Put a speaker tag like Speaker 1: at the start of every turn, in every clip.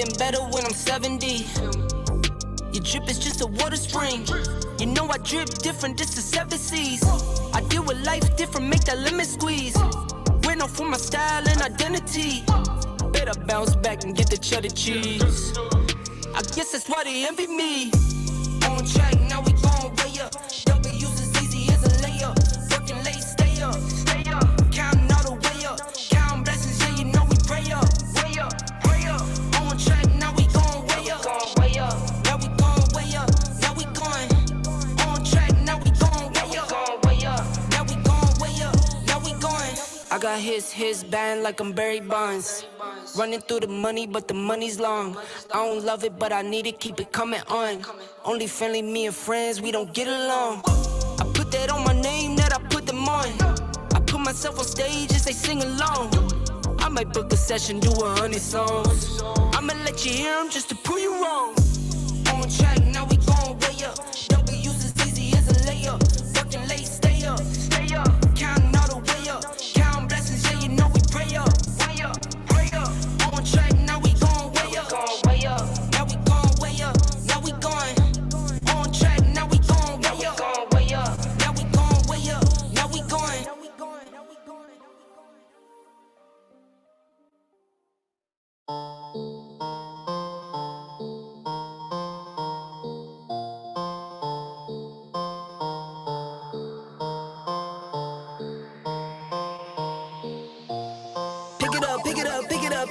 Speaker 1: getting better when I'm 70. Your drip is just a water spring. You know I drip different, this is 7 seas. I deal with life different, make that lemon squeeze. Went off for my style and identity. Better bounce back and get the cheddar cheese. I guess that's why they envy me. On track, now we gon' way up. W's as easy as a layup. Working late, stay up. Counting all the way up. Counting blessings, yeah, you know we pray up. Way up, pray up. On track, now we gon' way up. Now we gon' way up. Now we going. On track, now we gon' way up. Now we gon' way up. Now we going. I got his band like I'm Barry Bonds. Running through the money, but the money's long. I don't love it, but I need it, keep it coming on. Only friendly, me and friends, we don't get along. I put that on my name, that I put them on. I put myself on stage and say sing along. I might book a session, do 100 songs. I'ma let you hear them just to prove you wrong. On track, now we gon' way up. W's as easy as a layup. Working late, stay up. Counting all the way up. Counting blessings, yeah, you know we pray up. On track, now we gon' way up. Now we gon' way up. Now we going. On track, now we gon' way up. Now we gon' way up. Now we going.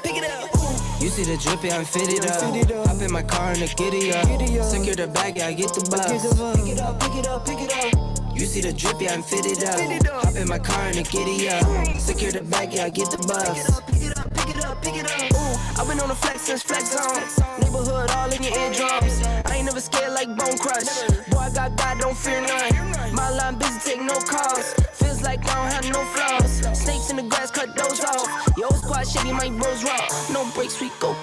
Speaker 1: Pick it up. You see the drip, yeah, I'm fitted up. Hop in my car and the giddy up. Secure the bag, yeah, I get the bus. Pick it up. You see the drip, yeah, I'm fitted up. Hop in my car and the giddy up. Secure the bag, yeah, I get the bus. Pick it up. Ooh, I've been on the flex since flex zone. Neighborhood all in your eardrums. I ain't never scared like Bone Crush. Boy, I got God, don't fear none. My line busy, take no calls. Feels like I don't have no flaws. Snakes in the grass, cut those off. Yo, squad shady, my bros raw. No breaks, we go.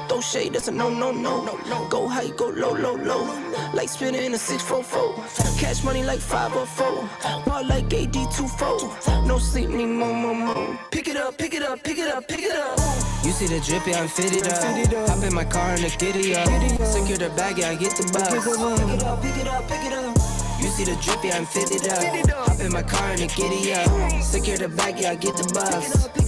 Speaker 1: Throw shade, that's a no. Go high, go low. Like spinning in a 644. Cash money like 504. Ball like AD24. No sleep, need more. Pick it up. You see the drip, yeah, I'm fitted up. Hop in my car and the giddy up. Secure the bag, yeah, I get the bus. Pick it up. You see the drip, yeah, I'm fitted up. Hop in my car and the giddy up. Secure the bag, yeah, I get the bus. Pick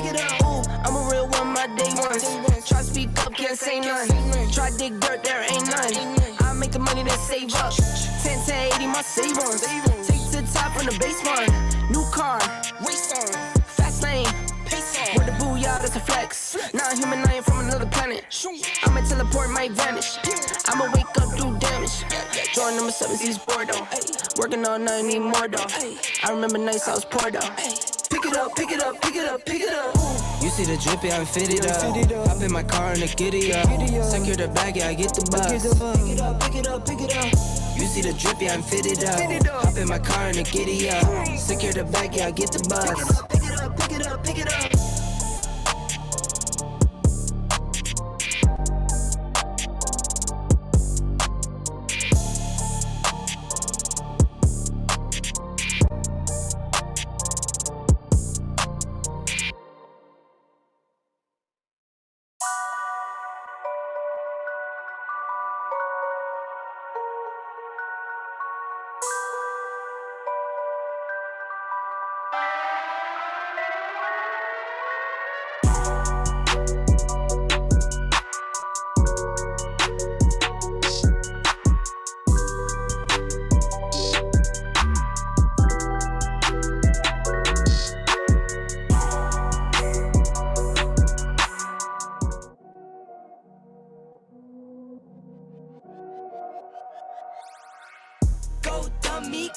Speaker 1: it up. Ooh, I'm a real one, my day ones. Try speak up, can't say none. Try dig dirt, there ain't none. I make the money that save up. 10 to 80, my savings. Take to the top from the basement. New car, race on. Fast lane, pace on. With the booyah, that's a flex. Non-human, I ain't from another planet. I'ma teleport, might vanish. I'ma wake up, do damage. Jordan number 7, East Bordeaux. Working all night, need more though. I remember nights I was poor though. Pick it up. You see the drip, yeah, I'm fitted up. Hop in my car and the giddy up. Secure the bag, yeah, I get the bus. Pick it up. You see the drip, yeah, I'm fitted up. Hop in my car and the giddy up. Secure the bag, yeah, I get the bus. Pick it up.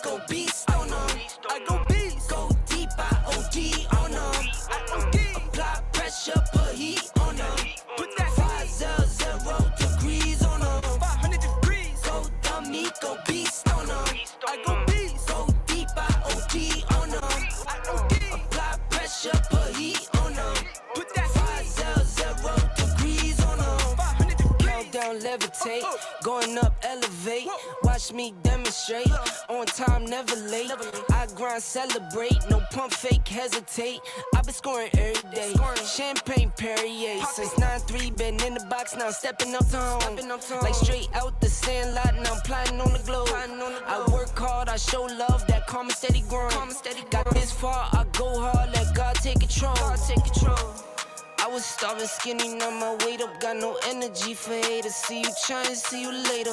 Speaker 1: Go beast on them. I go beast. Go deep, I OD on them. Apply pressure, put heat on them. Put that 500 degrees on them. 500 degrees. Go dummy, go beast on them. I go beast. Go deep, I OD on them. Apply pressure, put heat on them. Put that 500 degrees on them. 500 degrees. down, levitate. Going up, elevate. Watch me demonstrate. On time, never late. I grind, celebrate. No pump, fake, hesitate. I've been scoring every day. Champagne, Perrier. Since 9-3, been in the box, now I'm stepping up to home. Like straight out the sand lot, now I'm plotting on the globe. I work hard, I show love, that calm and steady growing. Got this far, I go hard, let God take control. I was starving, skinny, now my weight up, got no energy for haters. See you trying, see you later.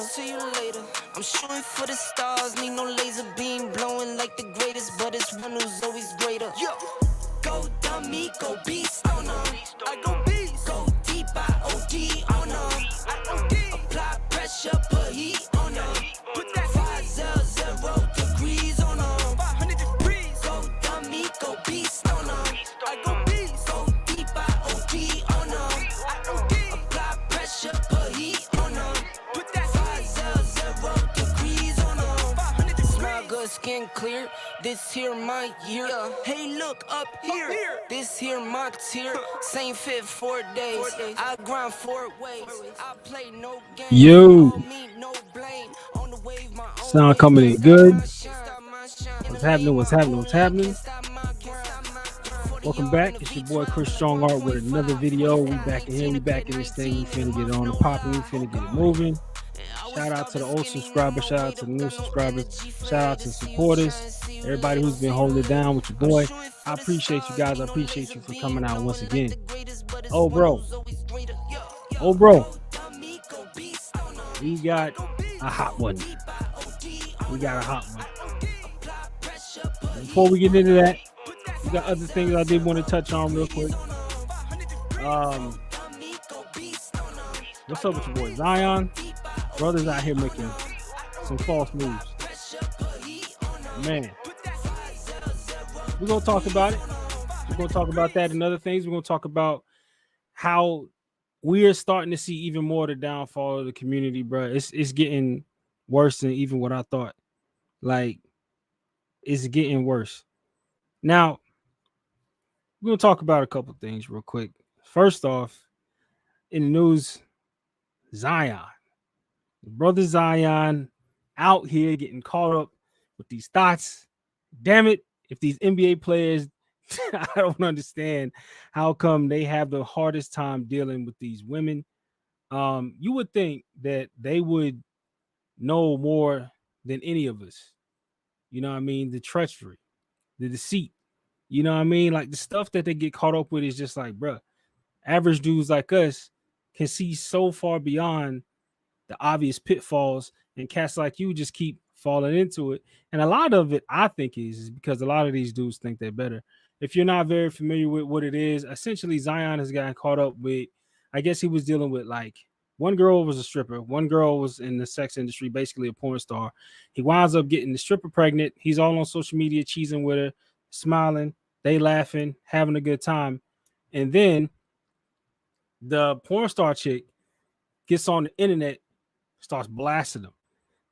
Speaker 1: I'm shooting for the stars, need no laser beam, blowing like the greatest, but it's one who's always greater. Go dummy, go beast on them. I go beast. Go deep, I OD on them. Apply pressure, put heat on them. Put that 500 degrees on them. 500 degrees. Go dummy, go beast on them. I go beast. Go deep, I OD on them. Apply pressure, put heat on them. Put that 500 degrees on them. 500 degrees. Smile good, skin clear. This here my year. Hey, look up here. This here my tier. Same fit 4 days. I grind 4 ways. I play no game.
Speaker 2: Yo, sound coming in good. What's happening? Welcome back. It's your boy Chris Strongart with another video. We back in here. We back in this thing. We finna get it on the popping. We finna get it moving. Shout out to the old subscribers. Shout out to the new subscribers. Shout out to the supporters. Everybody who's been holding it down with your boy. I appreciate you guys. I appreciate you for coming out once again. Oh, bro. We got a hot one. Before we get into that, we got other things I did want to touch on real quick. What's up with your boy Zion? Brothers out here making some false moves. Man, we're going to talk about it. We're going to talk about that and other things. We're going to talk about how we're starting to see even more of the downfall of the community, bro. It's getting worse than even what I thought. Like, it's getting worse. Now, we're going to talk about a couple things real quick. First off, in the news, Zion. Brother Zion out here getting caught up with these thoughts. Damn it, if these NBA players, I don't understand how come they have the hardest time dealing with these women. You would think that they would know more than any of us. You know what I mean? The treachery, the deceit. You know what I mean? Like the stuff that they get caught up with is just like, bruh, average dudes like us can see so far beyond the obvious pitfalls, and cats like you just keep falling into it. And a lot of it, I think, is because a lot of these dudes think they're better. If you're not very familiar with what it is, essentially Zion has gotten caught up with, I guess he was dealing with like one girl was a stripper, one girl was in the sex industry, basically a porn star. He winds up getting the stripper pregnant. He's all on social media cheesing with her, smiling, they laughing, having a good time. And then the porn star chick gets on the internet, starts blasting them,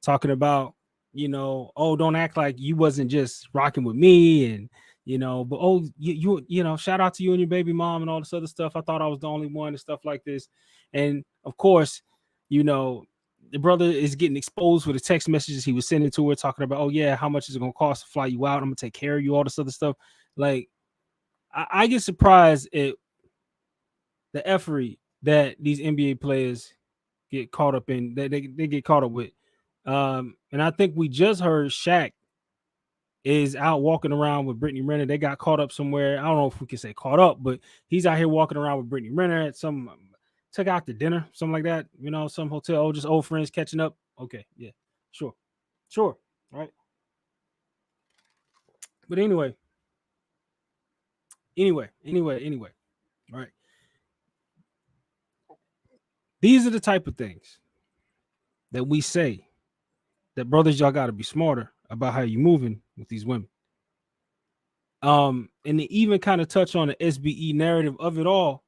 Speaker 2: talking about, oh, don't act like you wasn't just rocking with me, and but oh, you know, shout out to you and your baby mom and all this other stuff. I thought I was the only one and stuff like this. And of course, the brother is getting exposed for the text messages he was sending to her, talking about, oh yeah, how much is it gonna cost to fly you out? I'm gonna take care of you, all this other stuff. Like, I get surprised at the efforty that these NBA players get caught up in, that they get caught up with. And I think we just heard Shaq is out walking around with Brittany Renner. They got caught up somewhere. I don't know if we can say caught up, but he's out here walking around with Brittany Renner at some, took out to dinner, something like that, some hotel, just old friends catching up. Okay, yeah, sure. All right. But anyway. All right. These are the type of things that we say that brothers, y'all got to be smarter about how you moving with these women. And they even kind of touch on the SBE narrative of it all,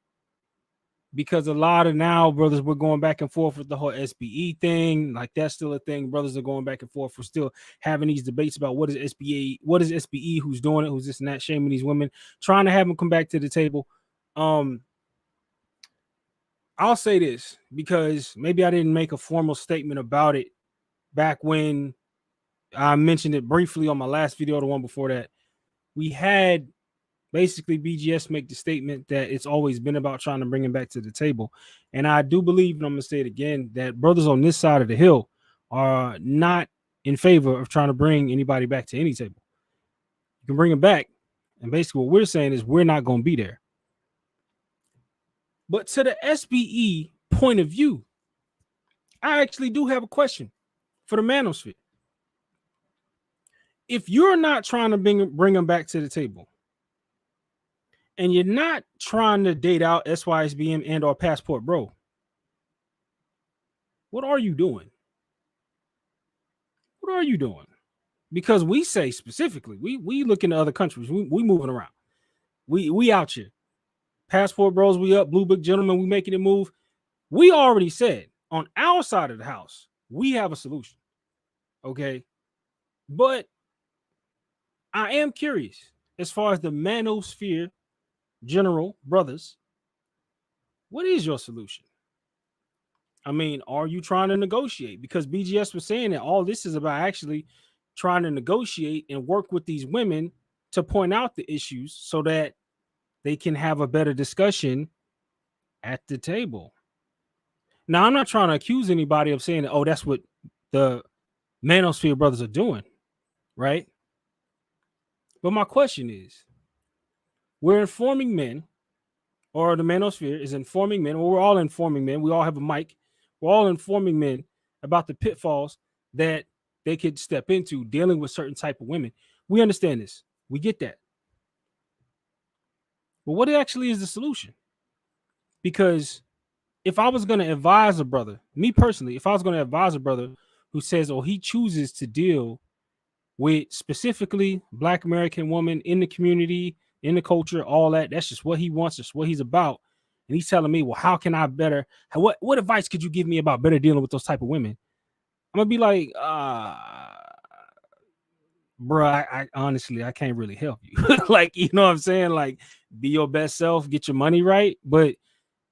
Speaker 2: because a lot of now brothers, we're going back and forth with the whole SBE thing. Like, that's still a thing. Brothers are going back and forth. We're still having these debates about what is SBE, who's doing it, who's this and that, shaming these women, trying to have them come back to the table. I'll say this because maybe I didn't make a formal statement about it back when I mentioned it briefly on my last video, the one before that. We had basically BGS make the statement that it's always been about trying to bring him back to the table. And I do believe, and I'm going to say it again, that brothers on this side of the hill are not in favor of trying to bring anybody back to any table. You can bring them back. And basically what we're saying is we're not going to be there. But to the SBE point of view, I actually do have a question for the manosphere. If you're not trying to bring them back to the table, and you're not trying to date out SYSBM and or Passport Bro, what are you doing? What are you doing? Because we say specifically, we look into other countries, we moving around. We out here. Passport Bros, we up. Blue Book Gentlemen, we making it move. We already said on our side of the house, we have a solution. Okay. But I am curious as far as the manosphere general brothers, what is your solution? I mean, are you trying to negotiate? Because BGS was saying that all this is about actually trying to negotiate and work with these women to point out the issues so that they can have a better discussion at the table. Now, I'm not trying to accuse anybody of saying, oh, that's what the manosphere brothers are doing, right? But my question is, we're informing men, or the manosphere is informing men, or we're all informing men. We all have a mic. We're all informing men about the pitfalls that they could step into dealing with certain type of women. We understand this. We get that. But what actually is the solution? Because if I was going to advise a brother, me personally, if I was going to advise a brother who says, oh, he chooses to deal with specifically Black American woman in the community, in the culture, all that's just what he wants, that's what he's about. And he's telling me, well, how can I better, what advice could you give me about better dealing with those type of women? I'm gonna be like, bro, I honestly, I can't really help you. Like, you know what I'm saying? Like, be your best self, get your money right. But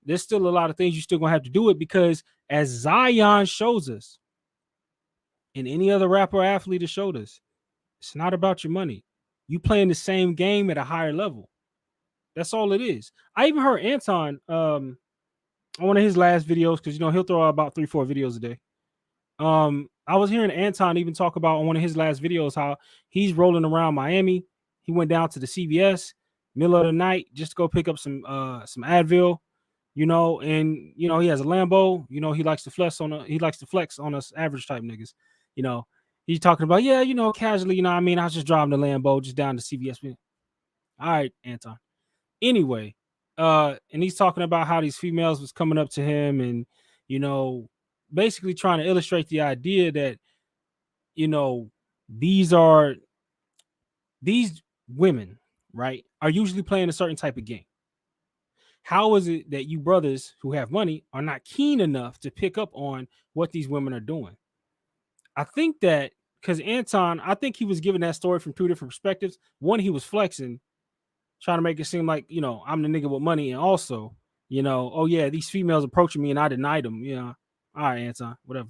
Speaker 2: there's still a lot of things you still gonna have to do it, because as Zion shows us, and any other rapper or athlete has showed us, it's not about your money. You playing the same game at a higher level. That's all it is. I even heard Anton on one of his last videos, because you know he'll throw out about 3-4 videos a day. I was hearing Anton even talk about on one of his last videos how he's rolling around Miami. He went down to the CVS middle of the night just to go pick up some Advil, you know, and you know he has a Lambo. You know he likes to flex on us average type niggas. You know he's talking about, yeah, you know, casually, you know what I mean, I was just driving the Lambo just down to CVS. All right, Anton. Anyway, and he's talking about how these females was coming up to him and, you know, basically trying to illustrate the idea that, you know, these women, right, are usually playing a certain type of game. How is it that you brothers who have money are not keen enough to pick up on what these women are doing? I think that because Anton, I think he was giving that story from two different perspectives. One, he was flexing, trying to make it seem like, you know, I'm the nigga with money. And also, you know, oh yeah, these females approaching me and I denied them. You know, all right, Anton, whatever.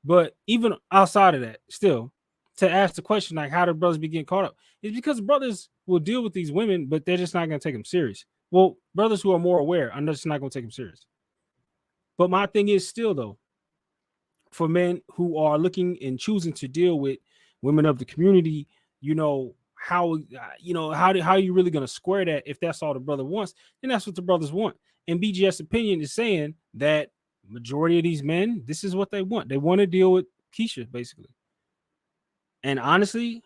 Speaker 2: But even outside of that, still, to ask the question, like, how do brothers be getting caught up? It's because brothers will deal with these women, but they're just not going to take them serious. Well, brothers who are more aware are just not going to take them serious. But my thing is still, though, for men who are looking and choosing to deal with women of the community, you know, how are you really going to square that? If that's all the brother wants, then that's what the brothers want. And BGS opinion is saying that majority of these men, this is what they want. They want to deal with Keisha, basically. And honestly,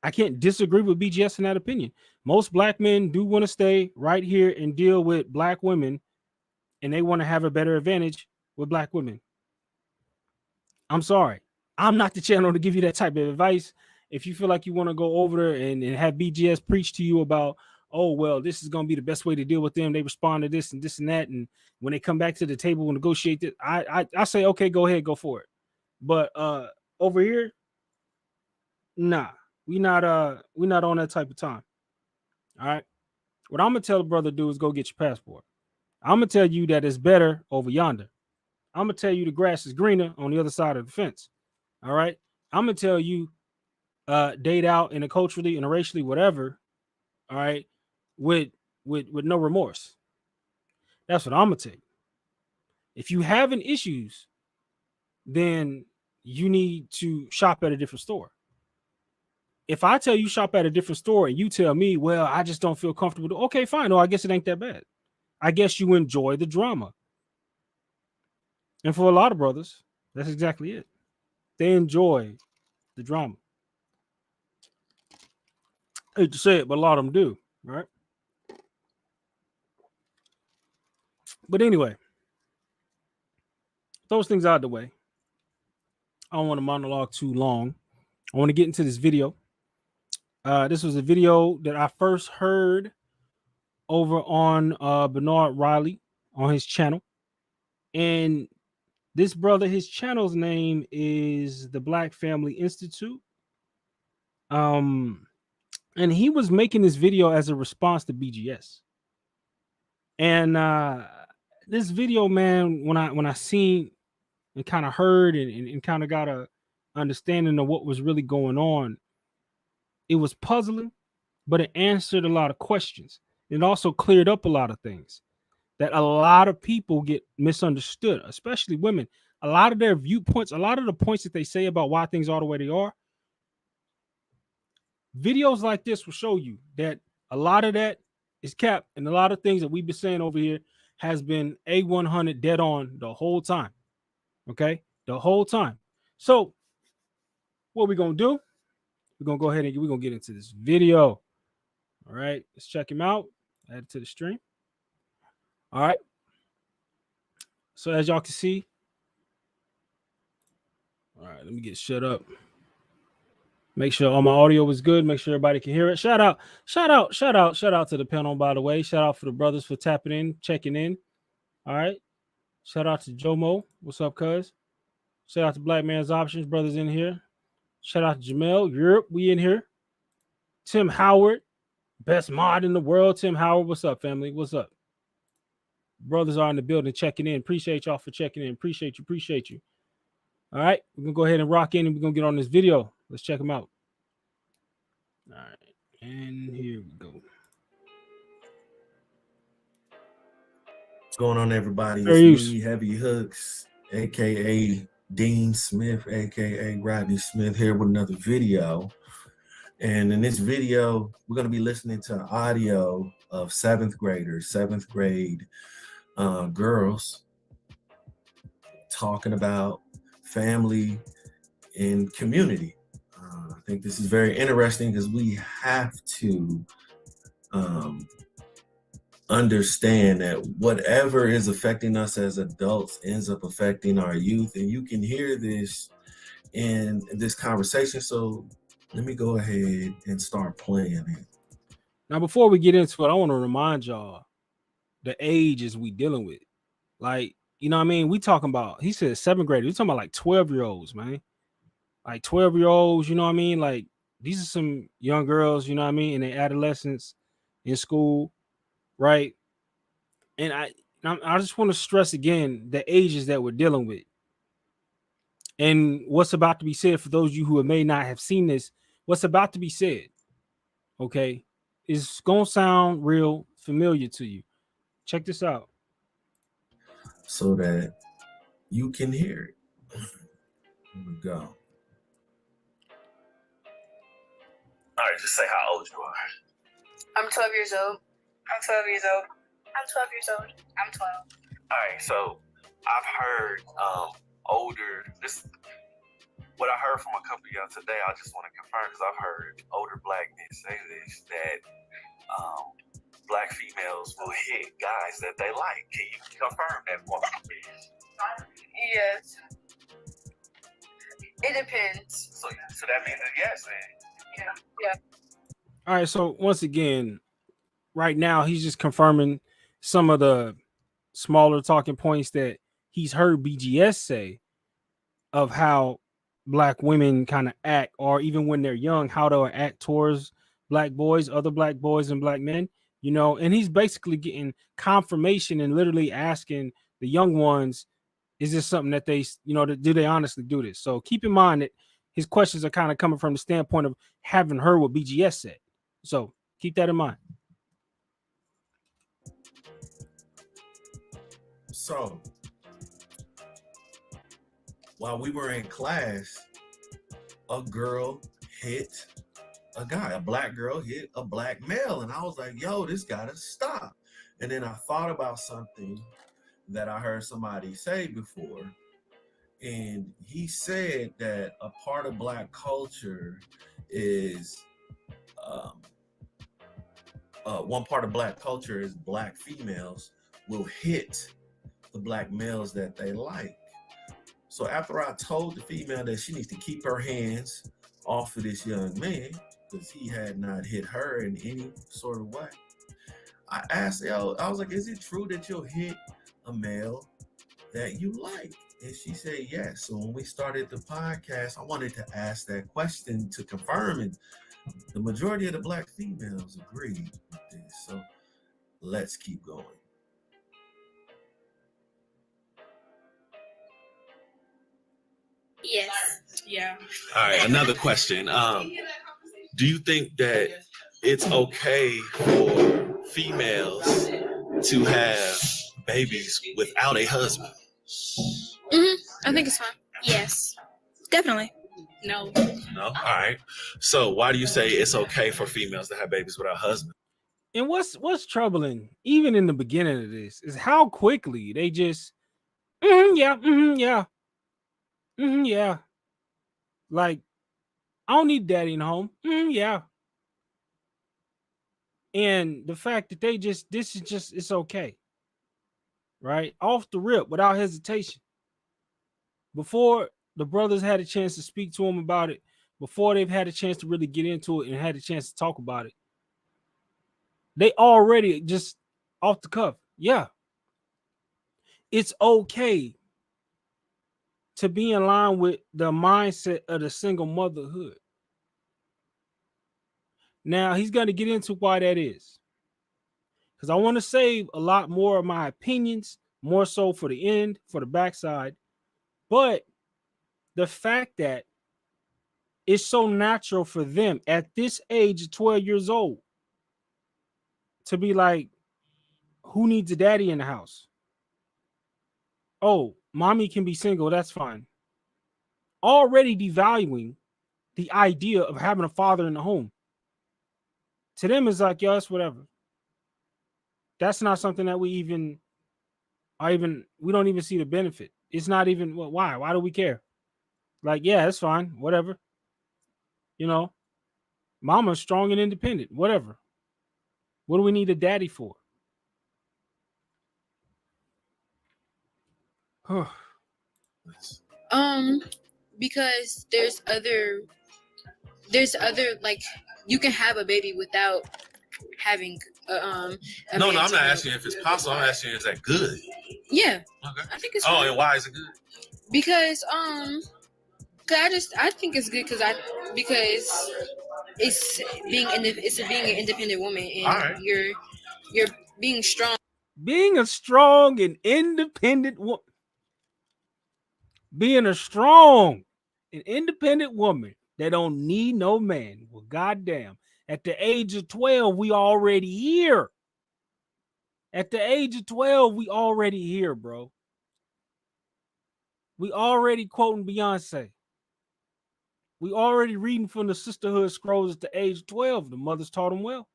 Speaker 2: I can't disagree with BGS in that opinion. Most Black men do want to stay right here and deal with Black women, and they want to have a better advantage with Black women. I'm sorry, I'm not the channel to give you that type of advice. If you feel like you want to go over there and have BGS preach to you about, oh, well, this is going to be the best way to deal with them, they respond to this and this and that, and when they come back to the table and negotiate it, I say, okay, go ahead, go for it. But over here, nah, we not on that type of time. All right, what I'm gonna tell the brother to do is go get your passport. I'm gonna tell you that it's better over yonder. I'm gonna tell you the grass is greener on the other side of the fence. All right. I'm gonna tell you date out interculturally, interracially, whatever. All right, with with no remorse. That's what I'm gonna tell you. If you having issues, then you need to shop at a different store. If I tell you shop at a different store and you tell me, well, I just don't feel comfortable, okay, fine. No, I guess it ain't that bad. I guess you enjoy the drama. And for a lot of brothers, that's exactly it. They enjoy the drama. I hate to say it, but a lot of them do, right? But anyway, those things out of the way. I don't want to monologue too long. I want to get into this video. This was a video that I first heard over on Bernard Riley on his channel. And this brother, his channel's name is the Black Family Institute. And he was making this video as a response to BGS. And this video, man, when I seen and kind of heard and kind of got a understanding of what was really going on, it was puzzling, but it answered a lot of questions. It also cleared up a lot of things that a lot of people get misunderstood, especially women. A lot of their viewpoints, a lot of the points that they say about why things are the way they are, videos like this will show you that a lot of that is capped, and a lot of things that we've been saying over here has been A100 dead on the whole time. Okay, the whole time. So what we're gonna do? We're gonna go ahead and we're gonna get into this video. All right, let's check him out. Add it to the stream. All right. So as y'all can see, all right, let me get shut up. Make sure all my audio was good. Make sure everybody can hear it. Shout out to the panel, by the way. Shout out for the brothers for tapping in, checking in. All right. Shout out to Jomo. What's up, cuz? Shout out to Black Man's Options, brothers in here. Shout out to Jamel. Europe, we in here. Tim Howard, best mod in the world. Tim Howard, what's up, family? What's up? Brothers are in the building checking in. Appreciate y'all for checking in. Appreciate you. All right, we're gonna go ahead and rock in and we're gonna get on this video. Let's check them out. All right, and here we go.
Speaker 3: What's going on, everybody? It's me, Heavy Hooks, aka Dean Smith, aka Rodney Smith, here with another video. And in this video, we're going to be listening to audio of seventh grade girls talking about family and community. I think this is very interesting because we have to understand that whatever is affecting us as adults ends up affecting our youth. And you can hear this in this conversation. So let me go ahead and start playing it.
Speaker 2: Now, before we get into it, I want to remind y'all the ages we dealing with. Like, you know what I mean? We talking about, he said seventh grade. We talking about like 12-year-olds, man. Like 12-year-olds, you know what I mean? Like, these are some young girls, you know what I mean, in their adolescence in school, right? And I just want to stress again the ages that we're dealing with. And what's about to be said for those of you who may not have seen this, what's about to be said, okay, is going to sound real familiar to you. Check this out.
Speaker 3: So that you can hear it. Here we go. All right, just say how old you are.
Speaker 4: I'm 12 years old. I'm 12 years old. I'm 12 years old. I'm 12.
Speaker 3: All right, so I've heard what I heard from a couple of y'all today, I just want to confirm because I've heard older black men say this, that black females will hit guys that they like. Can you confirm that for me?
Speaker 4: Yes. It depends.
Speaker 3: So that means a yes, then.
Speaker 4: Yeah.
Speaker 2: All right, so once again, right now he's just confirming some of the smaller talking points that he's heard BGS say of how black women kind of act, or even when they're young, how they'll act towards black boys, other black boys and black men. you know, and he's basically getting confirmation and literally asking the young ones, is this something that they, you know, do they honestly do this? So keep in mind that his questions are kind of coming from the standpoint of having heard what BGS said. So keep that in mind.
Speaker 3: So while we were in class, a girl hit a guy, a black girl hit a black male. And I was like, yo, this gotta stop. And then I thought about something that I heard somebody say before. And he said that a part of black culture is one part of black culture is black females will hit the black males that they like. So after I told the female that she needs to keep her hands off of this young man because he had not hit her in any sort of way, I asked her, I was like, is it true that you'll hit a male that you like? And she said yes. So when we started the podcast, I wanted to ask that question to confirm, and the majority of the black females agreed with this. So let's keep going.
Speaker 4: Yes. Yeah.
Speaker 3: All right, another question. Do you think that it's okay for females to have babies without a husband?
Speaker 4: I think it's fine. Yes. Definitely. No.
Speaker 3: No? All right. So why do you say it's okay for females to have babies without husbands?
Speaker 2: And what's troubling, even in the beginning of this, is how quickly they just, yeah. Like, I don't need daddy in the home. Yeah. And the fact that it's okay. Right? Off the rip, without hesitation. Before the brothers had a chance to speak to him about it, before they've had a chance to really get into it and had a chance to talk about it, they already just off the cuff. Yeah. It's okay to be in line with the mindset of the single motherhood. Now, he's going to get into why that is. Because I want to save a lot more of my opinions, more so for the end, for the backside. But the fact that it's so natural for them at this age of 12 years old to be like, who needs a daddy in the house? Oh, mommy can be single. That's fine. Already devaluing the idea of having a father in the home. To them, it's like, yo, it's whatever. That's not something that we don't even see the benefit. It's not even, well, why? Why do we care? Like, yeah, it's fine. Whatever. You know, mama's strong and independent. Whatever. What do we need a daddy for?
Speaker 4: Because there's other like you can have a baby without having
Speaker 3: no, I'm not asking if it's possible. I'm asking, is that good?
Speaker 4: Yeah.
Speaker 3: Okay.
Speaker 4: I think it's
Speaker 3: fine.
Speaker 4: fine.
Speaker 3: And why is it good?
Speaker 4: Because I think it's good because it's being an independent woman, and right. you're being strong.
Speaker 2: Being a strong and independent woman. Being a strong and independent woman that don't need no man. Well, goddamn. At the age of 12, we already here. At the age of 12, we already here, bro. We already quoting Beyonce. We already reading from the sisterhood scrolls at the age of 12. The mothers taught them well.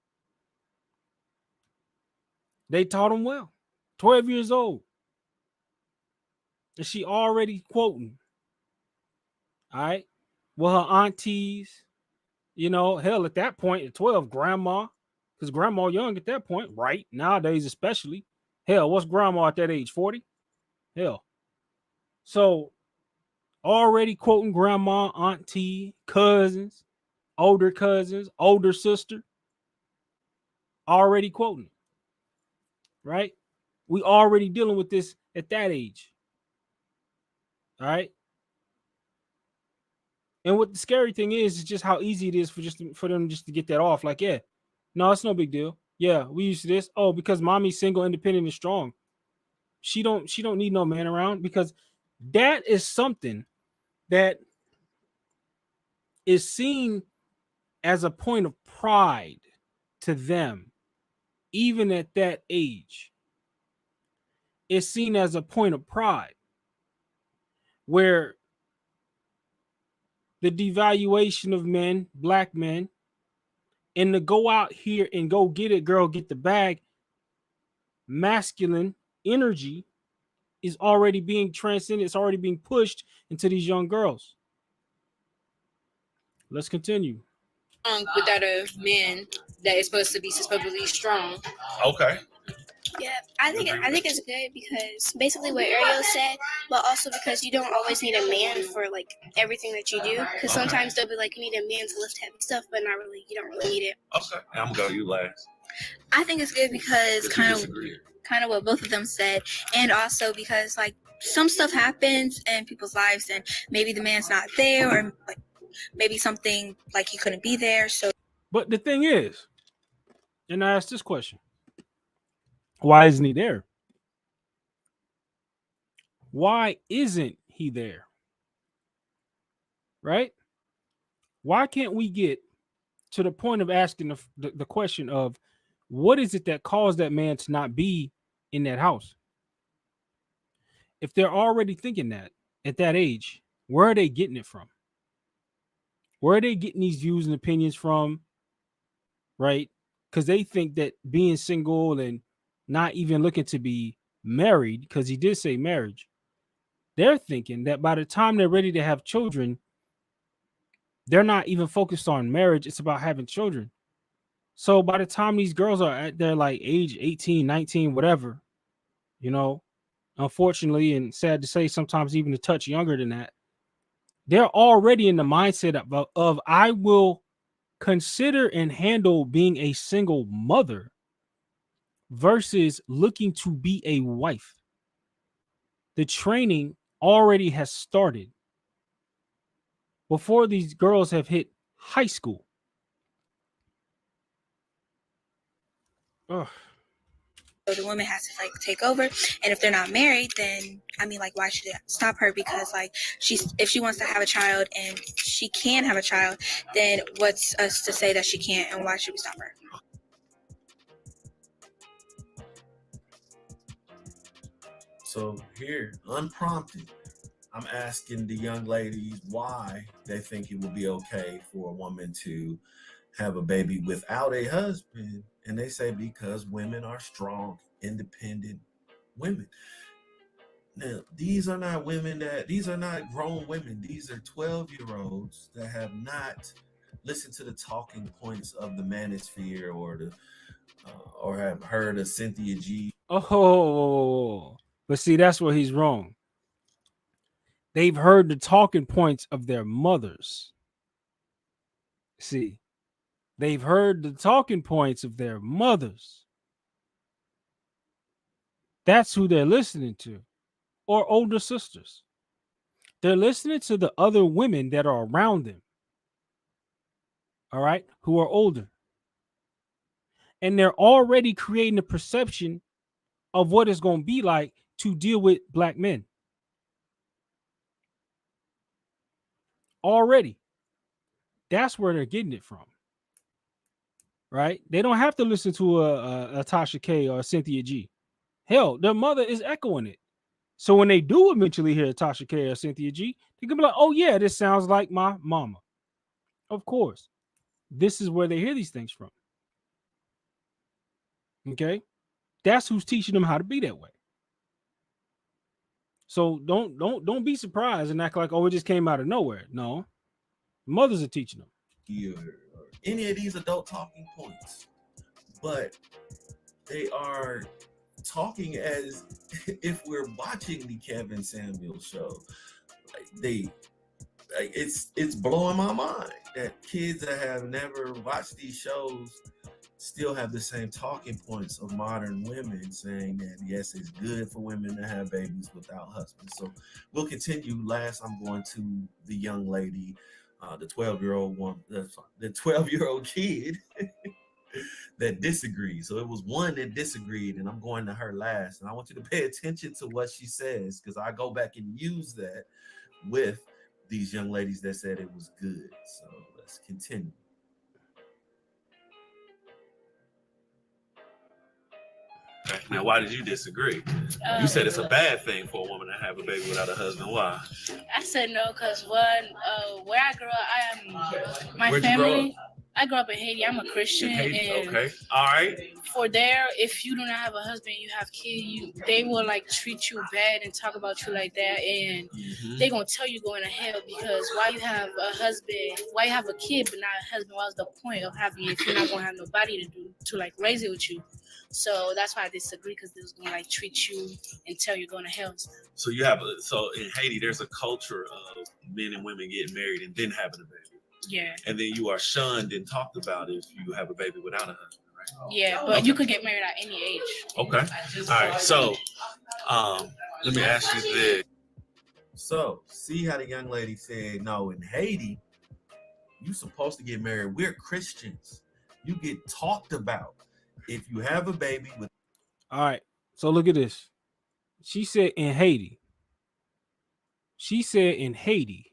Speaker 2: They taught them well. 12 years old. And she already quoting. All right. Well, her aunties, you know, hell, at that point, at 12, grandma, because grandma young at that point, right? Nowadays, especially. Hell, what's grandma at that age? 40? Hell. So, already quoting grandma, auntie, cousins, older sister. Already quoting. Right? We already dealing with this at that age. All right? And what the scary thing is just how easy it is for them just to get that off. Like, yeah, no, it's no big deal. Yeah, we used to this. Oh, because mommy's single, independent, and strong. She don't need no man around, because that is something that is seen as a point of pride to them, even at that age. It's seen as a point of pride, where the devaluation of men, black men, and to go out here and go get it, girl, get the bag, masculine energy is already being transcended. It's already being pushed into these young girls. Let's continue.
Speaker 4: Without a man that is supposed to be supposedly strong.
Speaker 5: Okay.
Speaker 6: Yeah, I think it's good because basically what Ariel said, but also because you don't always need a man for like everything that you do. Because sometimes they'll be like, you need a man to lift heavy stuff, but not really. You don't really need it.
Speaker 5: Okay, I'm gonna go you last.
Speaker 6: I think it's good because kind of what both of them said, and also because like some stuff happens in people's lives, and maybe the man's not there, or like maybe something like he couldn't be there. So,
Speaker 2: but the thing is, and I asked this question: why isn't he there? Why isn't he there? Right? Why can't we get to the point of asking the question of what is it that caused that man to not be in that house? If they're already thinking that at that age, where are they getting it from? Where are they getting these views and opinions from? Right? Because they think that being single and not even looking to be married, because he did say marriage, they're thinking that by the time they're ready to have children, they're not even focused on marriage. It's about having children. So by the time these girls are at their like age 18, 19, whatever, you know, unfortunately, and sad to say, sometimes even a touch younger than that, they're already in the mindset of I will consider and handle being a single mother versus looking to be a wife. The training already has started before these girls have hit high school. Ugh.
Speaker 6: So the woman has to like take over, and if they're not married, then I mean, like, why should it stop her? Because like if she wants to have a child and she can have a child, then what's us to say that she can't, and why should we stop her?
Speaker 3: So here, unprompted, I'm asking the young ladies why they think it would be okay for a woman to have a baby without a husband. And they say because women are strong, independent women. Now, these are not grown women. These are 12-year-olds that have not listened to the talking points of the manosphere or have heard of Cynthia G.
Speaker 2: Oh, but see, that's where he's wrong. They've heard the talking points of their mothers. See, they've heard the talking points of their mothers. That's who they're listening to, or older sisters. They're listening to the other women that are around them, all right, who are older. And they're already creating a perception of what it's going to be like to deal with black men. Already. That's where they're getting it from. Right? They don't have to listen to a Tasha K or a Cynthia G. Hell, their mother is echoing it. So when they do eventually hear Tasha K or Cynthia G, they can be like, oh yeah, this sounds like my mama. Of course. This is where they hear these things from. Okay? That's who's teaching them how to be that way. So don't be surprised and act like, oh, it just came out of nowhere. No. Mothers are teaching them.
Speaker 3: Or any of these adult talking points. But they are talking as if we're watching the Kevin Samuels show. It's blowing my mind that kids that have never watched these shows still have the same talking points of modern women saying that yes, it's good for women to have babies without husbands. So we'll continue. Last, I'm going to the young lady, the 12-year-old one, the 12-year-old kid that disagreed. So it was one that disagreed, and I'm going to her last. And I want you to pay attention to what she says, because I go back and use that with these young ladies that said it was good. So let's continue.
Speaker 5: Now, why did you disagree? You said it's a bad thing for a woman to have a baby without a husband. Why?
Speaker 7: I said no because where I grew up, my
Speaker 5: Where'd
Speaker 7: family. I grew up in Haiti. I'm a Christian.
Speaker 5: Haiti,
Speaker 7: and
Speaker 5: okay. All right.
Speaker 7: For there, if you do not have a husband, you have kids, they will like treat you bad and talk about you like that, and they're gonna tell you going to hell because why you have a husband, why you have a kid but not a husband? What's the point of having it if you're not gonna have nobody to like raise it with you? So that's why I disagree, because they're gonna like treat you and tell you're going to hell.
Speaker 5: So in Haiti, there's a culture of men and women getting married and then having a baby.
Speaker 7: Yeah.
Speaker 5: And then you are shunned and talked about if you have a baby without a husband, right?
Speaker 7: Yeah, but you could get married at any age.
Speaker 5: Okay. All right. So let me ask you this.
Speaker 3: So see how the young lady said, no, in Haiti, you're supposed to get married. We're Christians. You get talked about if you have a baby with.
Speaker 2: All right. So look at this. She said in Haiti. She said in Haiti.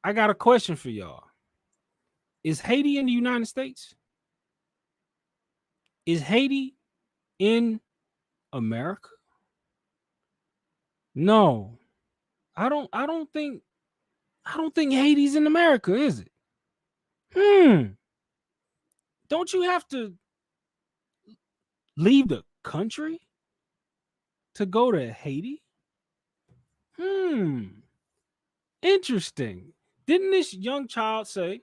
Speaker 2: I got a question for y'all. Is Haiti in the United States? Is Haiti in America? No. I don't think Haiti's in America, is it? Don't you have to leave the country to go to Haiti? Interesting. Didn't this young child say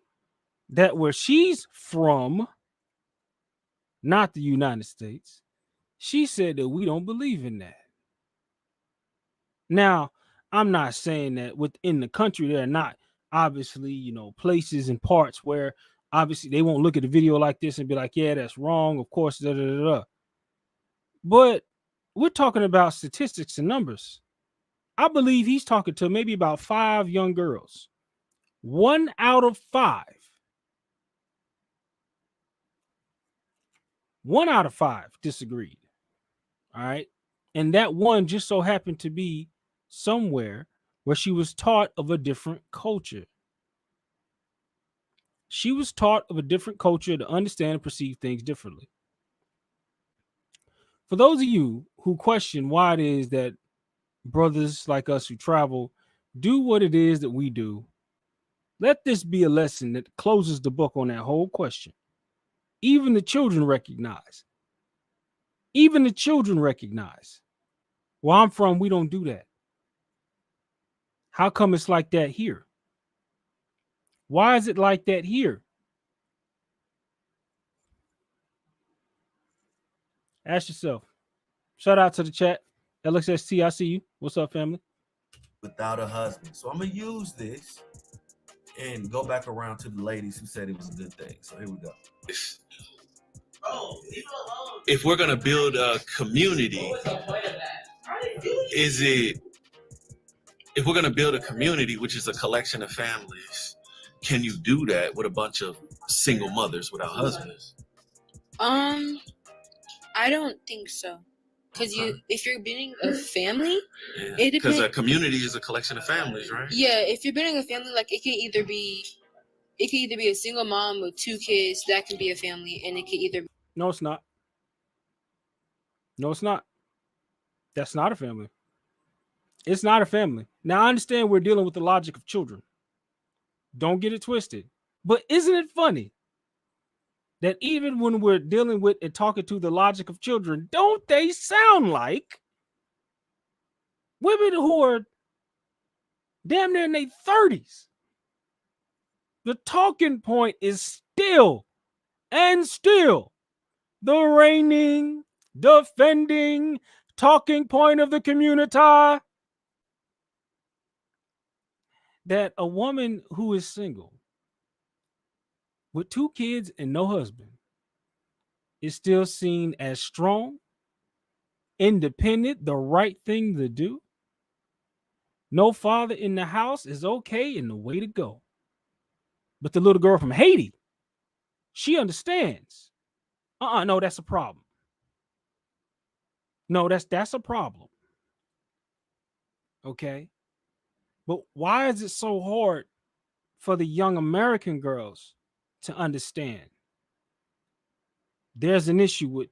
Speaker 2: that where she's from, not the United States, she said that we don't believe in that? Now, I'm not saying that within the country there are not obviously, places and parts where obviously they won't look at a video like this and be like, yeah, that's wrong. Of course, da, da, da, da. But we're talking about statistics and numbers. I believe he's talking to maybe about 5 young girls. 1 out of 5. 1 out of 5 disagreed. All right. And that one just so happened to be somewhere where she was taught of a different culture. She was taught of a different culture to understand and perceive things differently. For those of you who question why it is that brothers like us who travel do what it is that we do, let this be a lesson that closes the book on that whole question. Even the children recognize. Where I'm from, we don't do that. How come it's like that here? Why is it like that here? Ask yourself. Shout out to the chat. LXST, I see you. What's up, family?
Speaker 3: Without a husband. So I'm going to use this and go back around to the ladies who said it was a good thing. So here we go.
Speaker 5: If we're going to build a community, if we're going to build a community, which is a collection of families, can you do that with a bunch of single mothers without husbands?
Speaker 4: I don't think so. Because if you're building a family, it depends.
Speaker 5: Because a community is a collection of families, right?
Speaker 4: Yeah, if you're building a family, like it can either be a single mom with 2 kids, that can be a family, and it can either.
Speaker 2: No, it's not. No, it's not. That's not a family. It's not a family. Now, I understand we're dealing with the logic of children. Don't get it twisted. But isn't it funny that even when we're dealing with and talking to the logic of children, don't they sound like women who are damn near in their 30s? The talking point is still the reigning, defending talking point of the community, that a woman who is single with 2 kids and no husband is still seen as strong, independent, the right thing to do. No father in the house is okay and the way to go. But the little girl from Haiti, she understands. No, that's a problem. No, that's a problem. Okay. But why is it so hard for the young American girls to understand? There's an issue with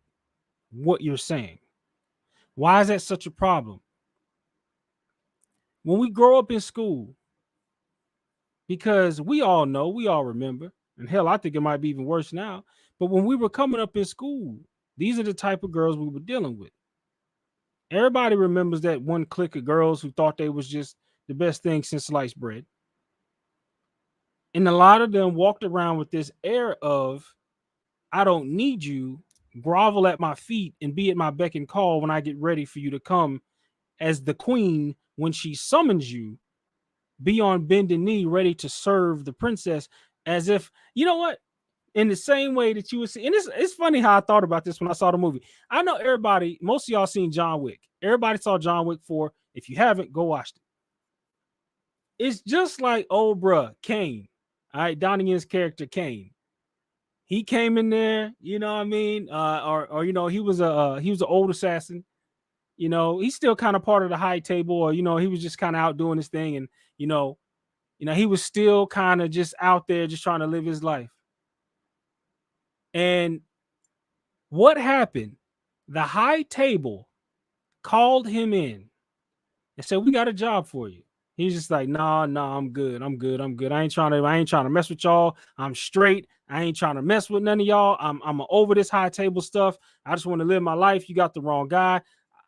Speaker 2: what you're saying. Why is that such a problem? When we grow up in school, because we all know, we all remember, and hell, I think it might be even worse now. But when we were coming up in school, these are the type of girls we were dealing with. Everybody remembers that one clique of girls who thought they was just the best thing since sliced bread. And a lot of them walked around with this air of, I don't need you, grovel at my feet and be at my beck and call when I get ready for you to come as the queen. When she summons you, be on bended knee, ready to serve the princess, as if, you know what? In the same way that you would see, and it's funny how I thought about this when I saw the movie. I know everybody, most of y'all seen John Wick. Everybody saw John Wick 4. If you haven't, go watch it. It's just like old bruh Kane. All right, Donnie Yen's character Kane. He came in there, you know what I mean? Or you know, he was an old assassin. You know, he's still kind of part of the high table, or you know, he was just kind of out doing his thing, and you know, he was still kind of just out there just trying to live his life. And what happened? The high table called him in and said, "We got a job for you." He's just like, nah, I'm good. I ain't trying to mess with y'all. I'm straight. I ain't trying to mess with none of y'all. I'm over this high table stuff. I just want to live my life. You got the wrong guy.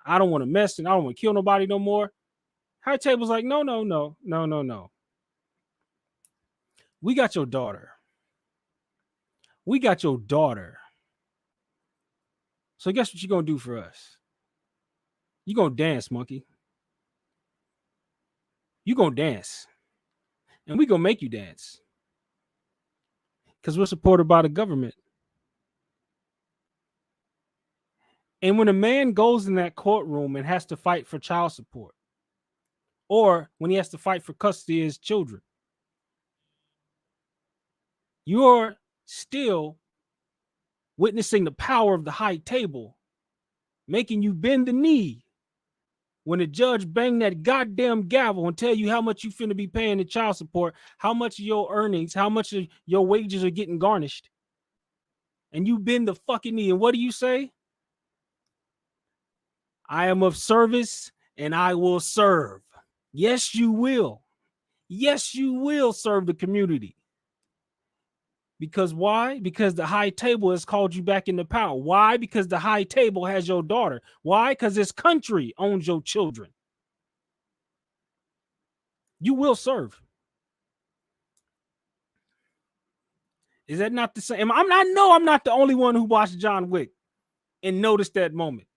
Speaker 2: I don't want to mess and I don't want to kill nobody no more. High table's like, no. We got your daughter. So guess what you're gonna do for us? You're gonna dance, monkey. You're gonna dance. And we're gonna make you dance. Because we're supported by the government. And when a man goes in that courtroom and has to fight for child support, or when he has to fight for custody of his children, you're still witnessing the power of the high table, making you bend the knee when the judge bang that goddamn gavel and tell you how much you finna be paying in child support, how much of your earnings, how much of your wages are getting garnished. And you bend the fucking knee. And what do you say? I am of service and I will serve. Yes, you will. Yes, you will serve the community. Because why? Because the high table has called you back into power. Why? Because the high table has your daughter. Why? Because this country owns your children. You will serve. Is that not the same? I'm not the only one who watched John Wick and noticed that moment.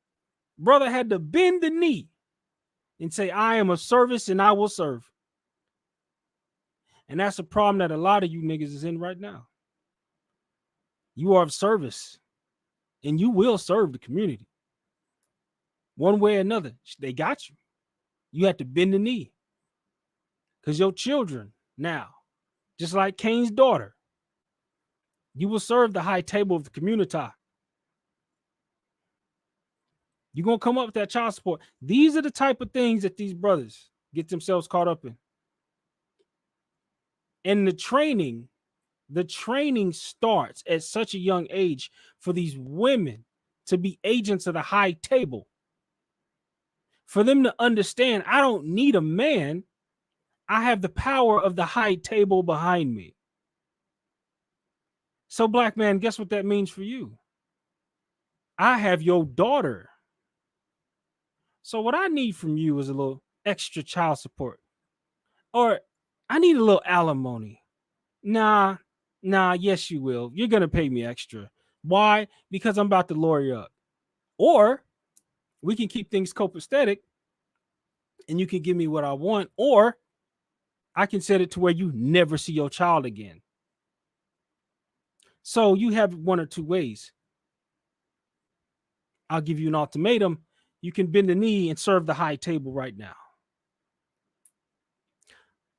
Speaker 2: Brother had to bend the knee and say, I am of service and I will serve. And that's a problem that a lot of you niggas is in right now. You are of service and you will serve the community. One way or another, they got you. You have to bend the knee. Because your children now, just like Cain's daughter, you will serve the high table of the community. You're going to come up with that child support. These are the type of things that these brothers get themselves caught up in. And the training starts at such a young age for these women to be agents of the high table. For them to understand, I don't need a man. I have the power of the high table behind me. So, black man, guess what that means for you? I have your daughter. So what I need from you is a little extra child support. Or I need a little alimony. Nah, yes, you will. You're going to pay me extra. Why? Because I'm about to lawyer up. Or we can keep things copacetic and you can give me what I want. Or I can set it to where you never see your child again. So you have one or two ways. I'll give you an ultimatum. You can bend the knee and serve the high table right now.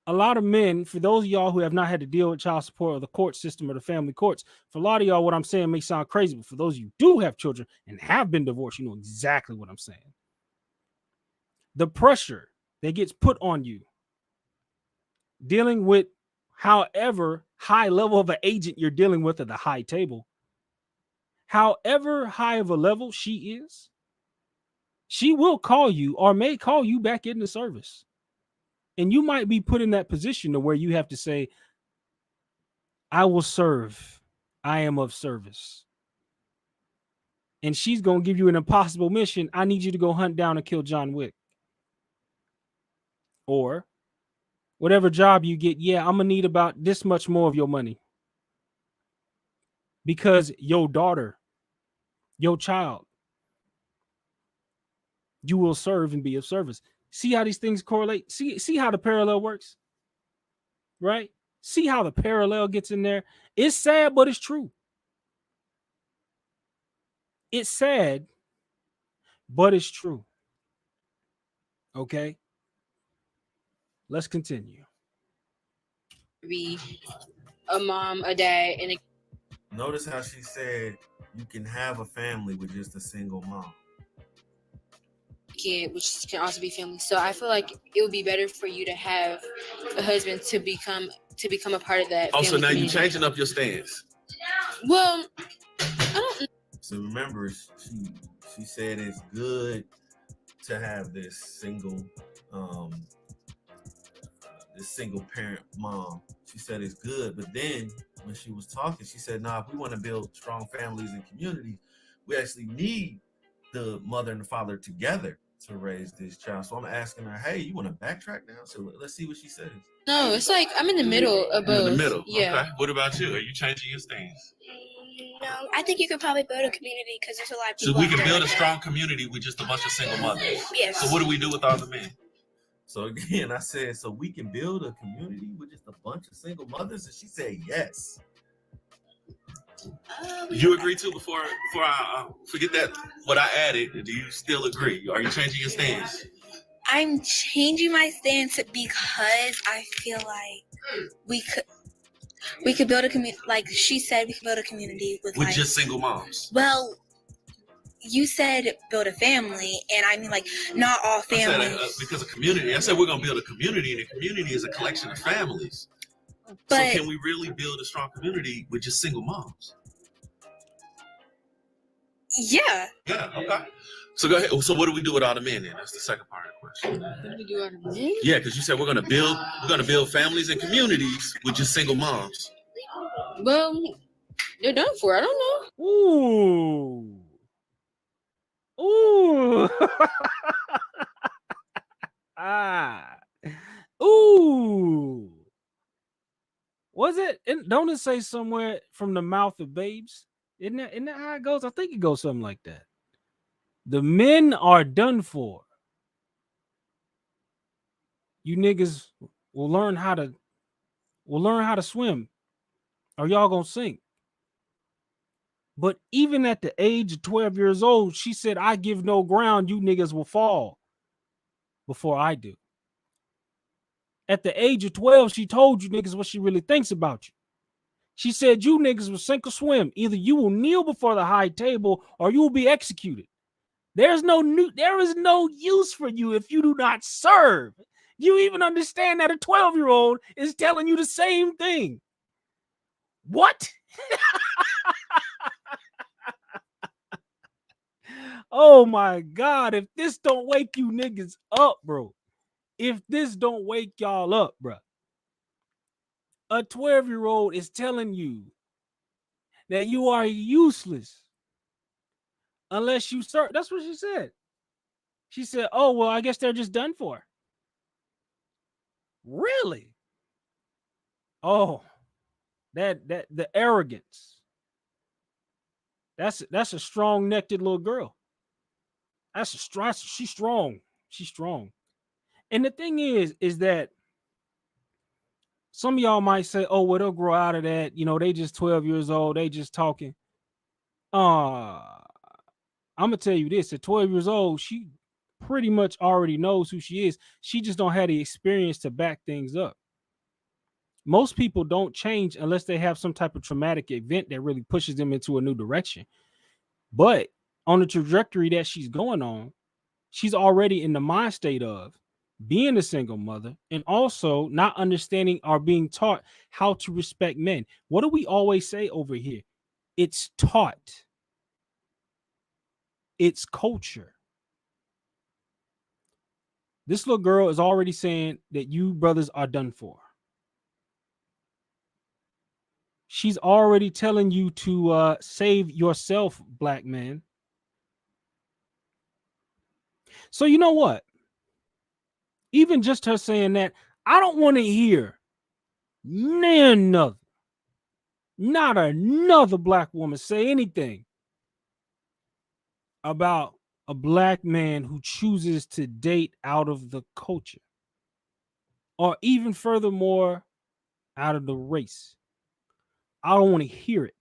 Speaker 2: a lot of men, for those of y'all who have not had to deal with child support or the court system or the family courts, for a lot of y'all, what I'm saying may sound crazy, but for those of you who do have children and have been divorced, you know exactly what I'm saying. The pressure that gets put on you dealing with however high level of an agent you're dealing with at the high table, however high of a level she is, she will call you or may call you back into service. And you might be put in that position to where you have to say, I will serve. I am of service. And she's going to give you an impossible mission. I need you to go hunt down and kill John Wick. Or whatever job you get, yeah, I'm going to need about this much more of your money. Because your daughter, your child, you will serve and be of service. See how these things correlate? See how the parallel works? Right? See how the parallel gets in there? It's sad, but it's true. It's sad, but it's true. Okay? Let's continue.
Speaker 4: Be a mom, a dad, and a
Speaker 3: Notice how she said you can have a family with just a single mom.
Speaker 4: kid, which can also be family. So I feel like it would be better for you to have a husband to become a part of that.
Speaker 5: Also, now
Speaker 4: community.
Speaker 5: you're changing up your stance.
Speaker 4: Well, I don't.
Speaker 3: So remember, she said it's good to have this single parent mom. She said it's good, but then when she was talking, she said, "Nah, if we want to build strong families and communities, we actually need the mother and the father together to raise this child." So I'm asking her, "Hey, you want to backtrack now?" So let's see what she says.
Speaker 4: No, it's like I'm in the middle of both.
Speaker 5: In the middle.
Speaker 4: Yeah.
Speaker 5: Okay. What about you? Are you changing your stance?
Speaker 6: No, I think you could probably build a community because there's a lot of
Speaker 5: So
Speaker 6: people.
Speaker 5: we can build a strong community with just a bunch of single mothers.
Speaker 6: Yes.
Speaker 5: So what do we do with all the men?
Speaker 3: So again, I said, so we can build a community with just a bunch of single mothers, and she said yes.
Speaker 5: You agree too? Before I forget that what I added, do you still agree? Are you changing your stance?
Speaker 6: I'm changing my stance because I feel like we could build a community. Like she said, we could build a community with like,
Speaker 5: just single moms.
Speaker 6: Well, you said build a family, and I mean like not all families.
Speaker 5: I said, because of community. I said we're gonna build a community, and a community is a collection of families.
Speaker 6: But
Speaker 5: so can we really build a strong community with just single moms?
Speaker 6: Yeah.
Speaker 5: Yeah. Okay. So go ahead. So what do we do with all the men then? That's the second part of the question.
Speaker 4: What do we do with the men?
Speaker 5: Yeah, because you said we're gonna build families and communities with just single moms.
Speaker 4: Well, they're done for. I don't know.
Speaker 2: Ooh. Ooh. Ooh. Was it? Don't it say somewhere from the mouth of babes? Isn't that how it goes? I think it goes something like that. The men are done for. You niggas will learn how to swim, or y'all gonna sink. But even at the age of 12 years old, she said, I give no ground, you niggas will fall before I do. At the age of 12, she told you niggas what she really thinks about you. She said, you niggas will sink or swim. Either you will kneel before the high table or you will be executed. There is no use for you if you do not serve. You even understand that a 12-year-old is telling you the same thing. What? Oh my God, if this don't wake you niggas up, bro. If this don't wake y'all up, bro. A 12-year-old is telling you that you are useless unless you serve. That's what she said. She said, oh, well, I guess they're just done for. Really? Oh, that the arrogance. That's a strong-necked little girl. She's strong. She's strong. And the thing is that some of y'all might say, oh, well, they'll grow out of that. You know, they just 12 years old. They just talking. I'm going to tell you this. At 12 years old, she pretty much already knows who she is. She just don't have the experience to back things up. Most people don't change unless they have some type of traumatic event that really pushes them into a new direction. But on the trajectory that she's going on, she's already in the mind state of being a single mother and also not understanding or being taught how to respect men. What do we always say over here? It's taught. It's culture. This little girl is already saying that you brothers are done for. She's already telling you to save yourself, black man. So you know what? Even just her saying that, I don't want to hear not another black woman say anything about a black man who chooses to date out of the culture, or even furthermore, out of the race. I don't want to hear it.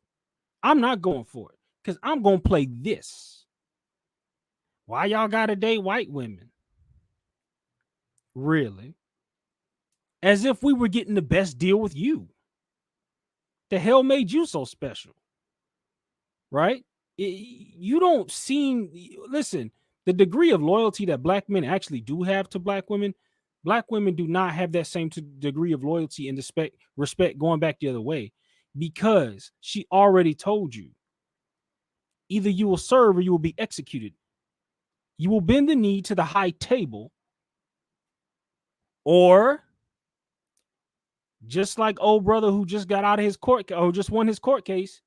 Speaker 2: I'm not going for it because I'm going to play this. Why y'all got to date white women? Really? As if we were getting the best deal with you. The hell made you so special? Right? You don't seem, listen, the degree of loyalty that black men actually do have to black women do not have that same degree of loyalty and respect going back the other way, because she already told you either you will serve or you will be executed. You will bend the knee to the high table, or just like old brother who just got out of his court or just won his court case.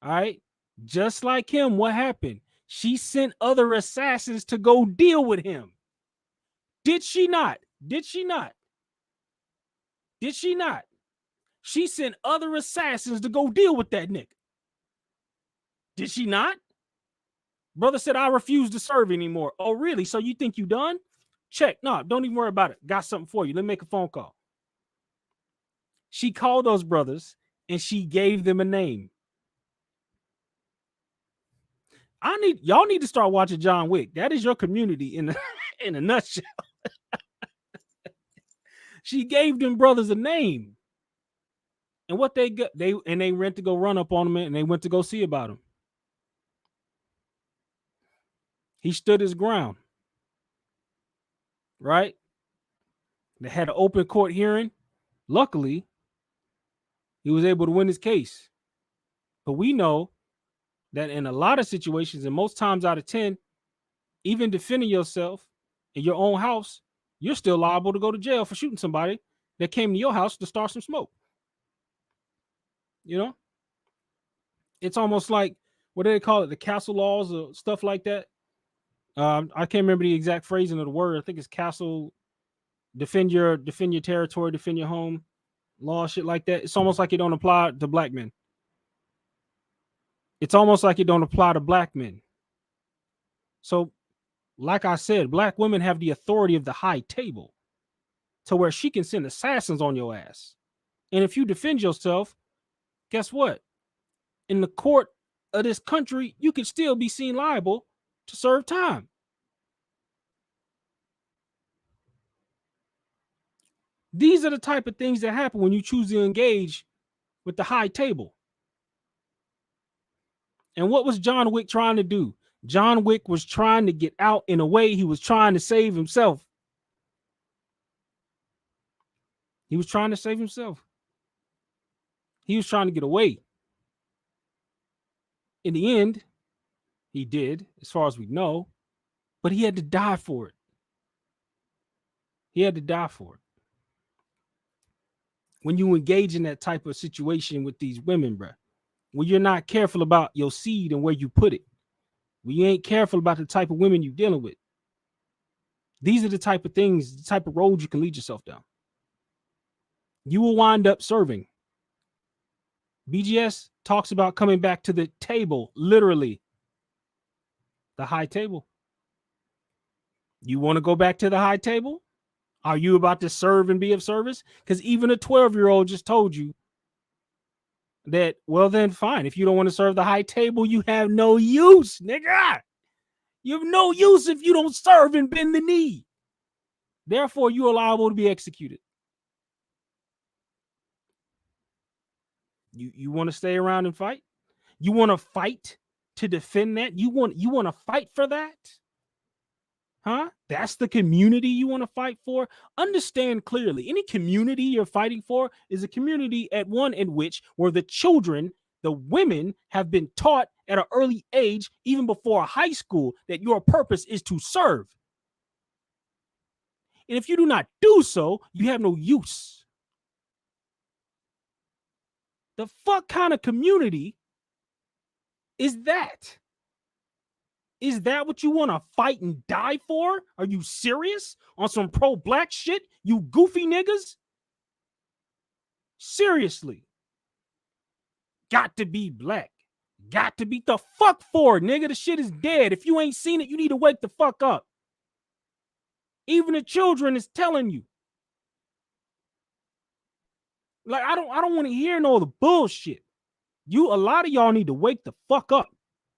Speaker 2: All right. Just like him, what happened? She sent other assassins to go deal with him. Did she not? Did she not? Did she not? She sent other assassins to go deal with that nigga. Did she not? Brother said, I refuse to serve anymore. Oh, really? So you think you done? Check. No, don't even worry about it. Got something for you. Let me make a phone call. She called those brothers and she gave them a name. Y'all need to start watching John Wick. That is your community in a nutshell. She gave them brothers a name. And what they got, they went to go run up on him and they went to go see about him. He stood his ground. Right? They had an open court hearing. Luckily, he was able to win his case. But we know that in a lot of situations, and most times out of 10, even defending yourself in your own house, you're still liable to go to jail for shooting somebody that came to your house to start some smoke. You know? It's almost like, what do they call it? The castle laws or stuff like that. I can't remember the exact phrasing of the word. I think it's castle, defend your territory, defend your home, law, shit like that. It's almost like it don't apply to black men. It's almost like it don't apply to black men. So, like I said, black women have the authority of the high table to where she can send assassins on your ass. And if you defend yourself, guess what? In the court of this country, you could still be seen liable to serve time. These are the type of things that happen when you choose to engage with the high table. And what was John Wick trying to do? John Wick was trying to get out in a way. He was trying to save himself. He was trying to save himself. He was trying to get away. In the end, he did, as far as we know, but he had to die for it. He had to die for it. When you engage in that type of situation with these women, bro, when you're not careful about your seed and where you put it, when you ain't careful about the type of women you're dealing with, these are the type of things, the type of roads you can lead yourself down. You will wind up serving. BGS talks about coming back to the table, literally. The high table. You want to go back to the high table? Are you about to serve and be of service? Because even a 12-year-old just told you that, well, then fine. If you don't want to serve the high table, you have no use, nigga. You have no use if you don't serve and bend the knee. Therefore, you are liable to be executed. You want to stay around and fight? You want to fight to defend that? You want to fight for that? Huh? That's the community you want to fight for? Understand clearly, any community you're fighting for is a community at one in which where the children, the women have been taught at an early age, even before high school, that your purpose is to serve. And if you do not do so, you have no use. The fuck kind of community is that? Is that what you want to fight and die for? Are you serious? On some pro-black shit? You goofy niggas? Seriously. Got to be black. Got to be the fuck for, nigga. The shit is dead. If you ain't seen it, you need to wake the fuck up. Even the children is telling you. Like, I don't want to hear no of the bullshit. A lot of y'all need to wake the fuck up.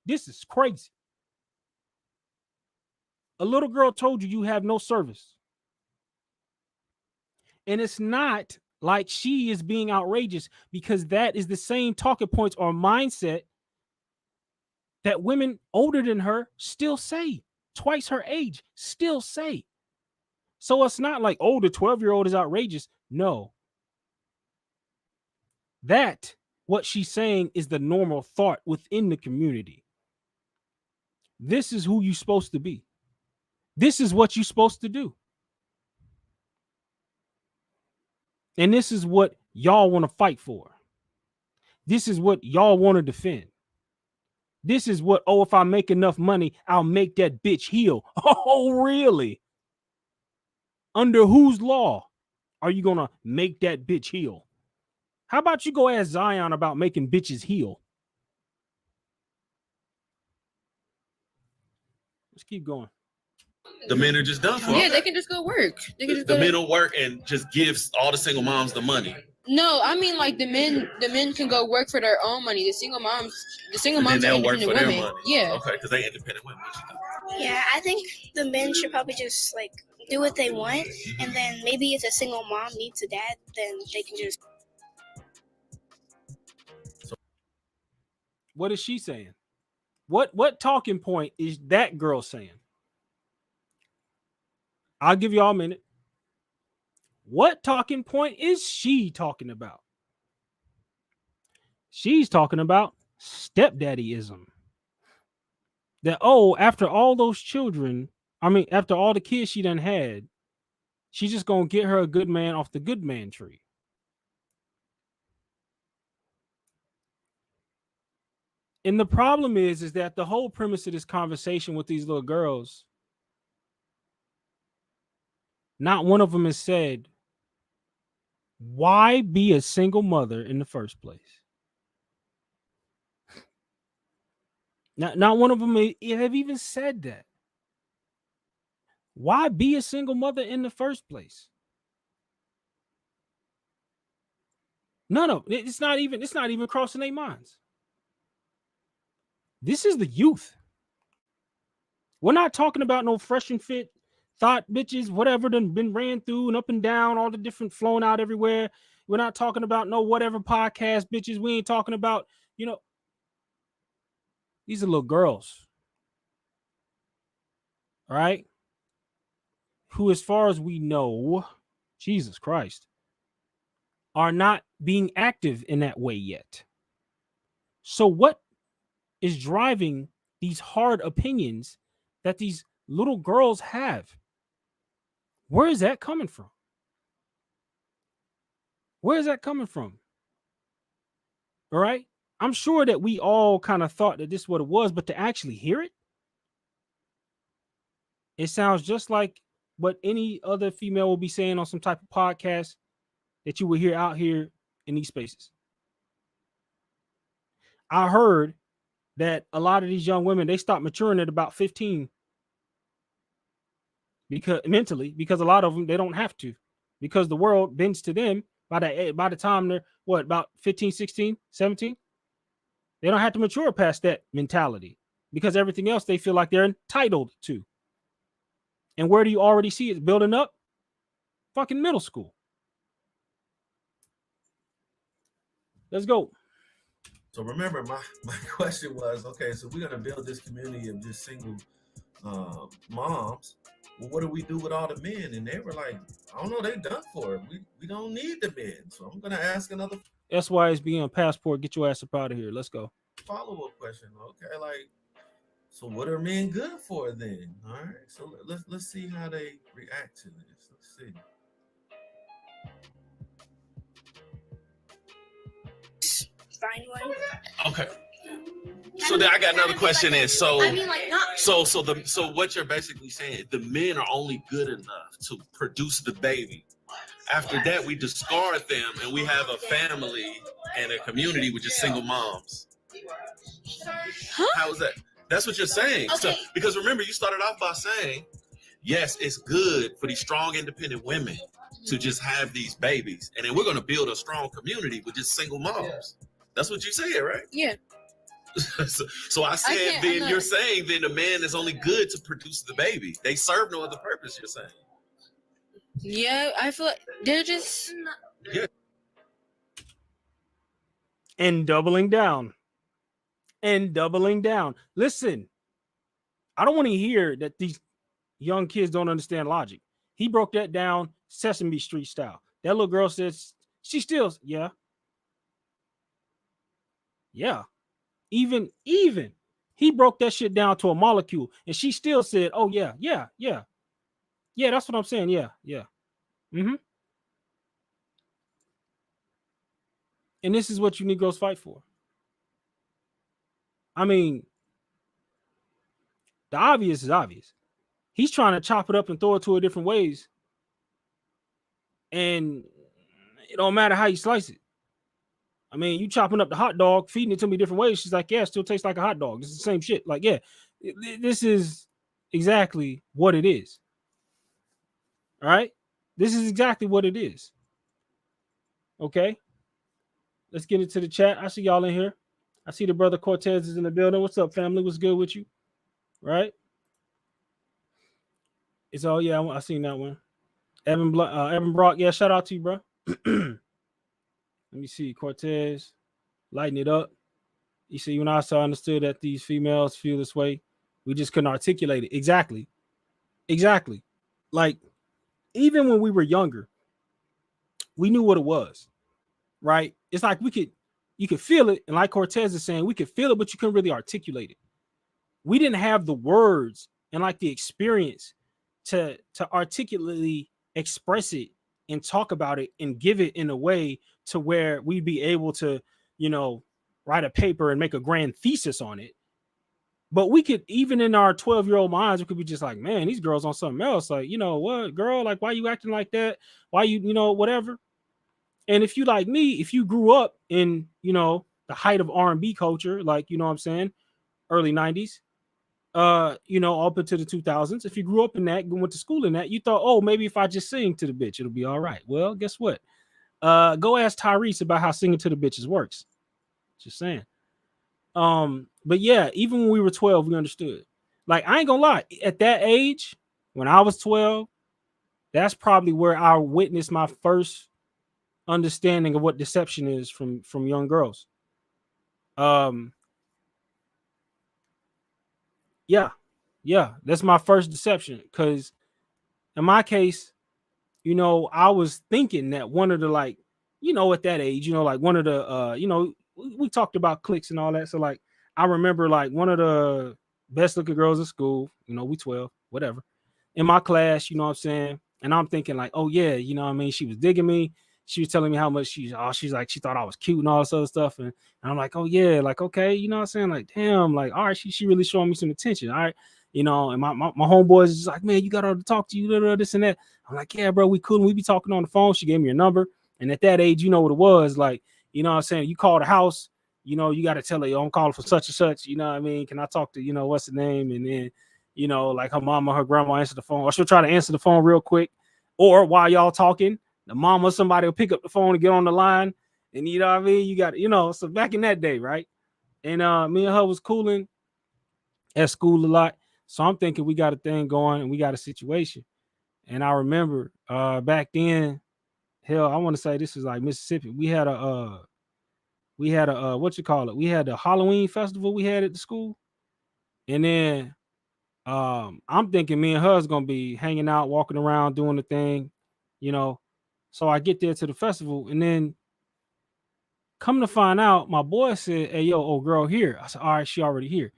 Speaker 2: This is crazy. A little girl told you have no service. And it's not like she is being outrageous, because that is the same talking points or mindset that women older than her still say, twice her age, still say. So it's not like, oh, the 12-year-old is outrageous. No. That, what she's saying, is the normal thought within the community. This is who you're supposed to be. This is what you're supposed to do. And this is what y'all want to fight for. This is what y'all want to defend. This is what, oh, if I make enough money, I'll make that bitch heal. Oh, really? Under whose law are you going to make that bitch heal? How about you go ask Zion about making bitches heal? Let's keep going.
Speaker 5: The men are just done for.
Speaker 4: Yeah, they can just go work. They can just
Speaker 5: the men will work and just give all the single moms the money.
Speaker 4: No, I mean, like, the men can go work for their own money. The single moms are
Speaker 5: they'll work
Speaker 4: independent
Speaker 5: for
Speaker 4: women.
Speaker 5: their money.
Speaker 4: Yeah.
Speaker 5: Okay, because they independent women.
Speaker 6: Yeah, I think the men should probably just like do what they want, and then maybe if a single mom needs a dad, then they can just.
Speaker 2: What is she saying? What talking point is that girl saying? I'll give y'all a minute. What talking point is she talking about? She's talking about stepdaddyism. That, oh, after all those children, after all the kids she done had, she's just going to get her a good man off the good man tree. And the problem is that the whole premise of this conversation with these little girls, not one of them has said, why be a single mother in the first place? Not one of them have even said that. Why be a single mother in the first place? No, it's not even crossing their minds. This is the youth. We're not talking about no fresh and fit thought bitches, whatever done been ran through and up and down, all the different flowing out everywhere. We're not talking about no whatever podcast bitches. We ain't talking about, these are little girls. All right. Who, as far as we know, Jesus Christ, are not being active in that way yet. So what is driving these hard opinions that these little girls have? Where is that coming from? Where is that coming from? All right. I'm sure that we all kind of thought that this is what it was, but to actually hear it, it sounds just like what any other female will be saying on some type of podcast that you will hear out here in these spaces. I heard that a lot of these young women, they stop maturing at about 15 because a lot of them, they don't have to, because the world bends to them by the time they're about 15, 16, 17. They don't have to mature past that mentality because everything else they feel like they're entitled to. And where do you already see it building up? Fucking middle school. Let's go.
Speaker 3: So remember, my question was, okay, so we're gonna build this community of just single moms. Well, what do we do with all the men? And they were like, I don't know, they done for it. We don't need the men. So I'm gonna ask another
Speaker 2: SYSB on passport. Get your ass up out of here. Let's go.
Speaker 3: follow-up question. Okay, like, so what are men good for then? All right, so let's see how they react to this. Let's see.
Speaker 6: Find one.
Speaker 5: Okay. So then I got another question. Is so
Speaker 6: I mean, like, not.
Speaker 5: So what you're basically saying, the men are only good enough to produce the baby. After that, we discard them and we have a family and a community with just single moms.
Speaker 6: Huh?
Speaker 5: How is that? That's what you're saying.
Speaker 6: Okay.
Speaker 5: So, because remember, you started off by saying, yes, it's good for these strong, independent women to just have these babies. And then we're going to build a strong community with just single moms. That's what you said, right?
Speaker 4: Yeah.
Speaker 5: So I said, then you're saying then the man is only good to produce the baby. They serve no other purpose, you're saying.
Speaker 4: Yeah, I feel like they're just...
Speaker 5: Yeah.
Speaker 2: And doubling down. Listen, I don't want to hear that these young kids don't understand logic. He broke that down Sesame Street style. That little girl says she still, yeah. Even he broke that shit down to a molecule, and she still said, "Oh yeah. That's what I'm saying. Yeah. Mm-hmm. And this is what you Negroes fight for. I mean, the obvious is obvious. He's trying to chop it up and throw it to it different ways, and it don't matter how you slice it. I mean, you chopping up the hot dog, feeding it to me different ways. She's like, yeah, it still tastes like a hot dog. It's the same shit. Like, yeah, this is exactly what it is. All right? This is exactly what it is. Okay? Let's get into the chat. I see y'all in here. I see the brother Cortez is in the building. What's up, family? What's good with you? Right? It's all, yeah, I seen that one. Evan Brock, yeah, shout out to you, bro. Let me see. Cortez, lighten it up. You see, when I also understood that these females feel this way, we just couldn't articulate it. Exactly. Like, even when we were younger, we knew what it was, right? It's like you could feel it. And like Cortez is saying, we could feel it, but you couldn't really articulate it. We didn't have the words and like the experience to articulately express it and talk about it and give it in a way to where we'd be able to, write a paper and make a grand thesis on it. But we could, even in our 12-year-old minds, we could be just like, man, these girls on something else. Like, what, girl? Like, why you acting like that? Why you, whatever. And if you like me, if you grew up in, the height of R&B culture, like, what I'm saying, early 90s, up into the 2000s, if you grew up in that, went to school in that, you thought, oh, maybe if I just sing to the bitch, it'll be all right. Well, guess what? Go ask Tyrese about how singing to the bitches works. Just saying. But yeah, even when we were 12, we understood. Like, I ain't gonna lie, at that age, when I was 12, that's probably where I witnessed my first understanding of what deception is from young girls. Yeah, that's my first deception. Because in my case, I was thinking that one of the, like, at that age, like one of the we talked about cliques and all that. So like, I remember like one of the best looking girls in school, we 12, whatever, in my class, what I'm saying? And I'm thinking like, oh yeah, she was digging me. She was telling me how much she's like, she thought I was cute and all this other stuff. And I'm like, oh yeah, like, okay, what I'm saying? Like, damn, like, all right, she really showing me some attention. All right. And my homeboys is just like, man, you got her to talk to you, this and that. I'm like, yeah, bro, we cool. And we be talking on the phone. She gave me a number. And at that age, what it was like, what I'm saying? You call the house, you got to tell her, I'm calling for such and such, what I mean? Can I talk to, what's the name? And then, like her mama, her grandma answer the phone, or she'll try to answer the phone real quick. Or while y'all talking, the mama, somebody will pick up the phone and get on the line. And what I mean? You got, so back in that day, right? And me and her was cooling at school a lot. So I'm thinking we got a thing going and we got a situation. And I remember back then, hell, I want to say this was like Mississippi. We had we had a we had the Halloween festival we had at the school, and then I'm thinking me and her is gonna be hanging out, walking around, doing the thing, you know. So I get there to the festival, and then come to find out, my boy said, "Hey, yo, old girl here." I said, "All right, she already here."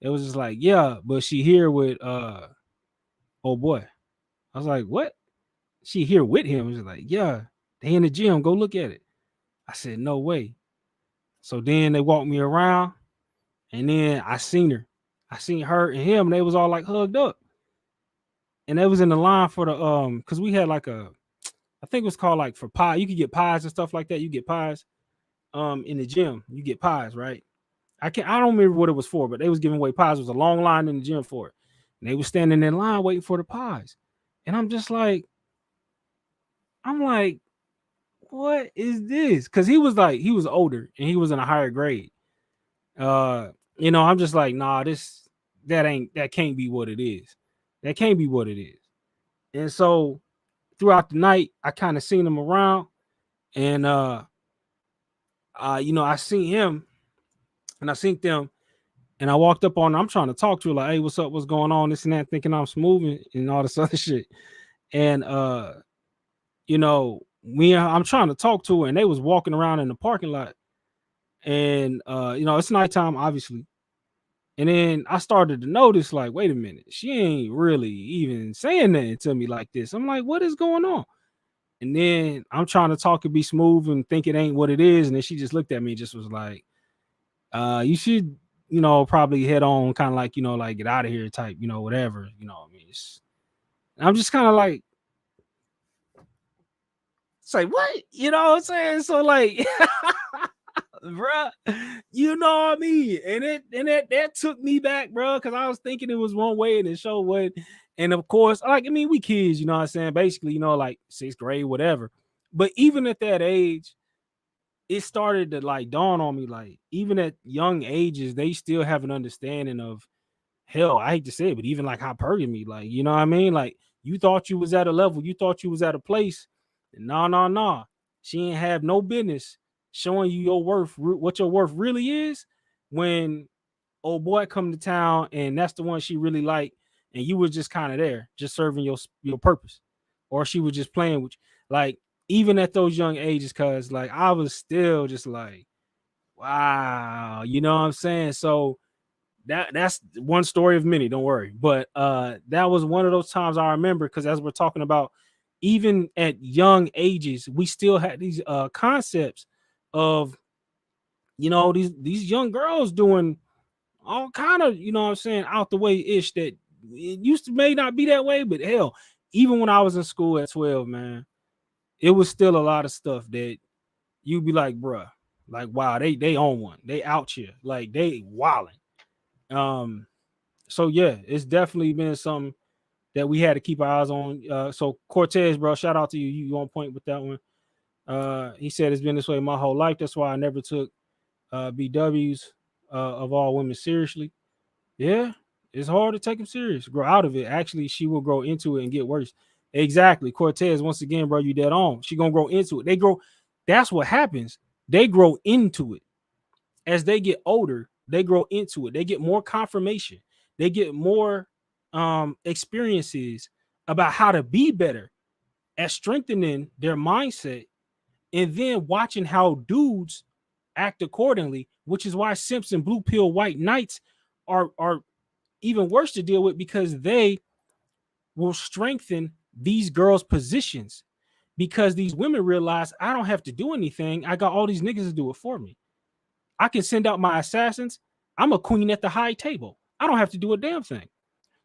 Speaker 2: It was just like, "Yeah, but she here with old boy." I was like, "What? She here with him?" It was like, "Yeah, they in the gym. Go look at it." I said, "No way." So then they walked me around, and then I seen her. I seen her and him, and they was all like hugged up. And they was in the line for the because we had like I think it was called like for pie. You could get pies and stuff like that. You get pies in the gym. You get pies, right? I don't remember what it was for, but they was giving away pies. It was a long line in the gym for it. And they was standing in line waiting for the pies. And I'm like, what is this? Because he was older and he was in a higher grade. I'm just like, nah, that can't be what it is. That can't be what it is. And so throughout the night, I kind of seen him around, and I seen him and I seen them, and I walked up on him. I'm trying to talk to her, like, hey, what's up? What's going on? This and that, thinking I'm smooth and all this other shit. And I'm trying to talk to her, and they was walking around in the parking lot. And it's nighttime, obviously. And then I started to notice, like, wait a minute, she ain't really even saying nothing to me like this. I'm like, what is going on? And then I'm trying to talk and be smooth and think it ain't what it is. And then she just looked at me and just was like, you should, probably head on, kind of like, like get out of here type, whatever, I mean, I'm just kind of like, it's like, what? You know what I'm saying? So like, bruh, you know what I mean? And that took me back, bro, because I was thinking it was one way and it showed what. And of course, we kids, you know what I'm saying? Basically, like sixth grade, whatever. But even at that age, it started to like dawn on me, like even at young ages, they still have an understanding of, hell, I hate to say it, but even like hypergamy, like, you know what I mean? Like you thought you was at a level, you thought you was at a place. No. She ain't have no business showing you your worth, what your worth really is, when old boy come to town and that's the one she really liked, and you was just kind of there, just serving your purpose, or she was just playing with you. Like even at those young ages, cause like I was still just like, wow, you know what I'm saying? So that's one story of many, don't worry. But that was one of those times I remember, because as we're talking about, even at young ages, we still had these concepts of, these young girls doing all kind of, out the way ish, that it used to may not be that way, but hell, even when I was in school at 12, man, it was still a lot of stuff that you'd be like, bruh, like, wow, they on one, they out here, like they wilding. So yeah, it's definitely been something that we had to keep our eyes on. So Cortez, bro, shout out to you. You on point with that one. He said it's been this way my whole life. That's why I never took BWs of all women seriously. Yeah, it's hard to take them serious. Grow out of it. Actually, she will grow into it and get worse. Exactly. Cortez, once again, bro, you dead on. She gonna grow into it. They grow. That's what happens. They grow into it. As they get older, they grow into it. They get more confirmation. They get more experiences about how to be better at strengthening their mindset, and then watching how dudes act accordingly, which is why simps and blue pill white knights are even worse to deal with, because they will strengthen these girls' positions, because these women realize, I don't have to do anything. I got all these niggas to do it for me. I can send out my assassins. I'm a queen at the high table. I don't have to do a damn thing.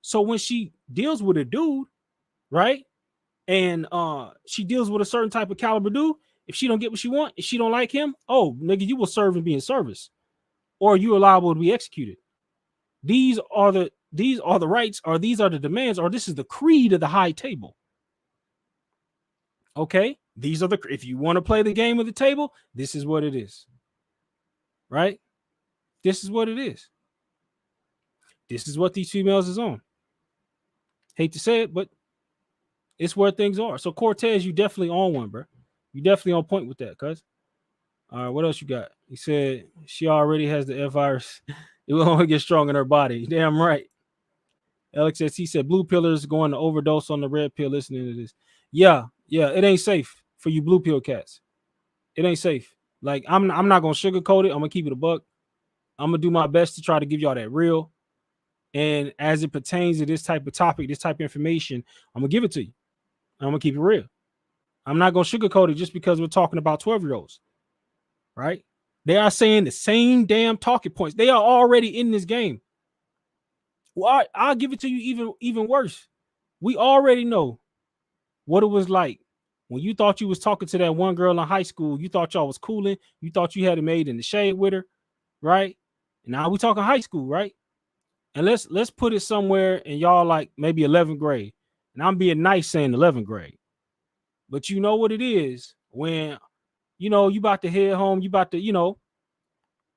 Speaker 2: So when she deals with a dude, right, and she deals with a certain type of caliber dude, if she don't get what she want, if she don't like him, oh nigga, you will serve and be in service, or you are liable to be executed. These are the rights, or these are the demands, or this is the creed of the high table. Okay, these are the, if you want to play the game of the table, this is what it is. Right? This is what it is. This is what these females is on. Hate to say it, but it's where things are. So Cortez, you definitely on one, bro. You definitely on point with that, cuz. All right, what else you got? He said she already has the F virus. It will only get strong in her body. Damn right. Alex says he said blue pillers going to overdose on the red pill. Listening to this, yeah, it ain't safe for you blue pill cats. It ain't safe. Like I'm not gonna sugarcoat it. I'm gonna keep it a buck. I'm gonna do my best to try to give y'all that real. And as it pertains to this type of topic, this type of information, I'm gonna give it to you. I'm gonna keep it real. I'm not gonna sugarcoat it just because we're talking about 12-year-olds, right? They are saying the same damn talking points. They are already in this game. Well, I'll give it to you even worse. We already know what it was like when you thought you was talking to that one girl in high school. You thought y'all was cooling. You thought you had it made in the shade with her, right? And now we talking high school, right? And let's put it somewhere in y'all like maybe 11th grade. And I'm being nice saying 11th grade. But you know what it is when, you about to head home, you about to,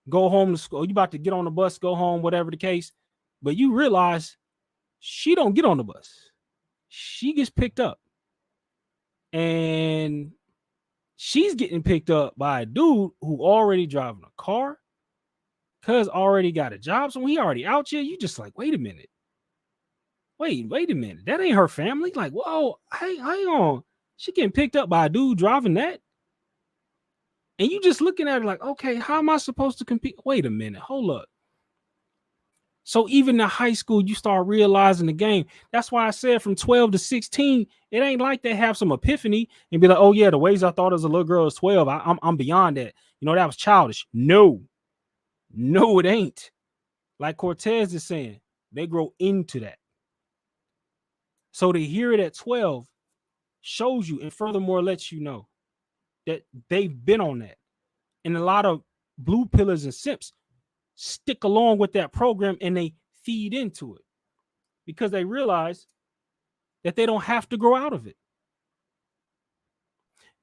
Speaker 2: go home to school, you about to get on the bus, go home, whatever the case. But you realize she don't get on the bus. She gets picked up. And she's getting picked up by a dude who already driving a car, cuz already got a job. So when he already out here, you just like, wait a minute. Wait a minute. That ain't her family. Like, whoa, hang on. She getting picked up by a dude driving that. And you just looking at it like, okay, how am I supposed to compete? Wait a minute. Hold up. So even in high school, you start realizing the game. That's why I said from 12 to 16, it ain't like they have some epiphany and be like, oh yeah, the ways I thought as a little girl is 12. I'm beyond that. That was childish. No, it ain't. Like Cortez is saying, they grow into that. So to hear it at 12 shows you and furthermore lets you know that they've been on that. And a lot of blue pillars and simps stick along with that program and they feed into it because they realize that they don't have to grow out of it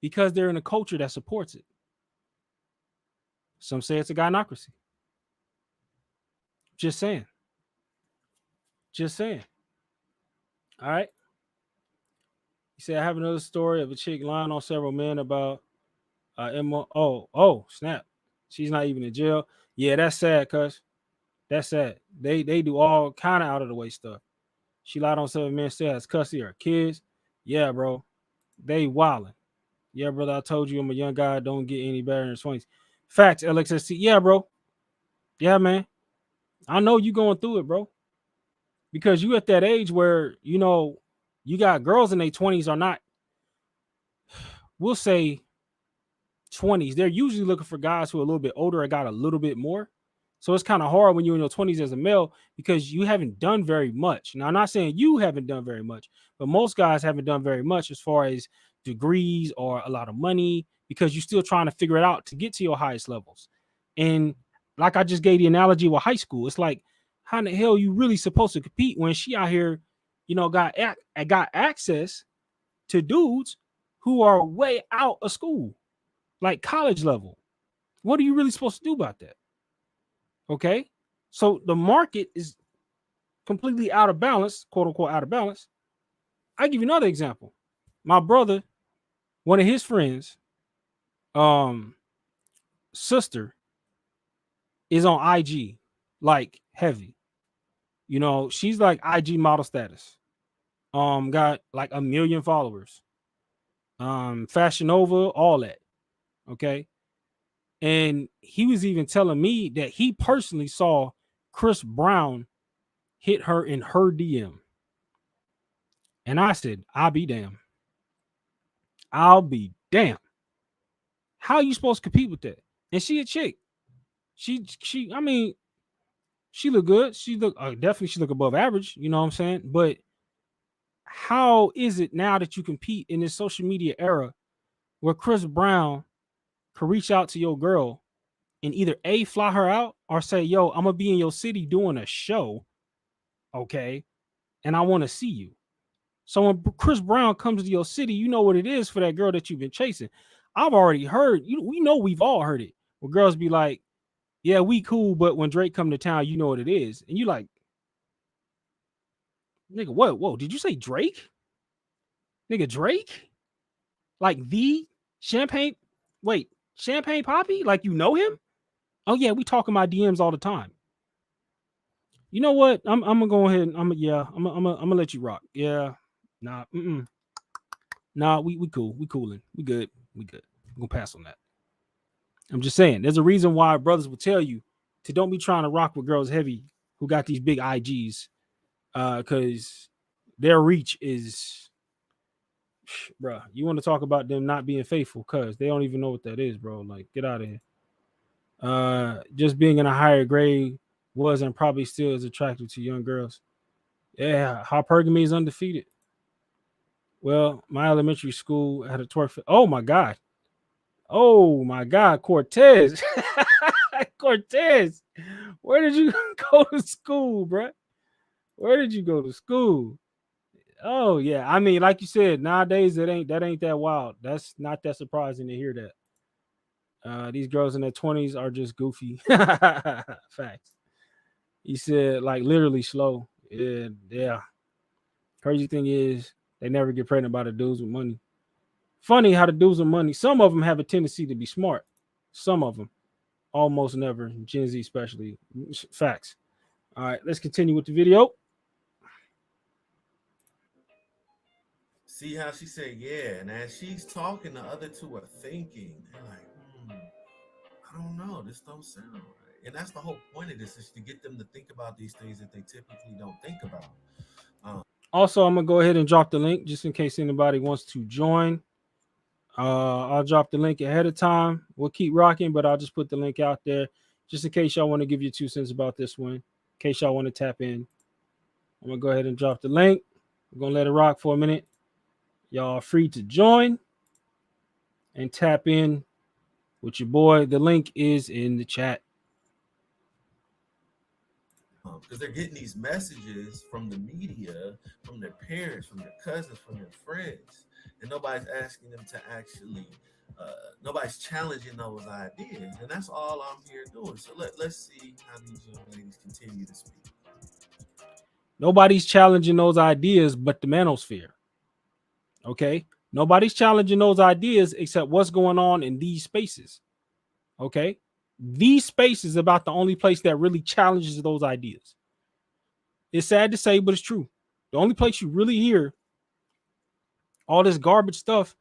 Speaker 2: because they're in a culture that supports it. Some say it's a gynocracy. Just saying. All right. He said, I have another story of a chick lying on several men about snap. She's not even in jail. Yeah, that's sad, cuz. That's sad. They do all kind of out of the way stuff. She lied on 7 men, still has custody of her kids. Yeah, bro. They wilding. Yeah, brother, I told you I'm a young guy. Don't get any better in the 20s. Facts, LXST. Yeah, bro. Yeah, man. I know you going through it, bro. Because you at that age where, you got girls in their 20s are not, we'll say 20s. They're usually looking for guys who are a little bit older and got a little bit more. So it's kind of hard when you're in your 20s as a male because you haven't done very much. Now, I'm not saying you haven't done very much, but most guys haven't done very much as far as degrees or a lot of money because you're still trying to figure it out to get to your highest levels. And like I just gave the analogy with high school, it's like, how in the hell you really supposed to compete when she out here, got access to dudes who are way out of school, like college level? What are you really supposed to do about that? Okay, so the market is completely out of balance, quote unquote, out of balance. I give you another example. My brother, one of his friends, sister is on IG, like heavy. She's like IG model status. Got like 1 million followers. Fashion Nova, all that. Okay. And he was even telling me that he personally saw Chris Brown hit her in her DM. And I said, I'll be damned. How are you supposed to compete with that? And she a chick. She look good. She look definitely she look above average, you know what I'm saying? But how is it now that you compete in this social media era where Chris Brown could reach out to your girl and either A, fly her out or say, yo, I'm gonna be in your city doing a show, okay, and I want to see you. So when Chris Brown comes to your city, you know what it is for that girl that you've been chasing. I've already heard, we know we've all heard it, where girls be like, yeah, we cool, but when Drake come to town, you know what it is. And you like, nigga, what? Whoa, did you say Drake? Nigga, Drake? Like the Champagne Poppy? Like you know him? Oh yeah, we talk in my DMs all the time. You know what? I'm gonna go ahead and I'm gonna let you rock. Yeah, nah, nah. We cool. We cooling. We good. We good. We're gonna pass on that. I'm just saying, there's a reason why brothers will tell you to don't be trying to rock with girls heavy who got these big IGs, because their reach is, bruh. You want to talk about them not being faithful, cause they don't even know what that is, bro. Like, get out of here. Just being in a higher grade wasn't probably still as attractive to young girls. Yeah, hypergamy is undefeated. Well, my elementary school had a twerk. Oh my god. Oh my god, Cortez. Cortez. Where did you go to school, bruh? Where did you go to school? Oh yeah. I mean, like you said, nowadays that ain't that wild. That's not that surprising to hear that. These girls in their 20s are just goofy. Facts. He said, like, literally slow. Yeah. Crazy thing is, they never get pregnant by the dudes with money. Funny how the dudes with money, some of them have a tendency to be smart. Some of them, almost never. Gen Z especially. Facts. All right, let's continue with the video.
Speaker 3: See how she said, yeah, and as she's talking, the other two are thinking. They're like, I don't know, this don't sound right. And that's the whole point of this, is to get them to think about these things that they typically don't think about.
Speaker 2: Also, I'm gonna go ahead and drop the link just in case anybody wants to join. I'll drop the link ahead of time. We'll keep rocking, but I'll just put the link out there just in case y'all want to give your 2 cents about this one. In case y'all want to tap in, I'm gonna go ahead and drop the link. We're gonna let it rock for a minute. Y'all are free to join and tap in with your boy. The link is in the chat.
Speaker 3: Because they're getting these messages from the media, from their parents, from their cousins, from their friends, and nobody's asking them to actually, nobody's challenging those ideas, and that's all I'm here doing. So let's see how these young ladies continue to speak.
Speaker 2: Nobody's challenging those ideas but the manosphere. Okay? Nobody's challenging those ideas except what's going on in these spaces. Okay? These spaces are about the only place that really challenges those ideas. It's sad to say, but it's true. The only place you really hear all this garbage stuff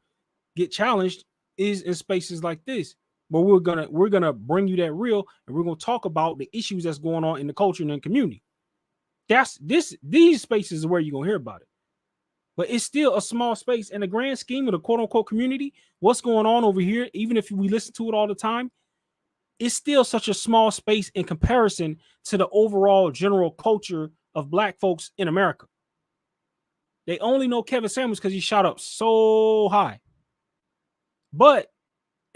Speaker 2: get challenged is in spaces like this. But we're gonna bring you that real, and we're gonna talk about the issues that's going on in the culture and in the community. These spaces is where you're gonna hear about it. But it's still a small space in the grand scheme of the quote unquote community. What's going on over here, even if we listen to it all the time, it's still such a small space in comparison to the overall general culture of black folks in America. They only know Kevin Samuels because he shot up so high. But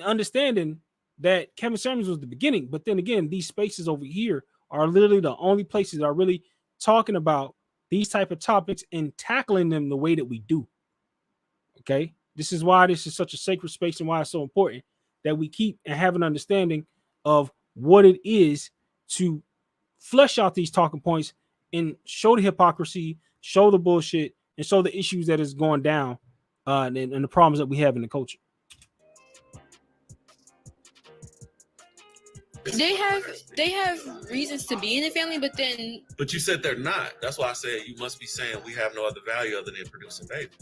Speaker 2: understanding that Kevin Samuels was the beginning, but then again, these spaces over here are literally the only places that are really talking about these type of topics and tackling them the way that we do. Okay, this is why this is such a sacred space and why it's so important that we keep and have an understanding of what it is to flesh out these talking points and show the hypocrisy, show the bullshit, and show the issues that is going down, and the problems that we have in the culture.
Speaker 4: They have reasons to be in the family, but
Speaker 5: you said they're not. That's why I said you must be saying we have no other value other than producing babies.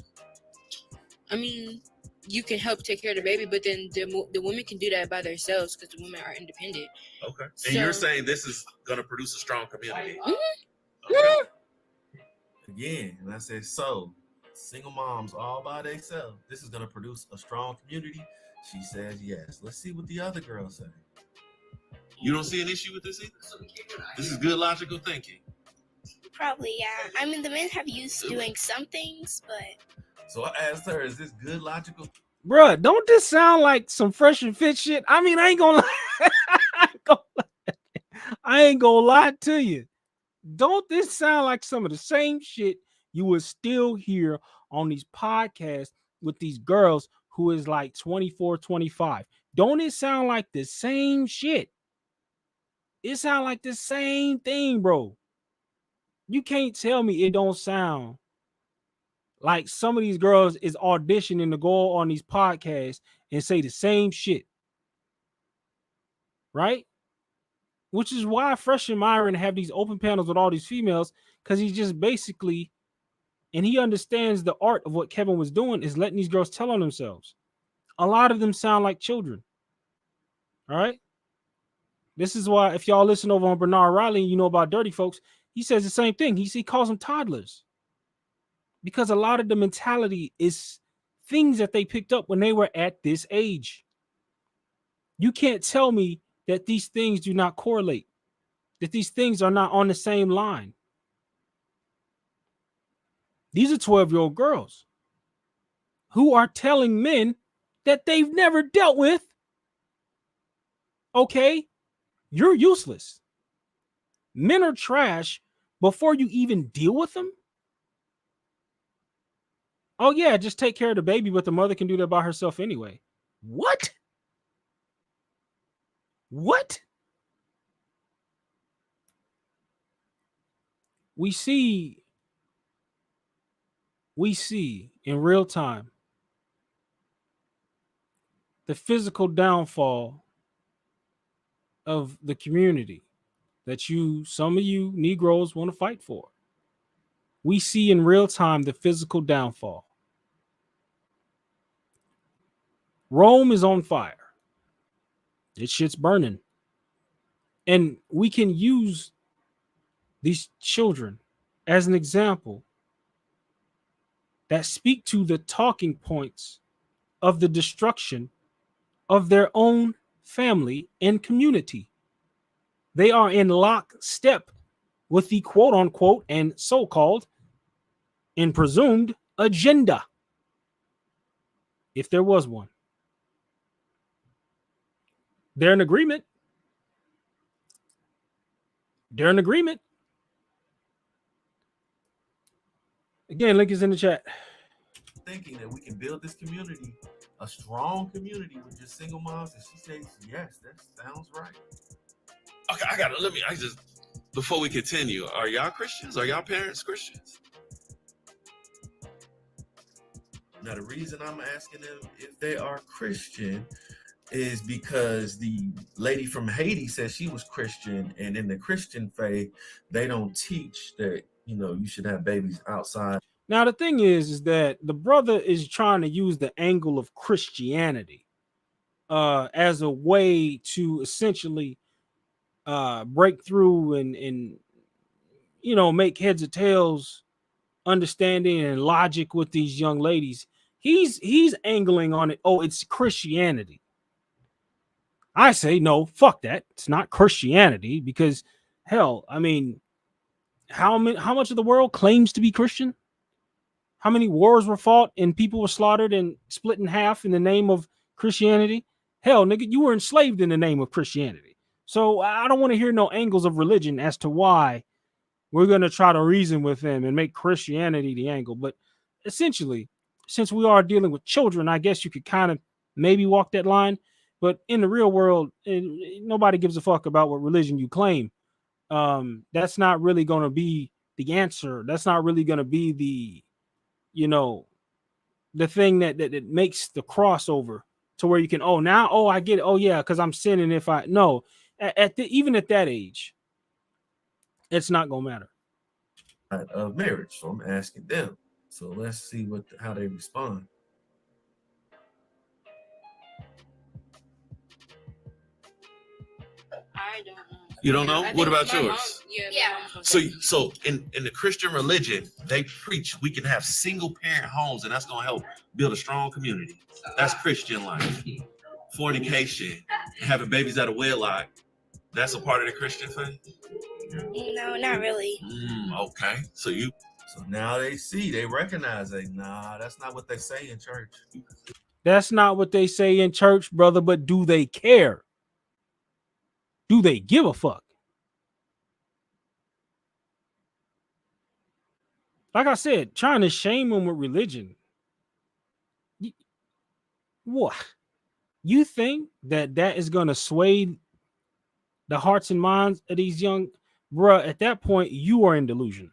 Speaker 4: I mean, you can help take care of the baby, but then the women can do that by themselves because the women are independent.
Speaker 5: Okay. And you're saying this is going to produce a strong community.
Speaker 4: Mm-hmm.
Speaker 5: Okay.
Speaker 3: Again, and I said, so single moms all by themselves, this is going to produce a strong community. She says yes. Let's see what the other girls say.
Speaker 5: You don't see an issue with this either? This is good logical thinking.
Speaker 6: Probably, yeah. I mean, the men have used doing some things, but...
Speaker 3: So I asked her, is this good logical?
Speaker 2: Bruh, don't this sound like some fresh and fit shit? I mean, I ain't gonna I ain't gonna lie to you. Don't this sound like some of the same shit you would still hear on these podcasts with these girls who is like 24, 25? Don't it sound like the same shit? It sound like the same thing, bro. You can't tell me it don't sound like some of these girls is auditioning to go on these podcasts and say the same shit. Right? which is why Fresh and Myron have these open panels with all these females, because he's just basically, and he understands the art of what Kevin was doing is letting these girls tell on themselves. A lot of them sound like children. All right. This is why, if y'all listen over on Bernard Riley, you know about Dirty Folks, he says the same thing. He calls them toddlers, because a lot of the mentality is things that they picked up when they were at this age. You can't tell me that these things do not correlate, that these things are not on the same line. These are 12-year-old girls who are telling men that they've never dealt with, okay, you're useless. Men are trash before you even deal with them. Oh, yeah, just take care of the baby, but the mother can do that by herself anyway. What? What? We see in real time the physical downfall of the community that some of you Negroes want to fight for. We see in real time the physical downfall. Rome is on fire. This shit's burning. And we can use these children as an example that speak to the talking points of the destruction of their own family and community. They are in lockstep with the quote unquote and so-called and presumed agenda, if there was one. They're in agreement. They're in agreement. Again, link is in the chat.
Speaker 3: Thinking that we can build this community, a strong community with just single moms, and she says, yes, that sounds right.
Speaker 5: Okay, before we continue, are y'all Christians? Are y'all parents Christians?
Speaker 3: Now, the reason I'm asking them if they are Christian is because the lady from Haiti said she was Christian, and in the Christian faith, they don't teach that, you should have babies outside.
Speaker 2: Now, the thing is that the brother is trying to use the angle of Christianity as a way to essentially break through and make heads or tails understanding and logic with these young ladies. He's angling on it. Oh, it's Christianity. I say no, fuck that. It's not Christianity, because hell, I mean, how much of the world claims to be Christian? How many wars were fought and people were slaughtered and split in half in the name of Christianity? Hell, nigga, you were enslaved in the name of Christianity. So I don't want to hear no angles of religion as to why we're going to try to reason with them and make Christianity the angle. But essentially, since we are dealing with children, I guess you could kind of maybe walk that line. But in the real world, nobody gives a fuck about what religion you claim. That's not really going to be the answer. That's not really going to be the thing that makes the crossover to where you can, I get it. Oh yeah, because I'm sinning if I no. Even at that age, it's not gonna matter.
Speaker 3: Of marriage, so I'm asking them. So let's see how they respond.
Speaker 4: I don't know.
Speaker 5: You don't know? What about yours?
Speaker 4: Yeah.
Speaker 5: So in the Christian religion, they preach we can have single parent homes, and that's gonna help build a strong community. That's Christian life. Fornication, having babies out of wedlock, that's a part of the Christian faith?
Speaker 6: No, not really.
Speaker 5: Okay. So
Speaker 3: now they recognize that's not what they say in church.
Speaker 2: That's not what they say in church, brother, but do they care? Do they give a fuck? Like I said, trying to shame them with religion. What? You think that is going to sway the hearts and minds of these young, bruh? At that point, you are in delusion.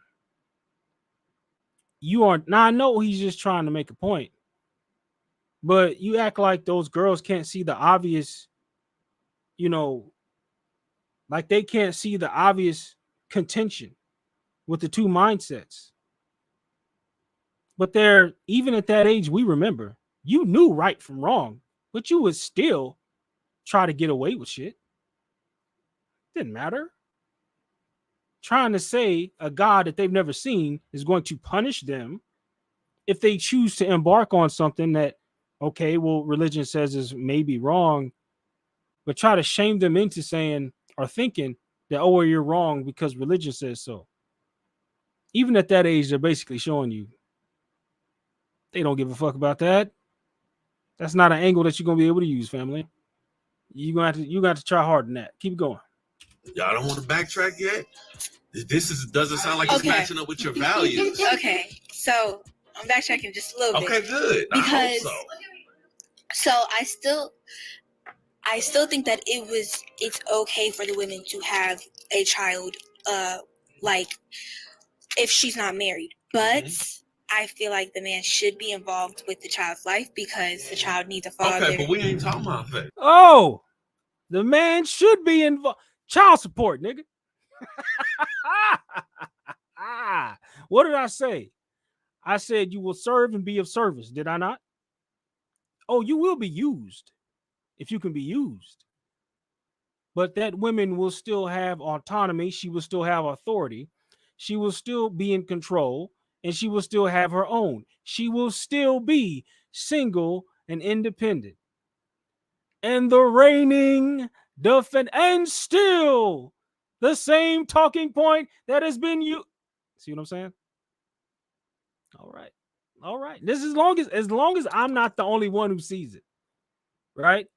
Speaker 2: You are. Now, I know he's just trying to make a point, but you act like those girls can't see the obvious, Like they can't see the obvious contention with the two mindsets. But they're, even at that age, we remember, you knew right from wrong, but you would still try to get away with shit. Didn't matter. Trying to say a God that they've never seen is going to punish them if they choose to embark on something that, okay, well, religion says is maybe wrong, but try to shame them into saying or thinking that, oh, well, you're wrong because religion says so. Even at that age, they're basically showing you they don't give a fuck about that. That's not an angle that you're gonna be able to use, family. You got to try hard than that. Keep going.
Speaker 5: Y'all don't want to backtrack yet? Doesn't sound like it's matching up with your values.
Speaker 6: Okay, so I'm backtracking just a little bit.
Speaker 5: Okay, good.
Speaker 6: Because so I still think that it's okay for the women to have a child, like if she's not married, but I feel like the man should be involved with the child's life because the child needs a father.
Speaker 5: Okay, but we ain't talking about that.
Speaker 2: Oh, the man should be involved. Child support, nigga. What did I say? I said you will serve and be of service. Did I not? Oh, you will be used if you can be used. But that women will still have autonomy. She will still have authority. She will still be in control. And she will still have her own. She will still be single and independent. And the reigning and still the same talking point that has been you. See what I'm saying? All right. All right. This is as long as I'm not the only one who sees it. Right?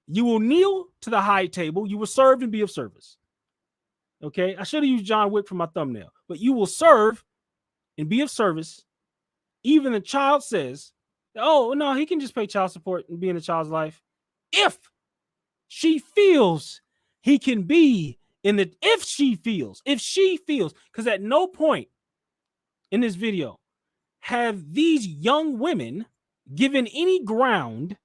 Speaker 2: You will kneel to the high table. You will serve and be of service. Okay. I should have used John Wick for my thumbnail, but you will serve and be of service. Even the child says, oh, no, he can just pay child support and be in the child's life. If she feels he can be if she feels, because at no point in this video have these young women given any ground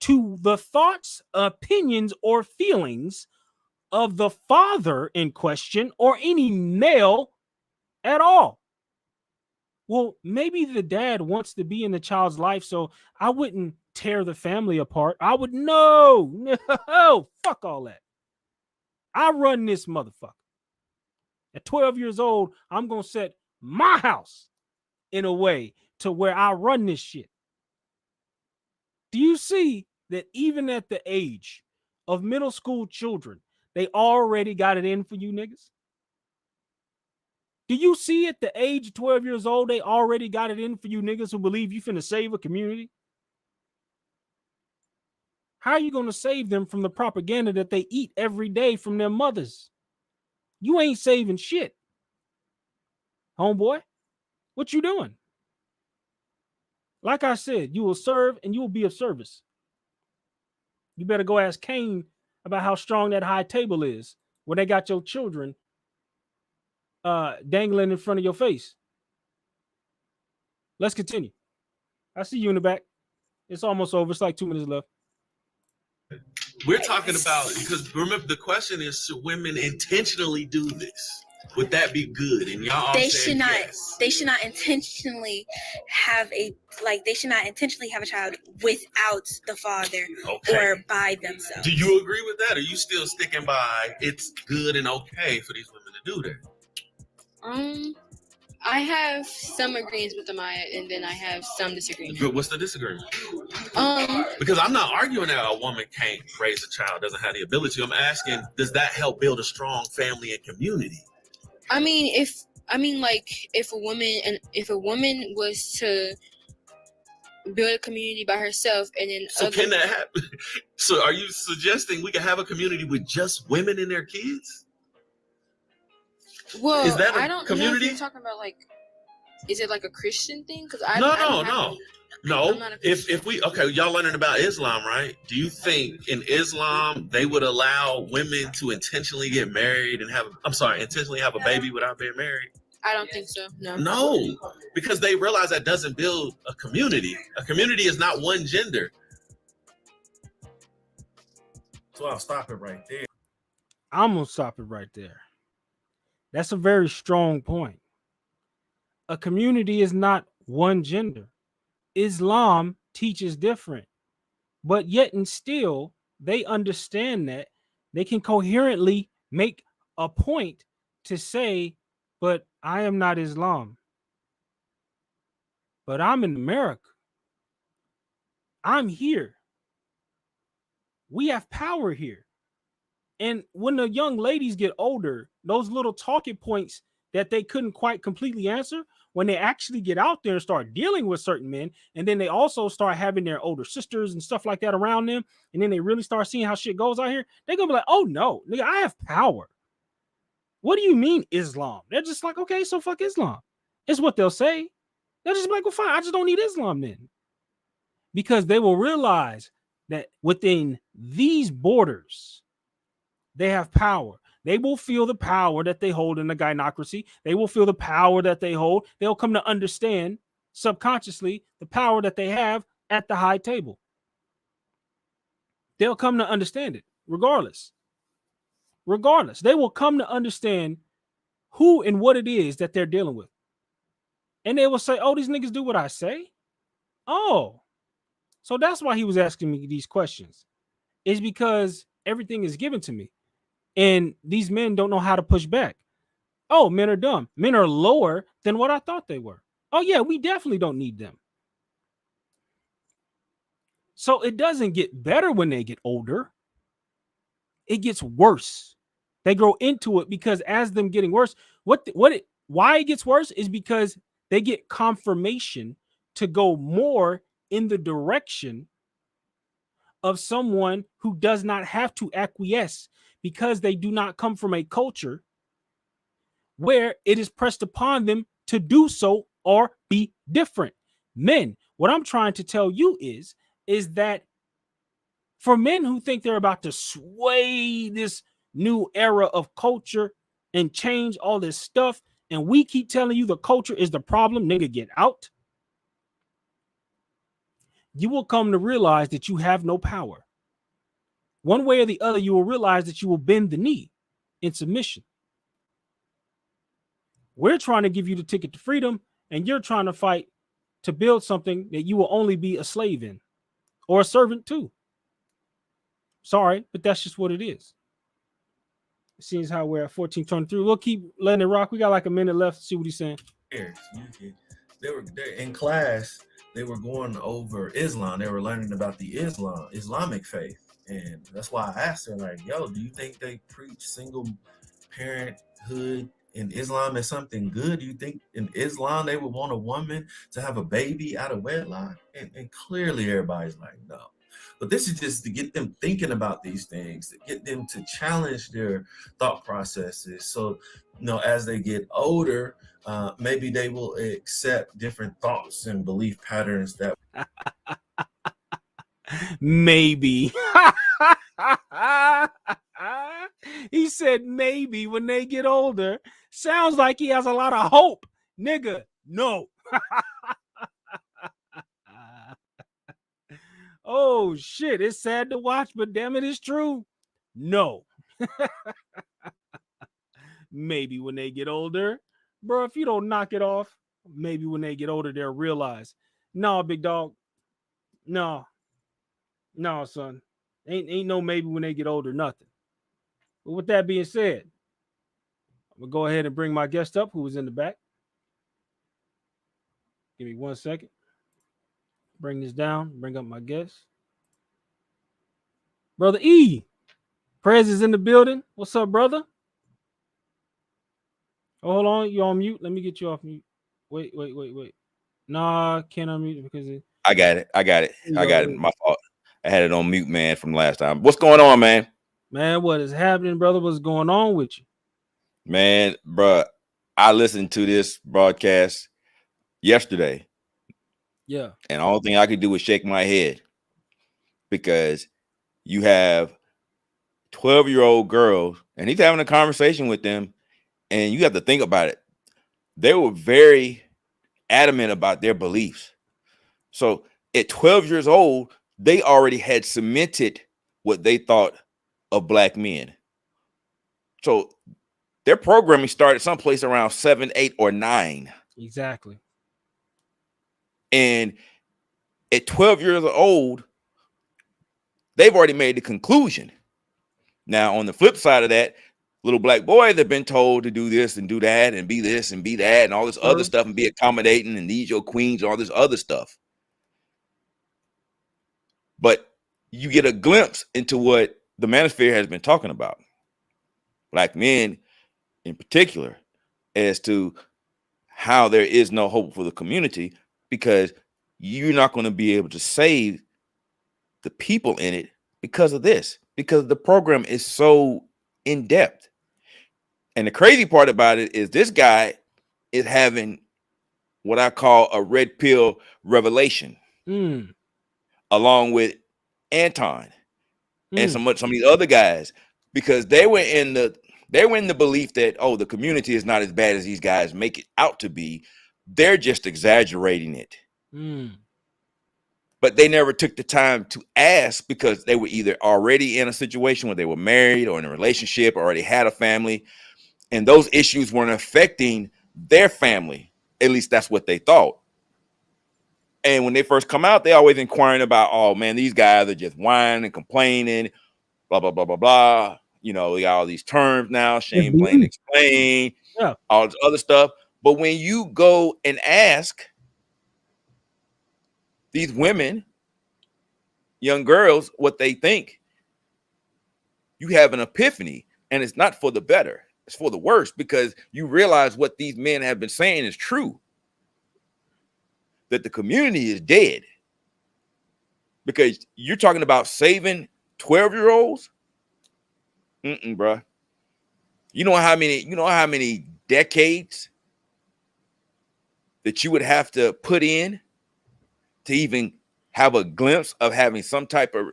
Speaker 2: to the thoughts, opinions, or feelings of the father in question or any male at all. Well, maybe the dad wants to be in the child's life, so I wouldn't tear the family apart. I would no, fuck all that. I run this motherfucker. At 12 years old, I'm going to set my house in a way to where I run this shit. Do you see that even at the age of middle school children, they already got it in for you niggas? Do you see at the age of 12 years old, they already got it in for you niggas who believe you finna save a community? How are you going to save them from the propaganda that they eat every day from their mothers? You ain't saving shit. Homeboy, what you doing? Like I said, you will serve and you will be of service. You better go ask Cain about how strong that high table is when they got your children dangling in front of your face. Let's continue. I see you in the back. It's almost over. It's like 2 minutes left.
Speaker 5: We're talking about, because remember the question is, should women intentionally do this? Would that be good? And y'all
Speaker 6: they should not.
Speaker 5: Yes.
Speaker 6: They should not intentionally have they should not intentionally have a child without the father or by themselves.
Speaker 5: Do you agree with that? Or are you still sticking by it's good and okay for these women to do that?
Speaker 4: I have some agreements with Amaya, and then I have some disagreements.
Speaker 5: Good. What's the disagreement? Because I'm not arguing that a woman can't raise a child, doesn't have the ability. I'm asking, does that help build a strong family and community?
Speaker 4: If a woman was to build a community by herself, and then
Speaker 5: can that happen? So are you suggesting we can have a community with just women and their kids?
Speaker 4: Well,
Speaker 5: is that a
Speaker 4: I don't
Speaker 5: community?
Speaker 4: know if you're talking about is it like a Christian thing? Because
Speaker 5: No. If we y'all learning about Islam, right? Do you think in Islam they would allow women to intentionally get married and intentionally have a baby without being married?
Speaker 4: I don't think so.
Speaker 5: No, because they realize that doesn't build a community. A community is not one gender. So I'll stop it right there.
Speaker 2: I'm going to stop it right there. That's a very strong point. A community is not one gender. Islam teaches different, but yet and still they understand that they can coherently make a point to say, but I am not Islam, but I'm in America. I'm here. We have power here. And when the young ladies get older, those little talking points that they couldn't quite completely answer, when they actually get out there and start dealing with certain men, and then they also start having their older sisters and stuff like that around them, and then they really start seeing how shit goes out here, they're gonna be like, oh no, nigga, I have power. What do you mean Islam? They're just like, okay, so fuck Islam. It's what they'll say. They'll just be like, well, fine, I just don't need Islam then. Because they will realize that within these borders, they have power. They will feel the power that they hold in the gynocracy. They will feel the power that they hold. They'll come to understand subconsciously the power that they have at the high table. They'll come to understand it regardless. Regardless, they will come to understand who and what it is that they're dealing with. And they will say, oh, these niggas do what I say. Oh, so that's why he was asking me these questions. It's because everything is given to me. And these men don't know how to push back. Oh, men are dumb. Men are lower than what I thought they were. Oh, yeah, we definitely don't need them. So it doesn't get better when they get older. It gets worse. They grow into it because as them getting worse, why it gets worse is because they get confirmation to go more in the direction of someone who does not have to acquiesce, because they do not come from a culture where it is pressed upon them to do so or be different. Men, what I'm trying to tell you is that for men who think they're about to sway this new era of culture and change all this stuff, and we keep telling you the culture is the problem, nigga, get out. You will come to realize that you have no power. One way or the other, you will realize that you will bend the knee in submission. We're trying to give you the ticket to freedom, and you're trying to fight to build something that you will only be a slave in or a servant to. Sorry, but that's just what it is. It seems how we're at 14:23. We'll keep letting it rock. We got like a minute left to see what he's saying.
Speaker 3: They were in class. They were going over Islam. They were learning about the Islamic faith. And that's why I asked her, like, yo, do you think they preach single parenthood in Islam as something good? Do you think in Islam they would want a woman to have a baby out of wedlock? And clearly everybody's like, no. But this is just to get them thinking about these things, to get them to challenge their thought processes. So, as they get older, maybe they will accept different thoughts and belief patterns that
Speaker 2: maybe. He said maybe when they get older. Sounds like he has a lot of hope. Nigga, no. Oh, shit. It's sad to watch, but damn it, it's true. No. Maybe when they get older. Bro, if you don't knock it off, maybe when they get older, they'll realize, no, big dog. No, son. Ain't no maybe when they get older, nothing. But with that being said, I'm going to go ahead and bring my guest up who was in the back. Give me 1 second. Bring this down. Bring up my guest. Brother E. Prez is in the building. What's up, brother? Oh, hold on. You're on mute. Let me get you off mute. Wait. Nah, can't unmute because
Speaker 8: I got it. My fault. I had it on mute, man, from last time. What's going on, man?
Speaker 2: Man, what is happening, brother? What's going on with you?
Speaker 8: Man, bro, I listened to this broadcast yesterday.
Speaker 2: Yeah.
Speaker 8: And the only thing I could do was shake my head, because you have 12-year-old girls and he's having a conversation with them, and you have to think about it. They were very adamant about their beliefs. So at 12 years old, they already had cemented what they thought of black men. So their programming started someplace around 7, 8, or 9.
Speaker 2: Exactly.
Speaker 8: And at 12 years old, they've already made the conclusion. Now, on the flip side of that, little black boys have been told to do this and do that and be this and be that and all this other stuff and be accommodating and these your queens and all this other stuff. But you get a glimpse into what the manosphere has been talking about, black men in particular, as to how there is no hope for the community because you're not going to be able to save the people in it because of this, because the program is so in depth. And the crazy part about it is this guy is having what I call a red pill revelation, along with Anton and some of these other guys, because they were in the belief that, oh, the community is not as bad as these guys make it out to be. They're just exaggerating it. But they never took the time to ask because they were either already in a situation where they were married or in a relationship, or already had a family, and those issues weren't affecting their family. At least that's what they thought. And when they first come out, they always inquiring about, oh man, these guys are just whining and complaining, blah, blah, blah, blah, blah. You know, we got all these terms now, shame, blame, explain, all this other stuff. But when you go and ask these women, young girls, what they think, you have an epiphany, and it's not for the better. It's for the worse, because you realize what these men have been saying is true, that the community is dead. Because you're talking about saving 12-year-olds, bro. You know how many decades that you would have to put in to even have a glimpse of having some type of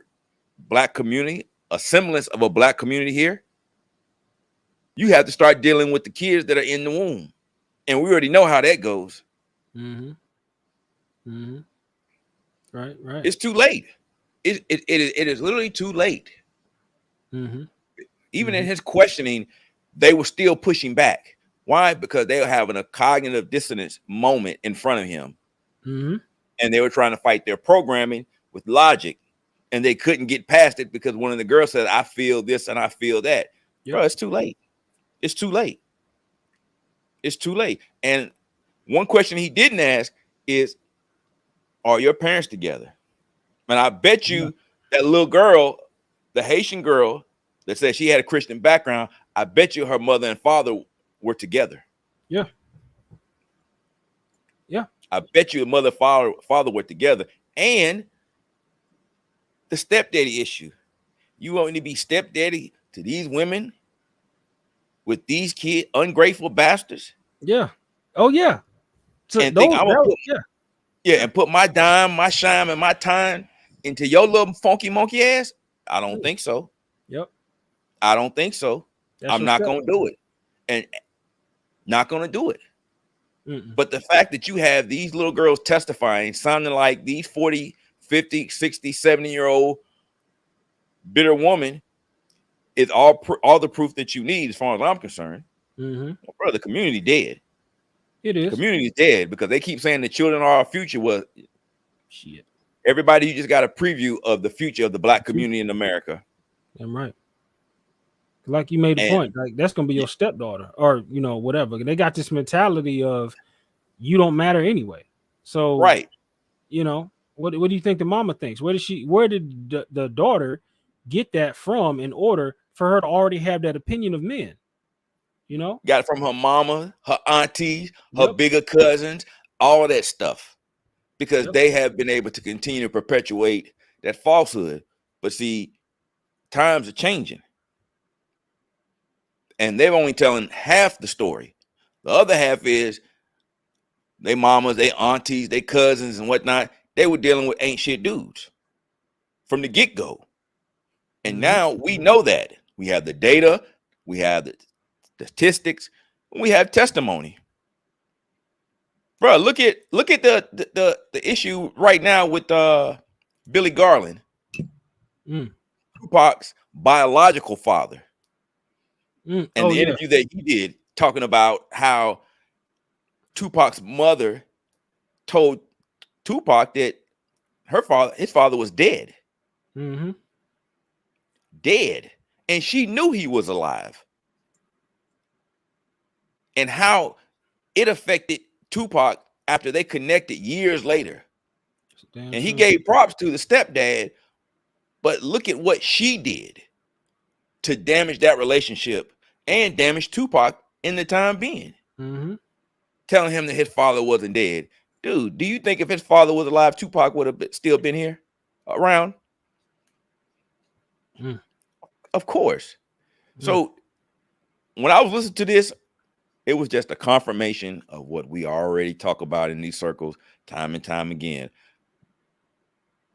Speaker 8: black community, a semblance of a black community here? You have to start dealing with the kids that are in the womb. And we already know how that goes.
Speaker 2: Right.
Speaker 8: It's too late. It is literally too late. Even in his questioning, they were still pushing back. Why? Because they were having a cognitive dissonance moment in front of him. And they were trying to fight their programming with logic. And they couldn't get past it because one of the girls said, I feel this and I feel that. Bro, it's too late. It's too late. It's too late. And one question he didn't ask is, are your parents together? And I bet you that little girl, the Haitian girl that said she had a Christian background, I bet you her mother and father were together.
Speaker 2: Yeah.
Speaker 8: I bet you the mother and father were together. And the stepdaddy issue. You want to be stepdaddy to these women with these kids, ungrateful bastards?
Speaker 2: Yeah. Oh, yeah. So
Speaker 8: and think I'm gonna put, and put my dime, my shine, and my time into your little funky monkey ass? I don't think so. I don't think so. I'm not gonna do it. And not gonna do it. But the fact that you have these little girls testifying, sounding like these 40, 50, 60, 70-year-old bitter woman is all the proof that you need as far as I'm concerned. Well, bro, the community dead.
Speaker 2: It is.
Speaker 8: The community is dead because they keep saying the children are our future. Well, shit. Everybody, you just got a preview of the future of the black community in America.
Speaker 2: Damn right. Like you made a point, like that's gonna be your stepdaughter, or whatever. They got this mentality of you don't matter anyway. So what do you think the mama thinks? Where did the daughter get that from in order for her to already have that opinion of men?
Speaker 8: Got it from her mama, her aunties, her bigger cousins, all of that stuff, because they have been able to continue to perpetuate that falsehood. But see, times are changing. And they're only telling half the story. The other half is they mamas, they aunties, they cousins and whatnot. They were dealing with ain't shit dudes from the get-go. And now we know that. We have the data, we have the statistics, we have testimony. Bro, look at the issue right now with Billy Garland, Tupac's biological father. And
Speaker 2: Oh,
Speaker 8: the
Speaker 2: yeah.
Speaker 8: interview that he did talking about how Tupac's mother told Tupac that his father was dead.
Speaker 2: Mm-hmm.
Speaker 8: Dead. And she knew he was alive. And how it affected Tupac after they connected years later. And he gave props to the stepdad, but look at what she did to damage that relationship and damage Tupac in the time being.
Speaker 2: Mm-hmm.
Speaker 8: Telling him that his father wasn't dead. Dude, do you think if his father was alive, Tupac would have still been here around? Of course. So when I was listening to this, it was just a confirmation of what we already talk about in these circles time and time again.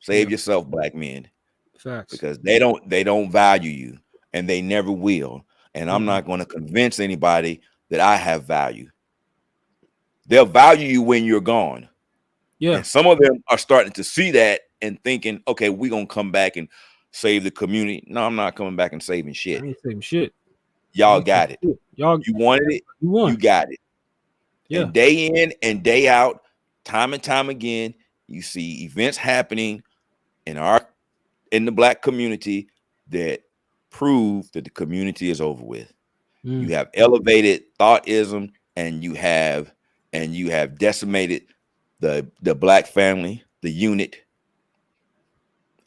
Speaker 8: Save yourself, black men.
Speaker 2: Facts.
Speaker 8: Because they don't value you, and they never will. And I'm not going to convince anybody that I have value. They'll value you when you're gone.
Speaker 2: Yeah.
Speaker 8: And some of them are starting to see that and thinking, okay, we're going to come back and save the community. No, I'm not coming back and saving shit.
Speaker 2: I ain't saving shit.
Speaker 8: Y'all got it.
Speaker 2: Y'all,
Speaker 8: you wanted it. You got it.
Speaker 2: Yeah.
Speaker 8: And day in and day out, time and time again, you see events happening in the black community that prove that the community is over with. You have elevated thoughtism, and you have decimated the black family, the unit,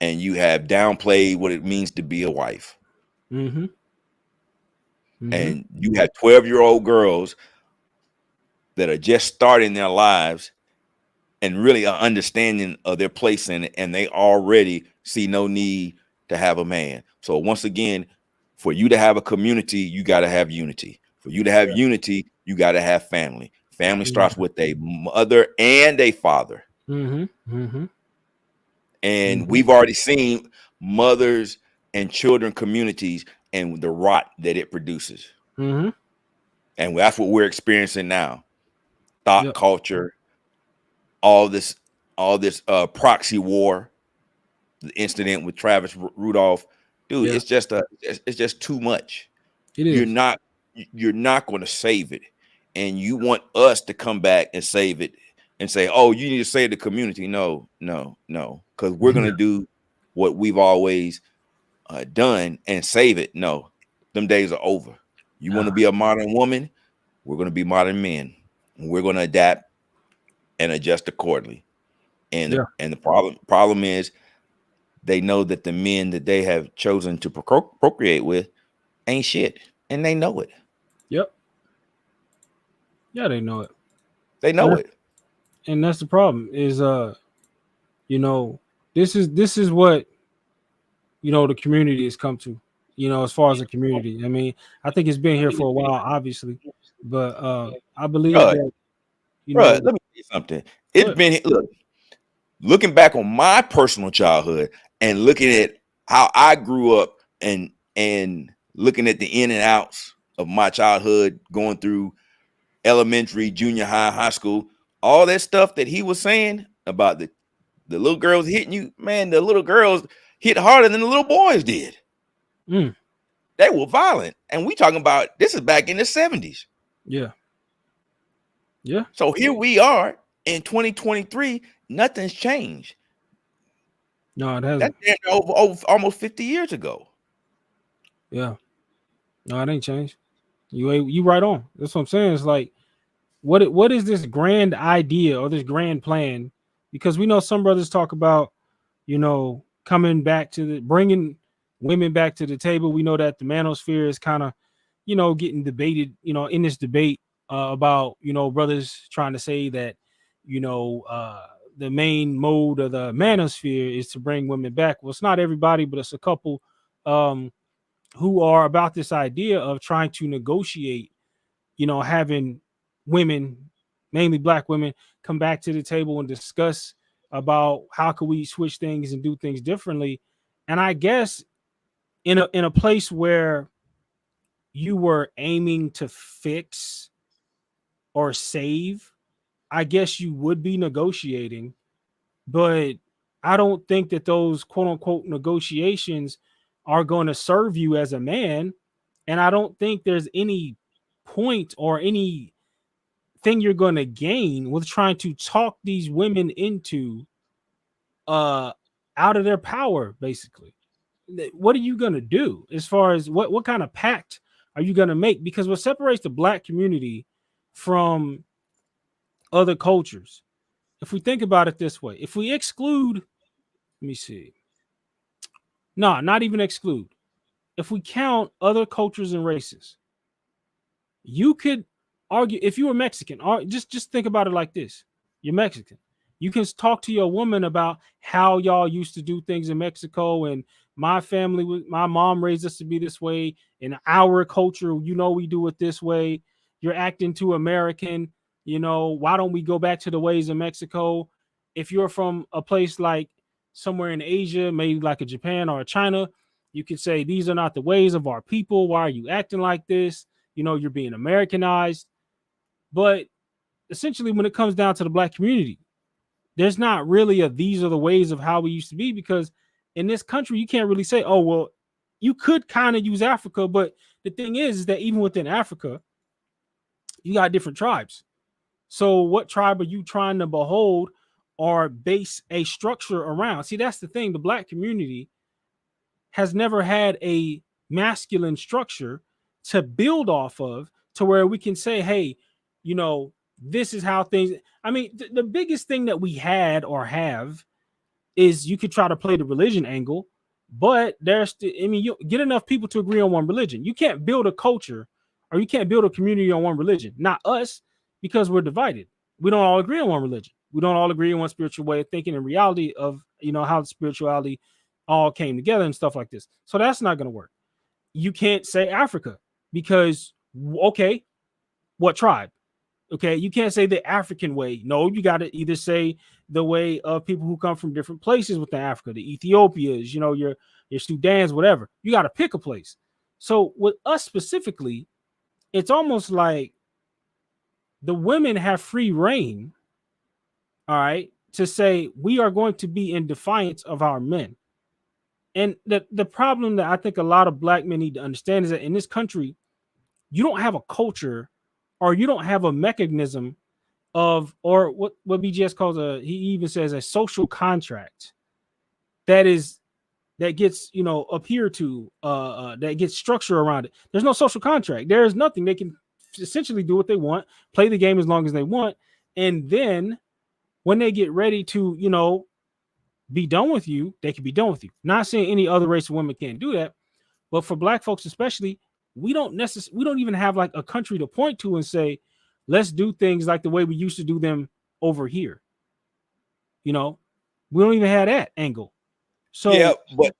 Speaker 8: and you have downplayed what it means to be a wife. And you have 12-year-old girls that are just starting their lives and really are understanding of their place in it, and they already see no need to have a man. So once again, for you to have a community, you got to have unity. For you to have unity, you got to have family. Family starts with a mother and a father. And we've already seen mothers and children communities and the rot that it produces. And that's what we're experiencing now. Thought culture, all this proxy war, the incident with Travis Rudolph, dude, it's just too much.
Speaker 2: It is.
Speaker 8: You're not going to save it, and you want us to come back and save it and say, oh, you need to save the community. No, because we're going to do what we've always done and save it. No, them days are over. You want to be a modern woman, we're going to be modern men, and we're going to adapt and adjust accordingly. And the problem is they know that the men that they have chosen to procreate with ain't shit, and they know it.
Speaker 2: Yep. Yeah, they know it.
Speaker 8: They know it.
Speaker 2: And that's the problem is this is what the community has come to, as far as a community. I mean, I think it's been here for a while, obviously, but I believe that
Speaker 8: let me say something. It's been looking back on my personal childhood and looking at how I grew up and looking at the in and outs of my childhood, going through elementary, junior high, high school, all that stuff that he was saying about the little girls hitting you, man, the little girls hit harder than the little boys did. They were violent. And we talking about, this is back in the 70s.
Speaker 2: Yeah.
Speaker 8: So here we are in 2023, nothing's changed.
Speaker 2: No, it hasn't.
Speaker 8: That's over almost 50 years ago.
Speaker 2: Yeah. No, it ain't changed. You right on. That's what I'm saying. It's like, what is this grand idea or this grand plan? Because we know some brothers talk about, coming back to bringing women back to the table. We know that the manosphere is kind of, getting debated, in this debate about, brothers trying to say that, the main mode of the manosphere is to bring women back. Well, it's not everybody, but it's a couple who are about this idea of trying to negotiate, having women, mainly black women, come back to the table and discuss about how can we switch things and do things differently. And I guess in a place where you were aiming to fix or save, I guess you would be negotiating, but I don't think that those quote unquote negotiations are going to serve you as a man. And I don't think there's any point or any thing you're going to gain with trying to talk these women into out of their power, basically. What are you going to do as far as what kind of pact are you going to make? Because what separates the black community from other cultures, if we think about it this way, if we exclude, let me see, no, not even exclude, if we count other cultures and races, you could argue if you were Mexican, or just think about it like this: you're Mexican. You can talk to your woman about how y'all used to do things in Mexico, and my family, my mom raised us to be this way. In our culture, we do it this way. You're acting too American. Why don't we go back to the ways of Mexico? If you're from a place like somewhere in Asia, maybe like a Japan or a China, you could say these are not the ways of our people. Why are you acting like this? You're being Americanized. But essentially, when it comes down to the black community, there's not really these are the ways of how we used to be, because in this country, you can't really say, oh, well, you could kind of use Africa. But the thing is that even within Africa, you got different tribes. So what tribe are you trying to behold or base a structure around? See, that's the thing. The black community has never had a masculine structure to build off of, to where we can say, hey, this is how things. I mean, the biggest thing that we had or have is you could try to play the religion angle, but you get enough people to agree on one religion. You can't build a culture, or you can't build a community on one religion. Not us, because we're divided. We don't all agree on one religion. We don't all agree on one spiritual way of thinking and reality of how the spirituality all came together and stuff like this. So that's not going to work. You can't say Africa, because okay, what tribe? Okay, you can't say the African way. No, you got to either say the way of people who come from different places within Africa, the Ethiopias, your Sudans, whatever. You got to pick a place. So with us specifically, it's almost like the women have free reign, all right, to say we are going to be in defiance of our men. And the problem that I think a lot of black men need to understand is that in this country, you don't have a culture, or you don't have a mechanism of, or what BGS calls he even says a social contract that gets, adhered to, that gets structure around it. There's no social contract. There is nothing. They can essentially do what they want, play the game as long as they want. And then when they get ready to, be done with you, they can be done with you. Not saying any other race of women can't do that, but for black folks especially, we don't even have like a country to point to and say, let's do things like the way we used to do them over here. We don't even have that angle. So
Speaker 8: yeah, but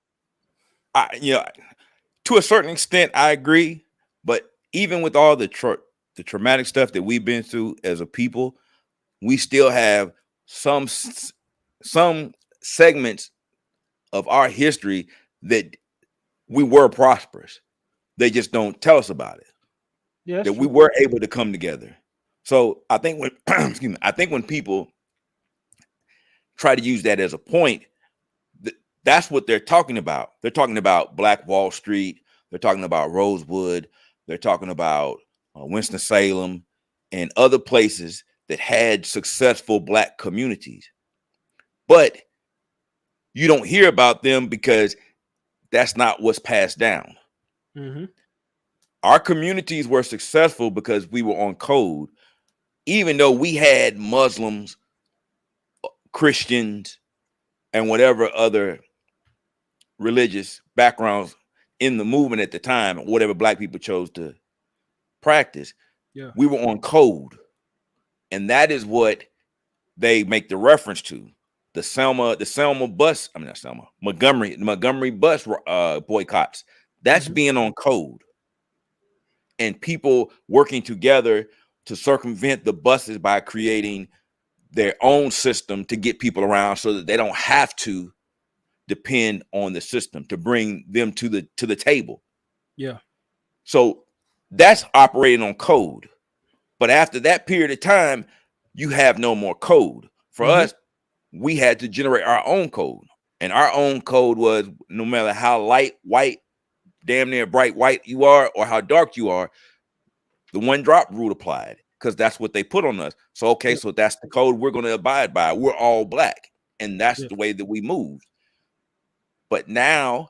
Speaker 8: to a certain extent, I agree. But even with all the traumatic stuff that we've been through as a people, we still have some segments of our history that we were prosperous. They just don't tell us about it.
Speaker 2: Yeah,
Speaker 8: that we were able to come together. So I think when when people try to use that as a point, that's what they're talking about. They're talking about Black Wall Street. They're talking about Rosewood. They're talking about Winston-Salem and other places that had successful black communities. But you don't hear about them because that's not what's passed down.
Speaker 2: Mm-hmm.
Speaker 8: Our communities were successful because we were on code, even though we had Muslims, Christians, and whatever other religious backgrounds in the movement at the time, whatever black people chose to practice.
Speaker 2: Yeah.
Speaker 8: We were on code. And that is what they make the reference to. Montgomery bus boycotts. That's being on code. And people working together to circumvent the buses by creating their own system to get people around so that they don't have to depend on the system to bring them to the table.
Speaker 2: Yeah.
Speaker 8: So that's operating on code. But after that period of time, you have no more code. For us, we had to generate our own code. And our own code was no matter how light, white, damn near bright white you are or how dark you are, the 1-drop rule applied because that's what they put on us. So, okay, so that's the code we're going to abide by. We're all black, and that's the way that we moved. But now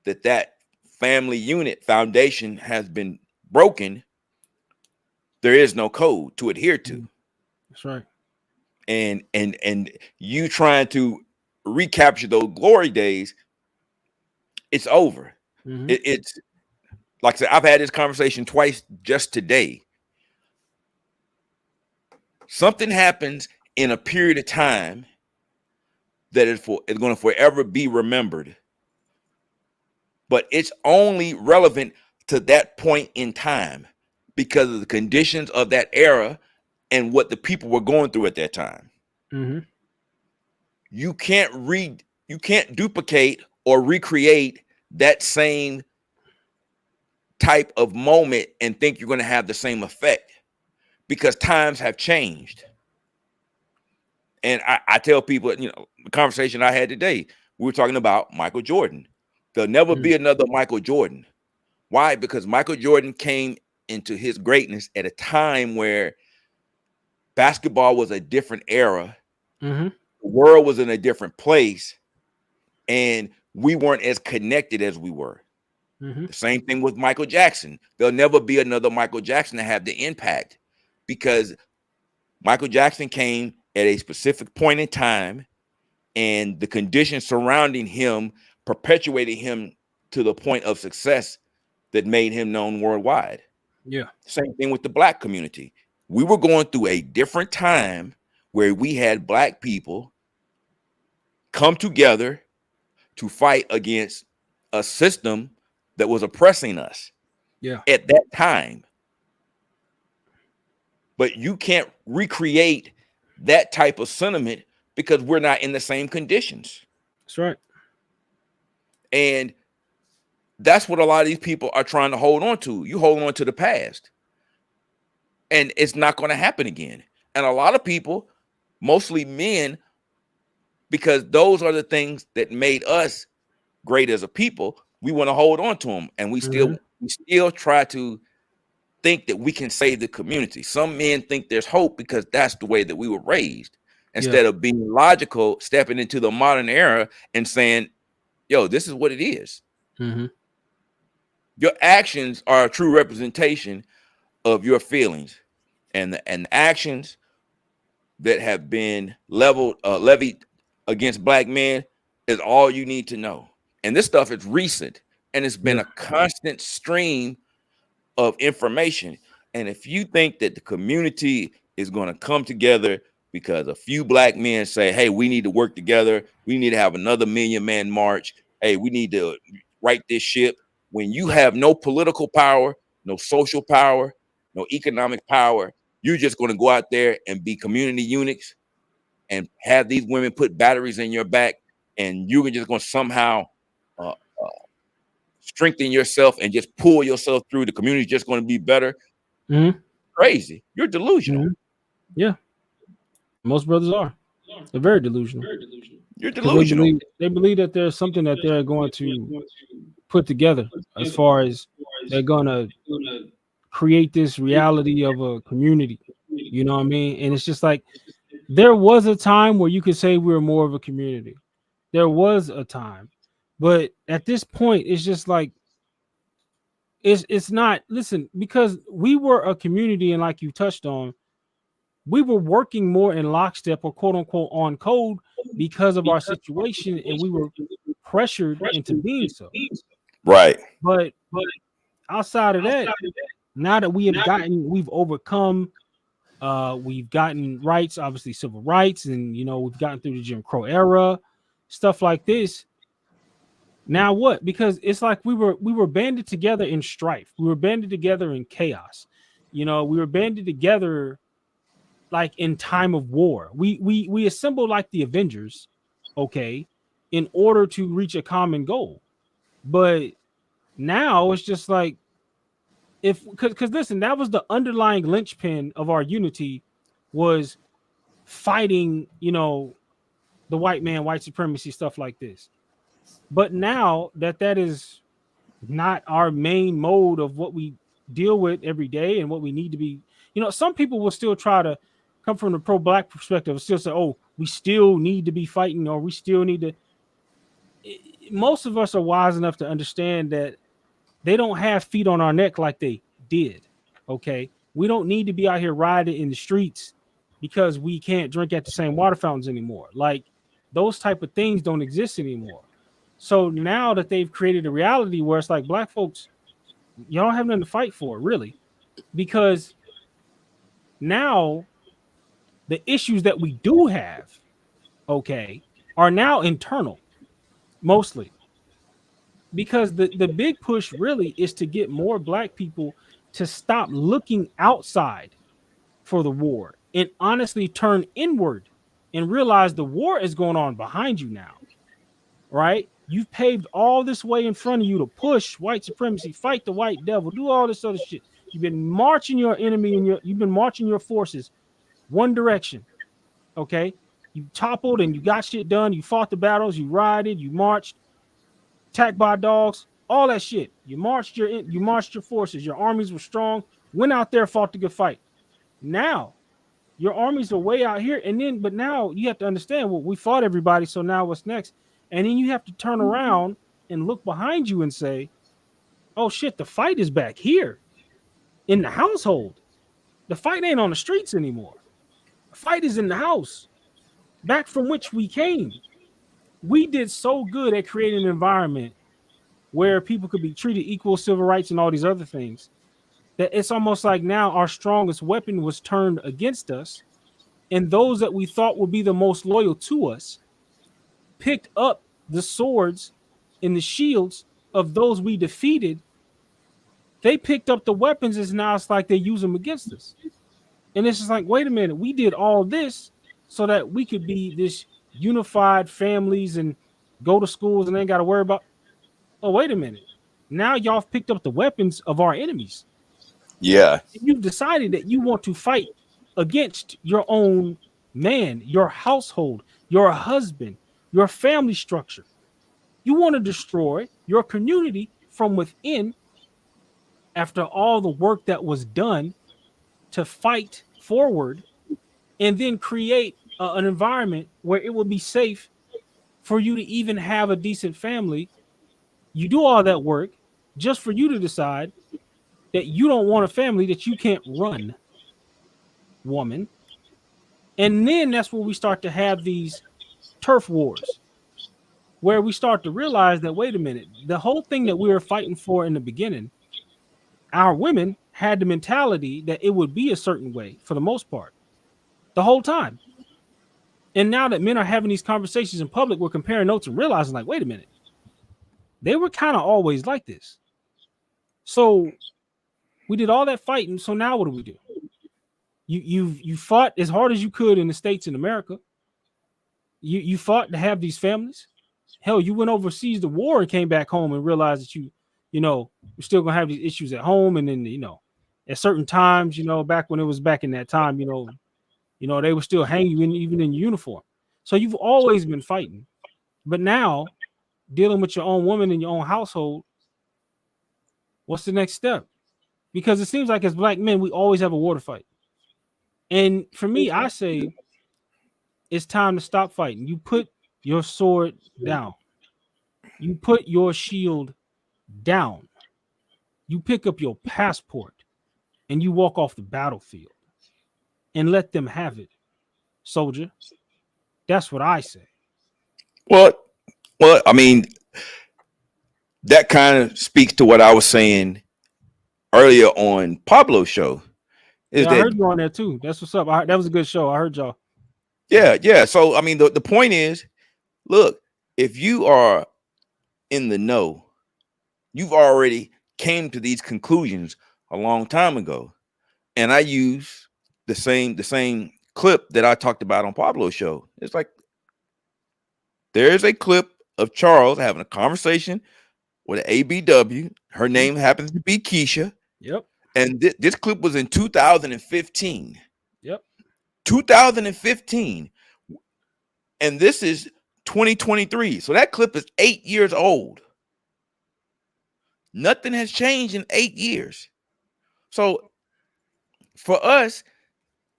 Speaker 8: that family unit foundation has been broken, there is no code to adhere to.
Speaker 2: That's right.
Speaker 8: And you trying to recapture those glory days, it's over. It's like I said, I've had this conversation twice just today. Something happens in a period of time that is going to forever be remembered, but it's only relevant to that point in time because of the conditions of that era and what the people were going through at that time. You can't duplicate or recreate that same type of moment and think you're going to have the same effect because times have changed. And I tell people, the conversation I had today, we were talking about Michael Jordan. There'll never be another Michael Jordan. Why? Because Michael Jordan came into his greatness at a time where basketball was a different era. The world was in a different place, and we weren't as connected as we were. The same thing with Michael Jackson. There'll never be another Michael Jackson to have the impact because Michael Jackson came at a specific point in time, and the conditions surrounding him perpetuated him to the point of success that made him known worldwide. Same thing with the black community. We were going through a different time where we had black people come together to fight against a system that was oppressing us at that time. But you can't recreate that type of sentiment because we're not in the same conditions.
Speaker 2: That's right.
Speaker 8: And that's what a lot of these people are trying to hold on to. You hold on to the past, and it's not going to happen again. And a lot of people, mostly men, because those are the things that made us great as a people, we want to hold on to them, and we still try to think that we can save the community. Some men think there's hope because that's the way that we were raised. Instead of being logical, stepping into the modern era and saying, yo, this is what it is. Your actions are a true representation of your feelings, and the actions that have been levied against black men is all you need to know. And this stuff is recent, and it's been a constant stream of information. And if you think that the community is going to come together because a few black men say, hey, we need to work together, we need to have another 1 million man march, hey, we need to right this ship, when you have no political power, no social power, no economic power, you're just going to go out there and be community eunuchs and have these women put batteries in your back, and you're just going to somehow strengthen yourself and just pull yourself through. The community is just going to be better. Crazy. You're delusional.
Speaker 2: Yeah. Most brothers are. They're very delusional.
Speaker 8: You're delusional.
Speaker 2: They believe that there's something that they're going to put together as far as they're going to create this reality of a community. You know what I mean? And it's just like there was a time where you could say we were more of a community. There was a time. But at this point, it's just like it's not. Listen, because we were a community, and like you touched on, we were working more in lockstep or quote unquote on code because of our situation, and we were pressured into being so.
Speaker 8: Right.
Speaker 2: But outside of that, now that we've overcome, we've gotten rights, obviously civil rights, and we've gotten through the Jim Crow era, stuff like this. Now what? Because it's like we were banded together in strife. We were banded together in chaos. We were banded together like in time of war. We assembled like the Avengers, okay, in order to reach a common goal. But now it's just like because listen, that was the underlying linchpin of our unity was fighting, the white man, white supremacy, stuff like this. But now that is not our main mode of what we deal with every day and what we need to be. You know, some people will still try to come from the pro-black perspective and still say, oh, we still need to be fighting, or we still need to. Most of us are wise enough to understand that they don't have feet on our neck like they did. Okay. We don't need to be out here riding in the streets because we can't drink at the same water fountains anymore. Like those type of things don't exist anymore. So now that they've created a reality where it's like black folks, you don't have nothing to fight for, really, because now the issues that we do have, okay, are now internal mostly. Because the big push really is to get more black people to stop looking outside for the war and honestly turn inward and realize the war is going on behind you now, right? You've paved all this way in front of you to push white supremacy, fight the white devil, do all this other shit. You've been marching your enemy and you've been marching your forces one direction, okay? You toppled and you got shit done. You fought the battles, you rioted, you marched, attacked by dogs, all that shit. You marched your forces. Your armies were strong. Went out there, fought the good fight. Now your armies are way out here, but now you have to understand. Well, we fought everybody, so now what's next? And then you have to turn around and look behind you and say, "Oh shit, the fight is back here in the household. The fight ain't on the streets anymore. The fight is in the house, back from which we came." We did so good at creating an environment where people could be treated equal, civil rights, and all these other things, that it's almost like now our strongest weapon was turned against us, and those that we thought would be the most loyal to us picked up the swords and the shields of those we defeated. They picked up the weapons, and now it's like they use them against us. And it's just like, wait a minute, we did all this so that we could be this unified families and go to schools and ain't got to worry about. Oh, wait a minute. Now y'all have picked up the weapons of our enemies.
Speaker 8: Yeah.
Speaker 2: You've decided that you want to fight against your own man, your household, your husband, your family structure. You want to destroy your community from within after all the work that was done to fight forward and then create an environment where it will be safe for you to even have a decent family. You do all that work just for you to decide that you don't want a family that you can't run, woman. And then that's where we start to have these turf wars, where we start to realize that, wait a minute, the whole thing that we were fighting for in the beginning, our women had the mentality that it would be a certain way for the most part, the whole time. And now that men are having these conversations in public, we're comparing notes and realizing, like, wait a minute, they were kind of always like this. So we did all that fighting. So now what do? You fought as hard as you could in the States in America. You fought to have these families. Hell, you went overseas to war and came back home and realized that you're still gonna have these issues at home. And then at certain times, back when it was back in that time, they would still hang you even in uniform. So you've always been fighting, but now dealing with your own woman in your own household, what's the next step? Because it seems like as black men, we always have a war to fight. And for me, I say it's time to stop fighting. You put your sword down. You put your shield down. You pick up your passport and you walk off the battlefield and let them have it, soldier. That's what I say.
Speaker 8: Well, I mean, that kind of speaks to what I was saying earlier on Pablo's show.
Speaker 2: I heard you on there too. That's what's up. That was a good show. I heard y'all.
Speaker 8: Yeah. So, I mean, the point is, look, if you are in the know, you've already came to these conclusions a long time ago. And I use the same clip that I talked about on Pablo's show. It's like there's a clip of Charles having a conversation with an ABW. Her name happens to be Keisha.
Speaker 2: Yep.
Speaker 8: And this clip was in 2015.
Speaker 2: Yep.
Speaker 8: 2015. And this is 2023. So that clip is 8 years old. Nothing has changed in 8 years. So for us,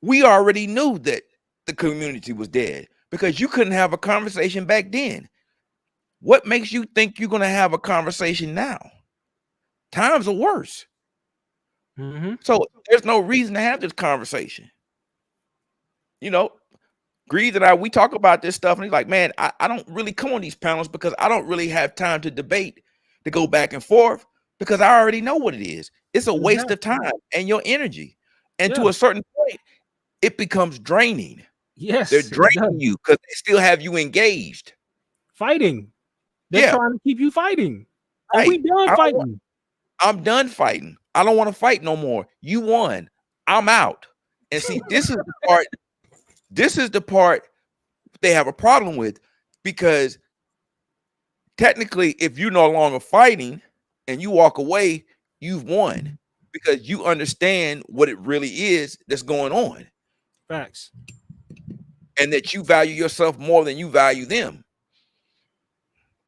Speaker 8: we already knew that the community was dead because you couldn't have a conversation back then. What makes you think you're going to have a conversation now? Times are worse. So there's no reason to have this conversation. You know, Greed and I, we talk about this stuff, and he's like, man, I don't really come on these panels because I don't really have time to debate, to go back and forth, because I already know what it is. It's a waste of time and your energy. And to a certain point, it becomes draining.
Speaker 2: Yes.
Speaker 8: They're draining you because they still have you engaged.
Speaker 2: Fighting. They're trying to keep you fighting. Are we done fighting?
Speaker 8: I'm done fighting. I don't want to fight no more. You won. I'm out. And see, this is the part. This is the part they have a problem with, because technically, if you're no longer fighting and you walk away, you've won, because you understand what it really is that's going on.
Speaker 2: Facts.
Speaker 8: And that you value yourself more than you value them.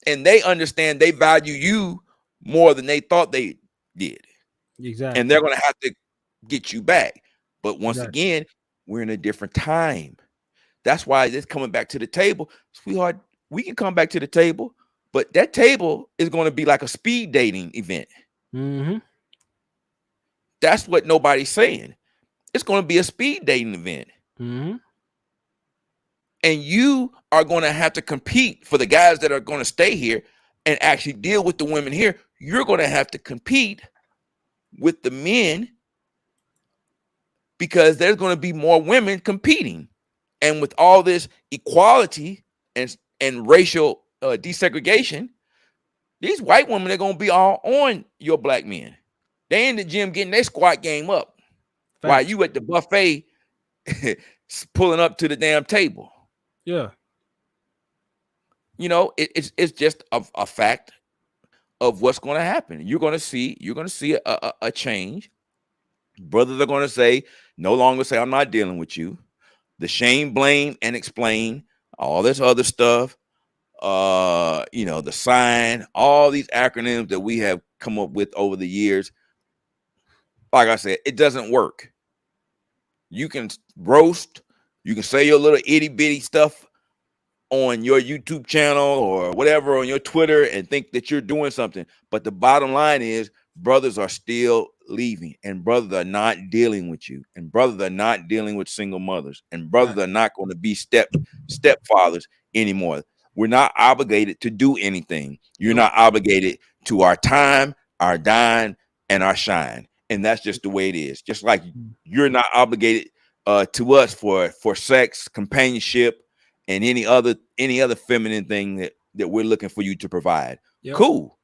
Speaker 8: And they understand they value you more than they thought they did.
Speaker 2: Exactly.
Speaker 8: And they're going to have to get you back. But once again, we're in a different time. That's why it's coming back to the table. Sweetheart, we can come back to the table, but that table is going to be like a speed dating event. That's what nobody's saying. It's going to be a speed dating event. And you are going to have to compete for the guys that are going to stay here and actually deal with the women here. You're going to have to compete with the men, because there's going to be more women competing. And with all this equality and racial desegregation, these white women are going to be all on your black men. They in the gym getting their squat game up. Facts. While you at the buffet pulling up to the damn table.
Speaker 2: Yeah.
Speaker 8: You know, it's just a fact of what's going to happen. You're going to see a change. Brothers are going to say, no longer say, I'm not dealing with you. The shame, blame, and explain, all this other stuff, you know, the sign, all these acronyms that we have come up with over the years. Like I said, it doesn't work. You can roast, you can say your little itty bitty stuff on your YouTube channel or whatever on your Twitter and think that you're doing something. But the bottom line is, brothers are still leaving, and brothers are not dealing with you, and brothers are not dealing with single mothers, and brothers are not going to be stepfathers anymore. We're not obligated to do anything. You're not obligated to our time, our dime, and our shine. And that's just the way it is. Just like you're not obligated to us for sex, companionship, and any other feminine thing that we're looking for you to provide. Yep. Cool.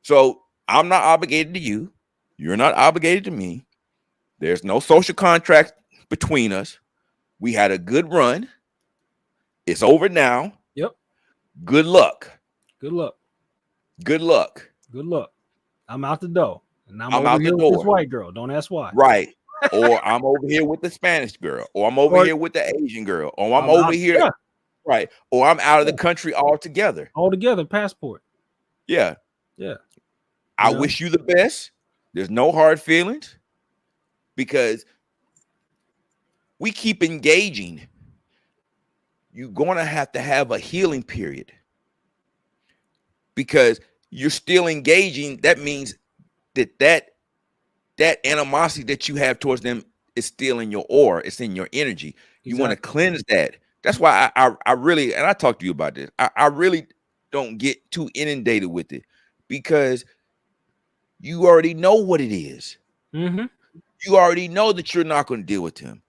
Speaker 8: So I'm not obligated to you. You're not obligated to me. There's no social contract between us. We had a good run. It's over now.
Speaker 2: Yep.
Speaker 8: Good luck.
Speaker 2: Good luck.
Speaker 8: Good luck.
Speaker 2: Good luck. I'm out the door. And I'm
Speaker 8: out
Speaker 2: over
Speaker 8: the
Speaker 2: here
Speaker 8: door
Speaker 2: with this white girl. Don't ask why.
Speaker 8: Right. Or I'm over here with the Spanish girl. Or I'm over here with the Asian girl. Or I'm over here. Yeah. Right. Or I'm out of the country altogether.
Speaker 2: Altogether, passport.
Speaker 8: Yeah.
Speaker 2: Yeah.
Speaker 8: I wish you the best. There's no hard feelings, because we keep engaging. You're going to have a healing period, because you're still engaging. That means that animosity that you have towards them is still in your aura. It's in your energy. Exactly. You want to cleanse that. That's why I really, and I talked to you about this, I really don't get too inundated with it, because you already know what it is. You already know that you're not going to deal with him.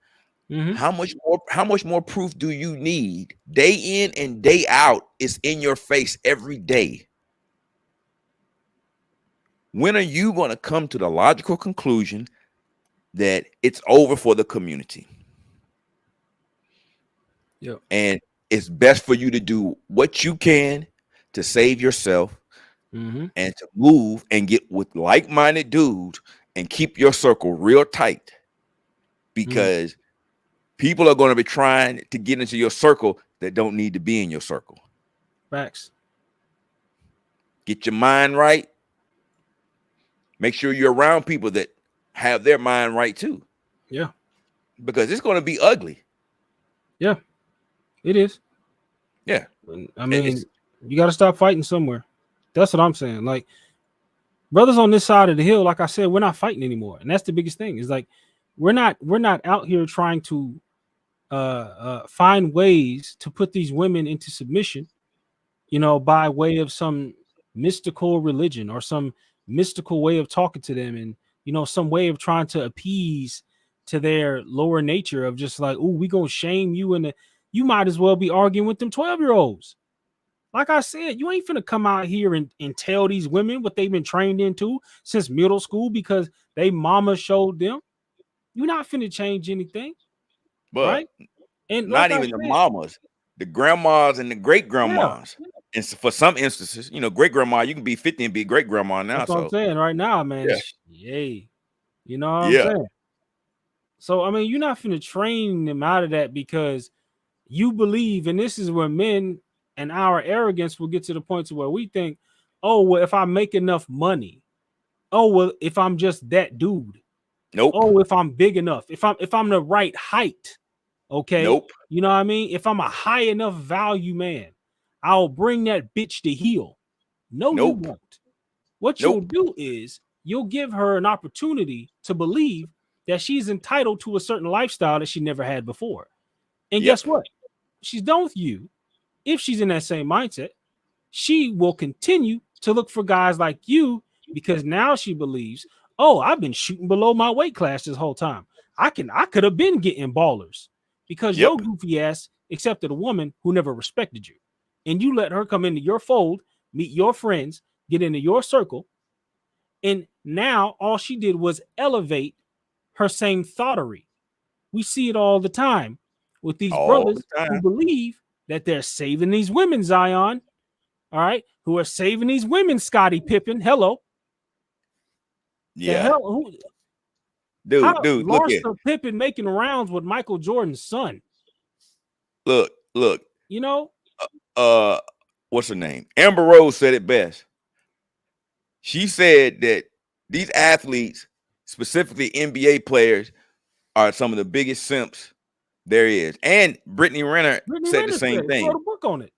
Speaker 8: How much more proof do you need? Day in and day out, it's in your face every day. When are you going to come to the logical conclusion that it's over for the community?
Speaker 2: Yep.
Speaker 8: And it's best for you to do what you can to save yourself, and to move and get with like-minded dudes and keep your circle real tight, because people are going to be trying to get into your circle that don't need to be in your circle.
Speaker 2: Facts.
Speaker 8: Get your mind right, make sure you're around people that have their mind right too.
Speaker 2: Yeah.
Speaker 8: Because it's going to be ugly.
Speaker 2: Yeah, it is.
Speaker 8: Yeah.
Speaker 2: I mean, you got to stop fighting somewhere. That's what I'm saying. Like, brothers on this side of the hill, like I said, we're not fighting anymore. And that's the biggest thing. Is like, we're not out here trying to find ways to put these women into submission, by way of some mystical religion or some mystical way of talking to them, and some way of trying to appease to their lower nature of just like, oh, we gonna shame you, and you might as well be arguing with them 12-year-olds. Like I said, you ain't finna come out here and tell these women what they've been trained into since middle school because they mama showed them. You're not finna change anything,
Speaker 8: but
Speaker 2: right? And
Speaker 8: not even the mamas, the grandmas and the great grandmas. Yeah. And for some instances, great grandma, you can be 50 and be great grandma now.
Speaker 2: That's what I'm saying right now, man.
Speaker 8: Yeah.
Speaker 2: Yay. You know what I'm saying? So, I mean, you're not finna train them out of that because you believe, and this is where men and our arrogance will get to the point to where we think, oh, well, if I make enough money, oh, well, if I'm just that dude,
Speaker 8: nope.
Speaker 2: Oh, if I'm big enough, if I'm the right height, okay,
Speaker 8: nope.
Speaker 2: You know what I mean? If I'm a high enough value man, I'll bring that bitch to heel. No, nope. You won't. What you'll do is you'll give her an opportunity to believe that she's entitled to a certain lifestyle that she never had before. And guess what? She's done with you. If she's in that same mindset, she will continue to look for guys like you because now she believes, oh, I've been shooting below my weight class this whole time. I could have been getting ballers because your goofy ass accepted a woman who never respected you. And you let her come into your fold, meet your friends, get into your circle. And now all she did was elevate her same thoughterry. We see it all the time with these brothers who believe that they're saving these women, Zion, all right, who are saving these women, Scottie Pippen. Hello.
Speaker 8: Yeah.
Speaker 2: The hell,
Speaker 8: dude, look at
Speaker 2: Pippen making rounds with Michael Jordan's son.
Speaker 8: Look. What's her name? Amber Rose said it best. She said that these athletes, specifically NBA players, are some of the biggest simps there is. And Brittany Renner said the same thing.
Speaker 2: Wrote a book on it.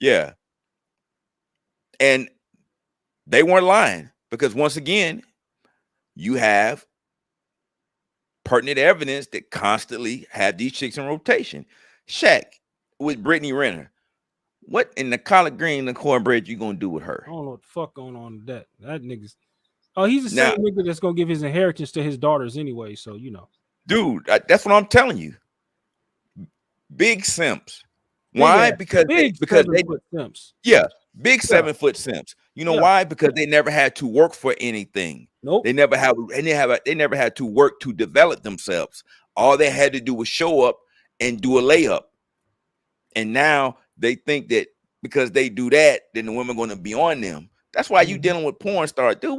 Speaker 8: Yeah. And they weren't lying because once again, you have pertinent evidence that constantly have these chicks in rotation. Shaq with Brittany Renner. What in the collard green and the cornbread you gonna do with her?
Speaker 2: I don't know what the fuck going on with that. That nigga's he's the same nigga that's gonna give his inheritance to his daughters anyway. So
Speaker 8: dude, that's what I'm telling you. Big simps. Why? Because they
Speaker 2: simps.
Speaker 8: Yeah, big 7-foot simps. You know why? Because they never had to work for anything.
Speaker 2: Nope.
Speaker 8: They never had to work to develop themselves. All they had to do was show up and do a layup. And now they think that because they do that, then the women are going to be on them. That's why you dealing with porn stars. Dude,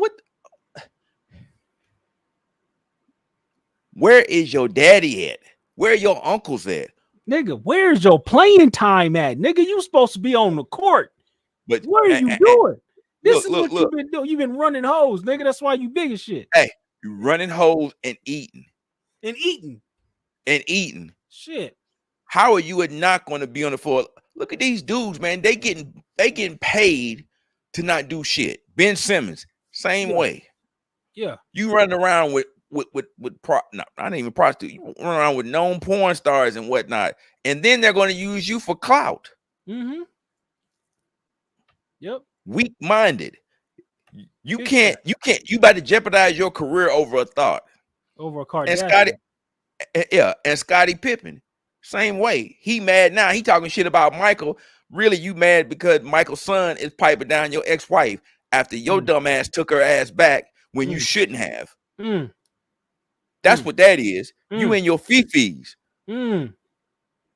Speaker 8: where is your daddy at? Where are your uncles at?
Speaker 2: Nigga, where's your playing time at? Nigga, you supposed to be on the court.
Speaker 8: But
Speaker 2: what are you doing? This is what you've been doing. You've been running hoes, nigga. That's why you big as shit.
Speaker 8: Hey, you running hoes and eating.
Speaker 2: And eating. Shit.
Speaker 8: How are you not going to be on the floor? Look at these dudes, man. They getting paid to not do shit. Ben Simmons, same way.
Speaker 2: Yeah.
Speaker 8: You running around with not even prostitute. You run around with known porn stars and whatnot, and then they're going to use you for clout.
Speaker 2: Mm-hmm. Yep.
Speaker 8: Weak-minded. You about to jeopardize your career over a thought.
Speaker 2: Over a Kardashian.
Speaker 8: And Scottie Pippen, same way. He mad now. He talking shit about Michael. Really, you mad because Michael's son is piping down your ex-wife after your dumb ass took her ass back when you shouldn't have. That's what that is. You and your fifis.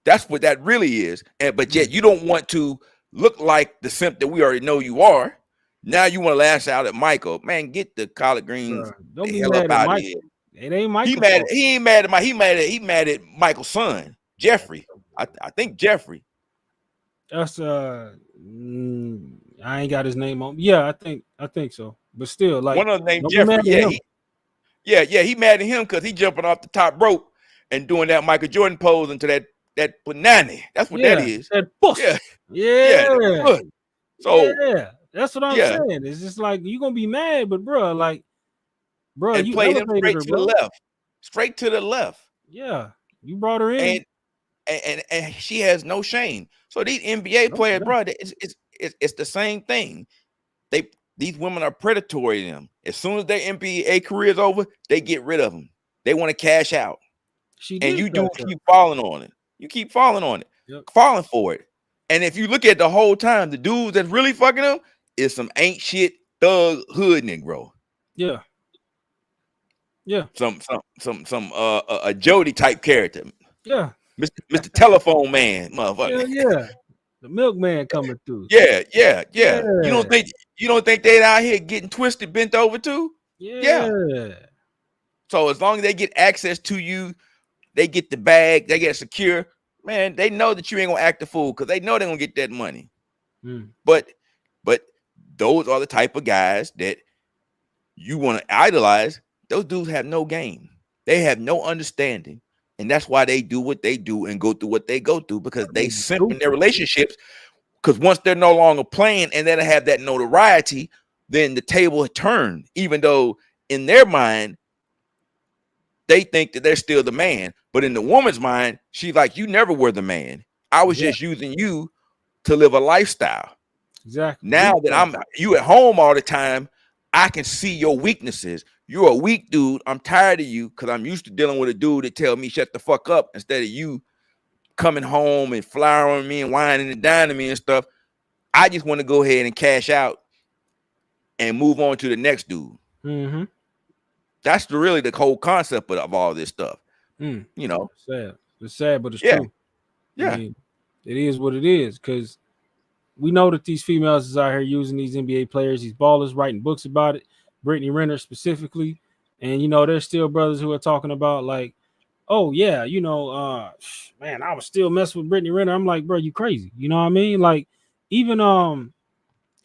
Speaker 8: That's what that really is. But yet you don't want to look like the simp that we already know you are. Now you want to lash out at Michael. Man, get the collard greens
Speaker 2: don't
Speaker 8: the
Speaker 2: be
Speaker 8: hell
Speaker 2: mad
Speaker 8: up
Speaker 2: at
Speaker 8: out
Speaker 2: Michael.
Speaker 8: here.
Speaker 2: It ain't Michael.
Speaker 8: He ain't mad at he mad at Michael's son, Jeffrey. I think Jeffrey.
Speaker 2: That's I ain't got his name on. Yeah, I think so. But still, like,
Speaker 8: one of them named
Speaker 2: don't be
Speaker 8: Jeffrey.
Speaker 2: mad at him.
Speaker 8: He mad at him because he jumping off the top rope and doing that Michael Jordan pose into that banana. That's what that is.
Speaker 2: That push.
Speaker 8: Yeah. So
Speaker 2: that's what I'm saying. It's just like you gonna be mad, but bro,
Speaker 8: and
Speaker 2: you
Speaker 8: played him
Speaker 2: elevated
Speaker 8: straight
Speaker 2: her,
Speaker 8: to
Speaker 2: bro.
Speaker 8: the left, straight to the left.
Speaker 2: Yeah, you brought her in,
Speaker 8: and she has no shame. So these NBA players, bro, it's the same thing. These women are predatory to them. As soon as their NBA career is over, they get rid of them. They want to cash out. And you do keep falling on it. You keep falling on it, falling for it. And if you look at the whole time, the dudes that's really fucking them is some ain't shit thug hood Negro.
Speaker 2: Yeah.
Speaker 8: Some a Jody type character.
Speaker 2: Yeah.
Speaker 8: Mr. Telephone Man, motherfucker.
Speaker 2: Yeah. The milkman coming through.
Speaker 8: Yeah. You don't think they out here getting twisted, bent over too?
Speaker 2: Yeah.
Speaker 8: So as long as they get access to you, they get the bag, they get secure, man, they know that you ain't gonna act a fool because they know they're gonna get that money. But those are the type of guys that you want to idolize. Those dudes have no game. They have no understanding. And that's why they do what they do and go through what they go through, because they simp in their relationships. Because once they're no longer playing and then have that notoriety, then the table turned, even though in their mind, they think that they're still the man. But in the woman's mind, she's like, you never were the man. I was just using you to live a lifestyle.
Speaker 2: Exactly.
Speaker 8: Now that you at home all the time, I can see your weaknesses. You're a weak dude. I'm tired of you because I'm used to dealing with a dude that tell me shut the fuck up instead of you coming home and flowering me and whining and dining me and stuff. I just want to go ahead and cash out and move on to the next dude.
Speaker 2: Mm-hmm.
Speaker 8: That's really the whole concept of all this stuff. You know,
Speaker 2: it's sad, but it's true.
Speaker 8: Yeah,
Speaker 2: I mean, it is what it is, because we know that these females is out here using these NBA players, these ballers, writing books about it. Brittany Renner specifically, and there's still brothers who are talking about like, oh yeah, man, I was still messing with Brittany Renner. I'm like, bro, you crazy? You know what I mean? Like, even I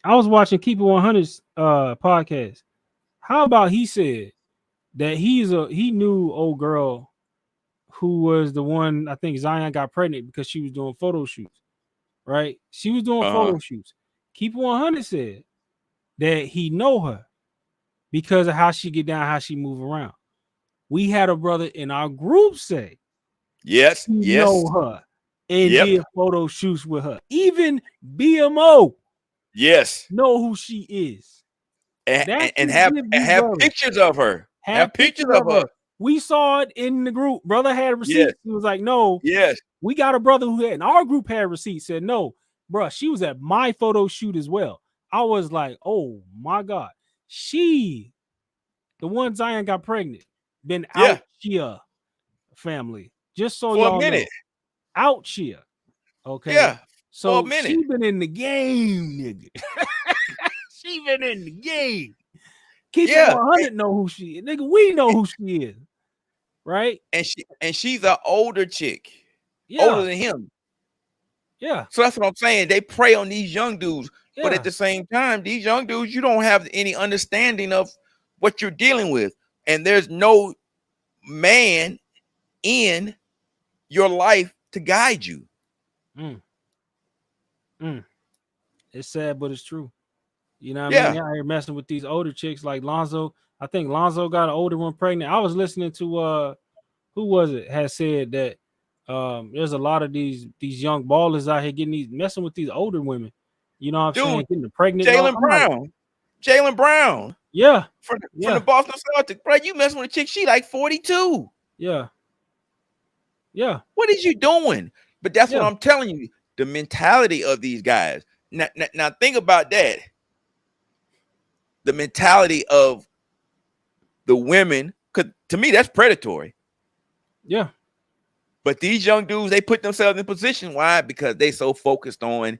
Speaker 2: was watching Keep It 100's podcast. How about he said that he knew old girl who was the one, I think Zion got pregnant because she was doing photo shoots, right? She was doing photo shoots. Keep It 100 said that he know her because of how she get down, how she move around. We had a brother in our group say,
Speaker 8: yes,
Speaker 2: know her and did photo shoots with her. Even BMO, know who she is,
Speaker 8: and have pictures of her. Have pictures of her.
Speaker 2: We saw it in the group. Brother had receipts. He was like, no. We got a brother who in our group had receipts. Said, no, bro, she was at my photo shoot as well. I was like, oh my God. She, the one Zion got pregnant, been out here, family. Just so y'all know, out here. Okay.
Speaker 8: Yeah.
Speaker 2: So she been in the game, nigga. She been in the game. Keep It 100 know who she is. Nigga, we know who she is. Right?
Speaker 8: And she's an older chick. Older than him.
Speaker 2: Yeah.
Speaker 8: So that's what I'm saying. They prey on these young dudes. But at the same time, these young dudes, you don't have any understanding of what you're dealing with. And there's no man in your life to guide you.
Speaker 2: It's sad, but it's true. You know what I mean? They're out here messing with these older chicks like Lonzo. I think Lonzo got an older one pregnant. I was listening to who was it had said that there's a lot of these young ballers out here messing with these older women. You know what I'm saying? Getting pregnant.
Speaker 8: Jaylen Brown.
Speaker 2: Yeah.
Speaker 8: From the Boston Celtics. Bro, you messing with a chick, she like 42.
Speaker 2: Yeah.
Speaker 8: What is you doing? But that's what I'm telling you. The mentality of these guys. Now think about that. The mentality of the women, because to me, that's predatory.
Speaker 2: Yeah.
Speaker 8: But these young dudes, they put themselves in position. Why? Because they so focused on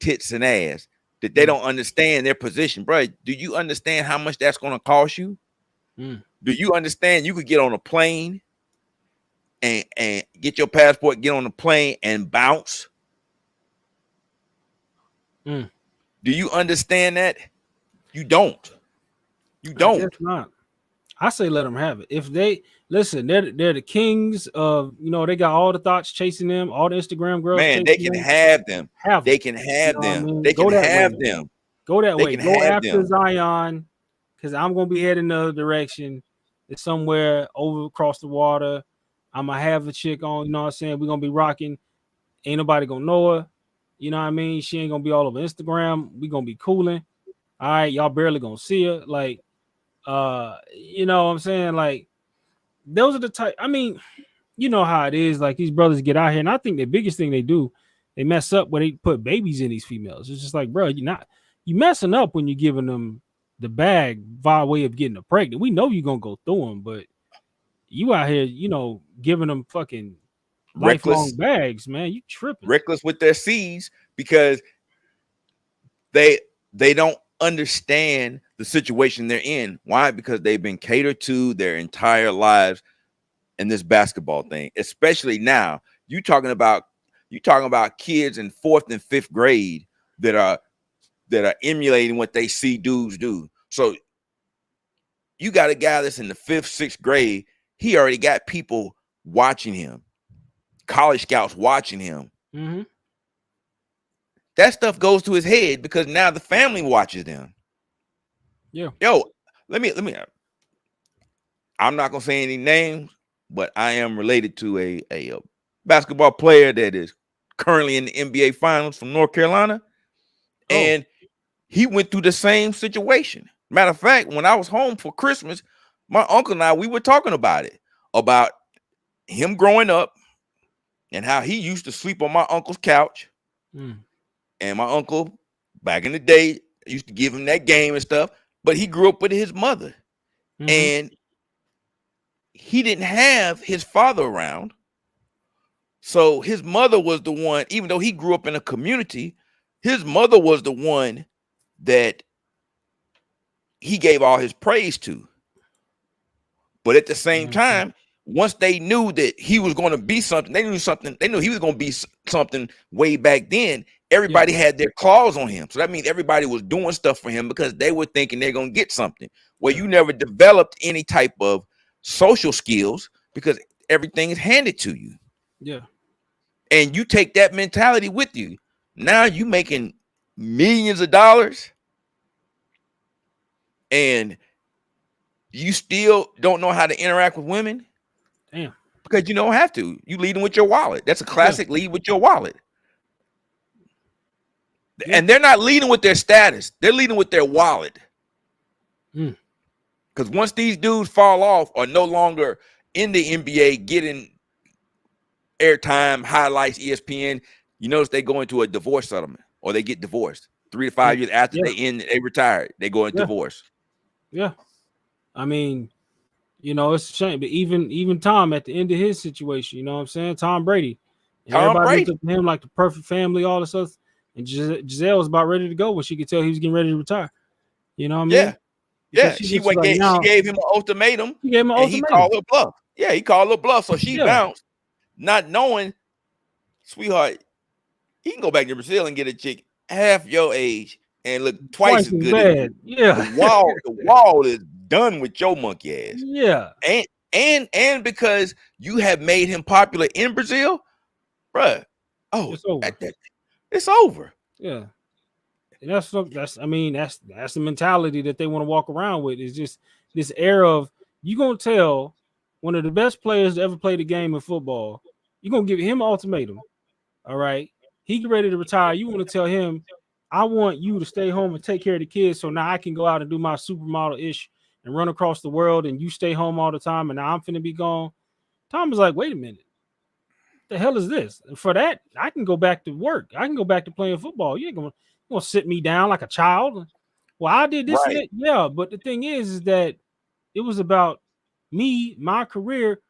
Speaker 8: tits and ass that they don't understand their position. Bro, do you understand how much that's going to cost you? Do you understand you could get on a plane and get your passport, get on a plane and bounce? Do you understand that? You don't. You
Speaker 2: I guess
Speaker 8: don't.
Speaker 2: not. I say let them have it. If they listen, they're the kings of, they got all the thoughts chasing them, all the Instagram girls
Speaker 8: Man,
Speaker 2: chasing
Speaker 8: they can
Speaker 2: them.
Speaker 8: have them.
Speaker 2: Have them.
Speaker 8: They can
Speaker 2: You
Speaker 8: have
Speaker 2: know what I
Speaker 8: them.
Speaker 2: mean?
Speaker 8: They can
Speaker 2: Go that way.
Speaker 8: have them.
Speaker 2: Go that
Speaker 8: They
Speaker 2: way.
Speaker 8: can
Speaker 2: Go
Speaker 8: have
Speaker 2: after
Speaker 8: them.
Speaker 2: Zion, because I'm gonna be heading the other direction. It's somewhere over across the water. I'm gonna have a chick on. You know what I'm saying? We're gonna be rocking. Ain't nobody gonna know her. You know what I mean? She ain't gonna be all over Instagram. We gonna be cooling. All right, y'all barely gonna see her. Like, you know what I'm saying? Like, those are the type. I mean, you know how it is. Like, these brothers get out here, and I think the biggest thing they do, they mess up when they put babies in these females. It's just like, bro, you messing up when you're giving them the bag via way of getting them pregnant. We know you're gonna go through them, but you out here, giving them fucking lifelong
Speaker 8: Reckless,
Speaker 2: bags, man. You tripping.
Speaker 8: reckless with their seeds because they don't understand the situation they're in. Why? Because they've been catered to their entire lives in this basketball thing, especially now. You talking about kids in 4th and 5th grade that are emulating what they see dudes do. So you got a guy that's in the 5th, 6th grade. He already got people watching him, college scouts watching him.
Speaker 2: Mm-hmm.
Speaker 8: That stuff goes to his head because now the family watches them.
Speaker 2: Yeah.
Speaker 8: Yo, let me. I'm not gonna say any names, but I am related to a basketball player that is currently in the NBA Finals from North Carolina, and he went through the same situation. Matter of fact, when I was home for Christmas, my uncle and I, we were talking about it, about him growing up and how he used to sleep on my uncle's couch. And my uncle, back in the day, used to give him that game and stuff, but he grew up with his mother. And he didn't have his father around. So his mother was the one, even though he grew up in a community, his mother was the one that he gave all his praise to. But at the same time, once they knew that he was going to be something, they knew he was going to be something way back then. Everybody had their claws on him. So that means everybody was doing stuff for him because they were thinking they're going to get something. Well, you never developed any type of social skills because everything is handed to you.
Speaker 2: Yeah.
Speaker 8: And you take that mentality with you. Now you making millions of dollars and you still don't know how to interact with women.
Speaker 2: Damn.
Speaker 8: Because you don't have to. You leading with your wallet. That's a classic lead with your wallet. And they're not leading with their status. They're leading with their wallet. Because once these dudes fall off or no longer in the NBA getting airtime, highlights, ESPN, you notice they go into a divorce settlement or they get divorced 3 to 5 years after they retire. They go into divorce.
Speaker 2: Yeah. I mean, it's a shame. But even Tom at the end of his situation, you know what I'm saying? Tom Brady. And everybody looked at him like the perfect family, all this stuff. And Giselle was about ready to go when she could tell he was getting ready to retire. You know what I mean?
Speaker 8: Yeah. She gave him an ultimatum.
Speaker 2: He gave him an ultimatum.
Speaker 8: He called her bluff. Yeah, he called her bluff. So she bounced, not knowing, sweetheart, he can go back to Brazil and get a chick half your age and look twice as good as you.
Speaker 2: Yeah.
Speaker 8: The wall is done with your monkey ass.
Speaker 2: Yeah.
Speaker 8: And because you have made him popular in Brazil, bruh. Oh,
Speaker 2: it's over.
Speaker 8: It's over.
Speaker 2: Yeah. And that's the mentality that they want to walk around with. Is just this air of, you gonna tell one of the best players to ever play the game of football, you're gonna give him an ultimatum. All right. He get ready to retire. You want to tell him, I want you to stay home and take care of the kids so now I can go out and do my supermodel ish and run across the world and you stay home all the time and now I'm finna be gone. Tom was like, wait a minute. The hell is this? And for that, I can go back to work. I can go back to playing football. You ain't gonna sit me down like a child. Well, I did this.
Speaker 8: Right.
Speaker 2: Yeah, but the thing is that it was about me, my career.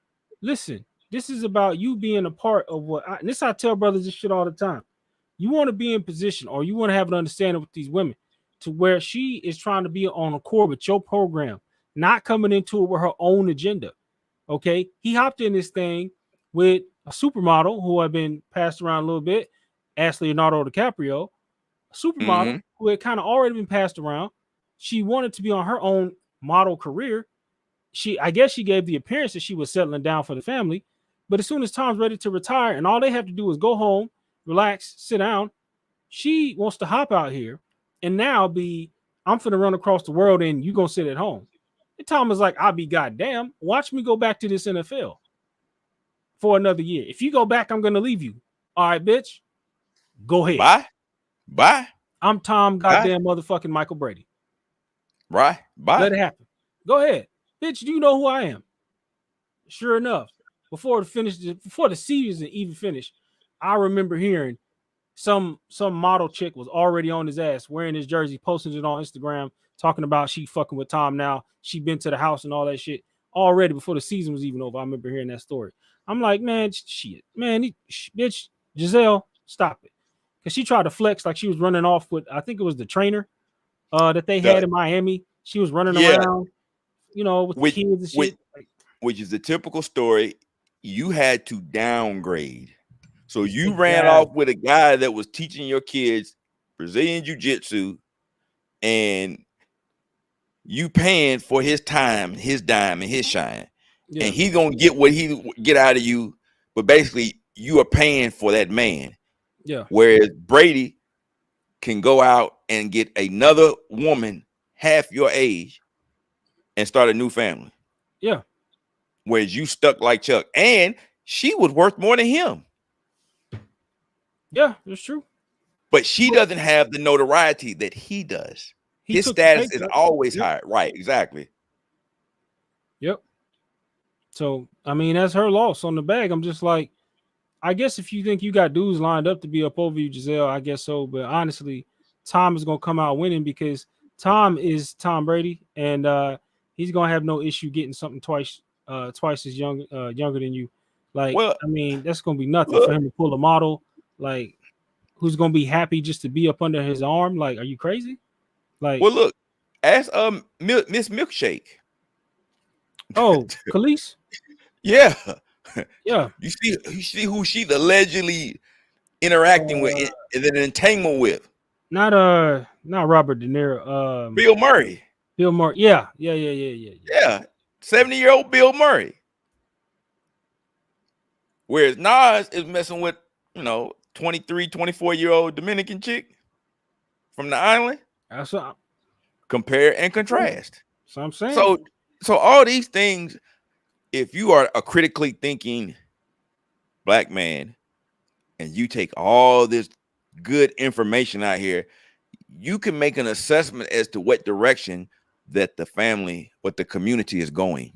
Speaker 2: Listen, this is about you being a part of and this I tell brothers this shit all the time. You want to be in position or you want to have an understanding with these women to where she is trying to be on accord with your program, not coming into it with her own agenda. Okay. He hopped in this thing with a supermodel who had been passed around a little bit, asked Leonardo DiCaprio, a supermodel who had kind of already been passed around. She wanted to be on her own model career. I guess she gave the appearance that she was settling down for the family, but as soon as Tom's ready to retire and all they have to do is go home, relax, sit down, she wants to hop out here and now I'm finna run across the world and you gonna sit at home. And Tom is like, I'll be goddamn. Watch me go back to this NFL for another year. If you go back, I'm gonna leave you. All right, bitch. Go ahead.
Speaker 8: Bye.
Speaker 2: I'm Tom goddamn motherfucking Michael Brady.
Speaker 8: Right. Bye.
Speaker 2: Let it happen. Go ahead. Bitch, do you know who I am? Sure enough, before the season even finished, I remember hearing some model chick was already on his ass wearing his jersey, posting it on Instagram, talking about she fucking with Tom now. She been to the house and all that shit already before the season was even over. I remember hearing that story. I'm like, man, shit, man, bitch, Giselle, stop it. Because she tried to flex like she was running off with, I think it was the trainer that they had in Miami. She was running around, with the kids and shit.
Speaker 8: Which is the typical story. You had to downgrade. So you ran off with a guy that was teaching your kids Brazilian jiu-jitsu, and you paying for his time, his dime, and his shine. Yeah. And he's gonna get what he get out of you, but basically you are paying for that man.
Speaker 2: Yeah.
Speaker 8: Whereas Brady can go out and get another woman half your age and start a new family.
Speaker 2: Yeah.
Speaker 8: Whereas you stuck like Chuck, and she was worth more than him.
Speaker 2: Yeah, that's true.
Speaker 8: But she doesn't have the notoriety that he does. His status is always high. Right, exactly.
Speaker 2: Yep. So, I mean, that's her loss on the bag. I'm just like, I guess if you think you got dudes lined up to be up over you, Giselle, I guess so. But honestly, Tom is going to come out winning because Tom is Tom Brady, and he's going to have no issue getting something twice as younger than you. Like, I mean, that's going to be nothing for him to pull a model. Like, who's going to be happy just to be up under his arm? Like, are you crazy? Like,
Speaker 8: well, look, ask Miss Milkshake.
Speaker 2: Oh, Khalees?
Speaker 8: Yeah.
Speaker 2: Yeah.
Speaker 8: You see who she's allegedly interacting with and then entanglement with.
Speaker 2: Not Robert De Niro.
Speaker 8: Bill Murray.
Speaker 2: Bill Murray. Yeah.
Speaker 8: 70-year-old Bill Murray. Whereas Nas is messing with, 23, 24-year-old Dominican chick from the island.
Speaker 2: That's what
Speaker 8: compare and contrast.
Speaker 2: So I'm saying.
Speaker 8: So all these things, if you are a critically thinking black man and you take all this good information out here, you can make an assessment as to what direction that the family, what the community is going.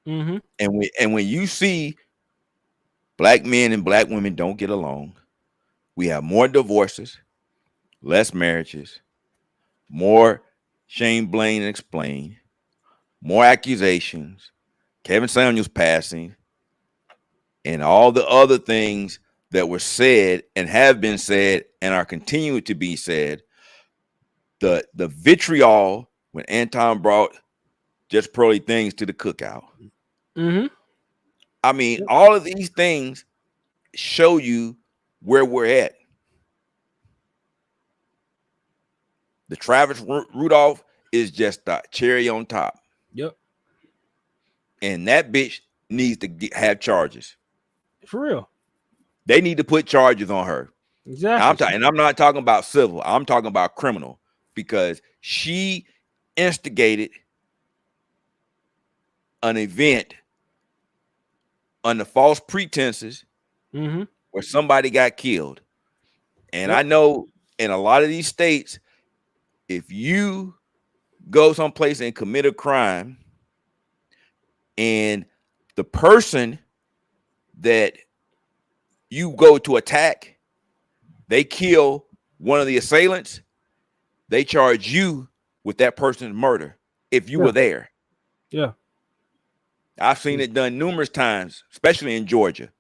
Speaker 2: Mm-hmm.
Speaker 8: And when you see black men and black women don't get along, we have more divorces, less marriages, more shame, blame, and explain, more accusations, Kevin Samuels passing, and all the other things that were said and have been said and are continuing to be said. The vitriol when Anton brought just pearly things to the cookout.
Speaker 2: Mm-hmm.
Speaker 8: I mean, all of these things show you where we're at. The Travis Rudolph is just the cherry on top.
Speaker 2: Yep.
Speaker 8: And that bitch needs to have charges.
Speaker 2: For real.
Speaker 8: They need to put charges on her.
Speaker 2: Exactly.
Speaker 8: And I'm not talking about civil. I'm talking about criminal, because she instigated an event under false pretenses where somebody got killed. And I know in a lot of these states, if you go someplace and commit a crime and the person that you go to attack, they kill one of the assailants, they charge you with that person's murder if you were there.
Speaker 2: Yeah.
Speaker 8: I've seen it done numerous times, especially in Georgia.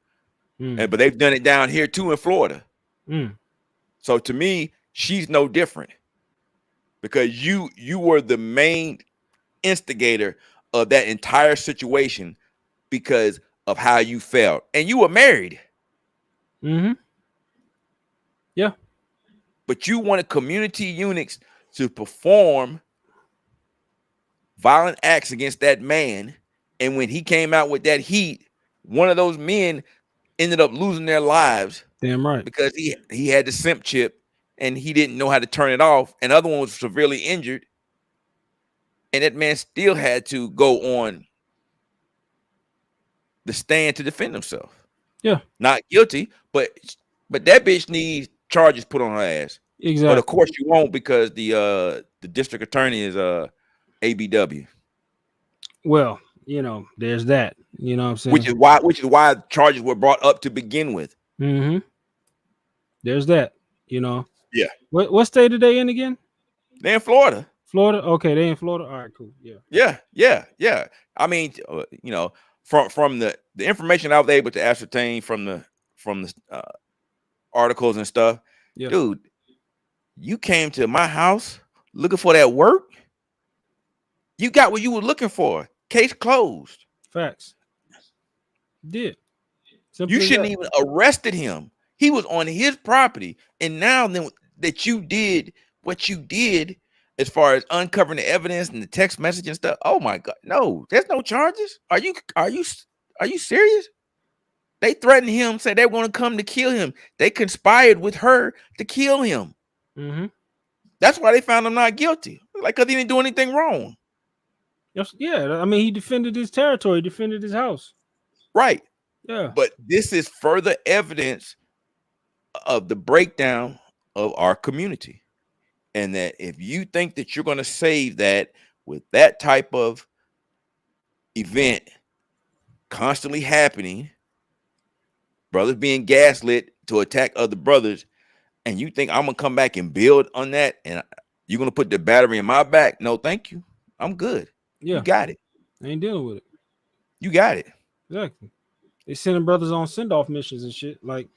Speaker 8: But they've done it down here too in Florida. So to me, she's no different, because you were the main instigator of that entire situation because of how you felt. And you were married. violent acts against that man. And when he came out with that heat, one of those men ended up losing their lives.
Speaker 2: Damn right.
Speaker 8: Because he had the simp chip and he didn't know how to turn it off. And the other one was severely injured. And that man still had to go on the stand to defend himself.
Speaker 2: Yeah.
Speaker 8: Not guilty, but that bitch needs charges put on her ass.
Speaker 2: Exactly.
Speaker 8: But of course you won't, because the district attorney is ABW.
Speaker 2: Well, you know, there's that. You know what I'm saying?
Speaker 8: Which is why charges were brought up to begin with.
Speaker 2: Mm-hmm. There's that. You know.
Speaker 8: Yeah.
Speaker 2: What state are they in again?
Speaker 8: They're in Florida.
Speaker 2: Florida. Okay, they in Florida. All right, cool.
Speaker 8: Yeah. I mean, you know, from the information I was able to ascertain from the articles and stuff, dude, you came to my house looking for that work. You got what you were looking for. Case closed.
Speaker 2: Facts. Did.
Speaker 8: You shouldn't even arrested him. He was on his property, and now then that you did what you did, as far as uncovering the evidence and the text message and stuff. Oh my God, no, there's no charges. Are you serious? They threatened him, said they were going to come to kill him. They conspired with her to kill him.
Speaker 2: Mm-hmm.
Speaker 8: That's why they found him not guilty. Like, because he didn't do anything wrong.
Speaker 2: Yeah, I mean, he defended his territory, defended his house.
Speaker 8: Right.
Speaker 2: Yeah.
Speaker 8: But this is further evidence of the breakdown of our community. And that if you think that you're going to save that with that type of event constantly happening, brothers being gaslit to attack other brothers, and you think I'm going to come back and build on that and you're going to put the battery in my back? No, thank you. I'm good.
Speaker 2: Yeah.
Speaker 8: You got it.
Speaker 2: I ain't dealing with it.
Speaker 8: You got it.
Speaker 2: Exactly. They sending brothers on send-off missions and shit. Like,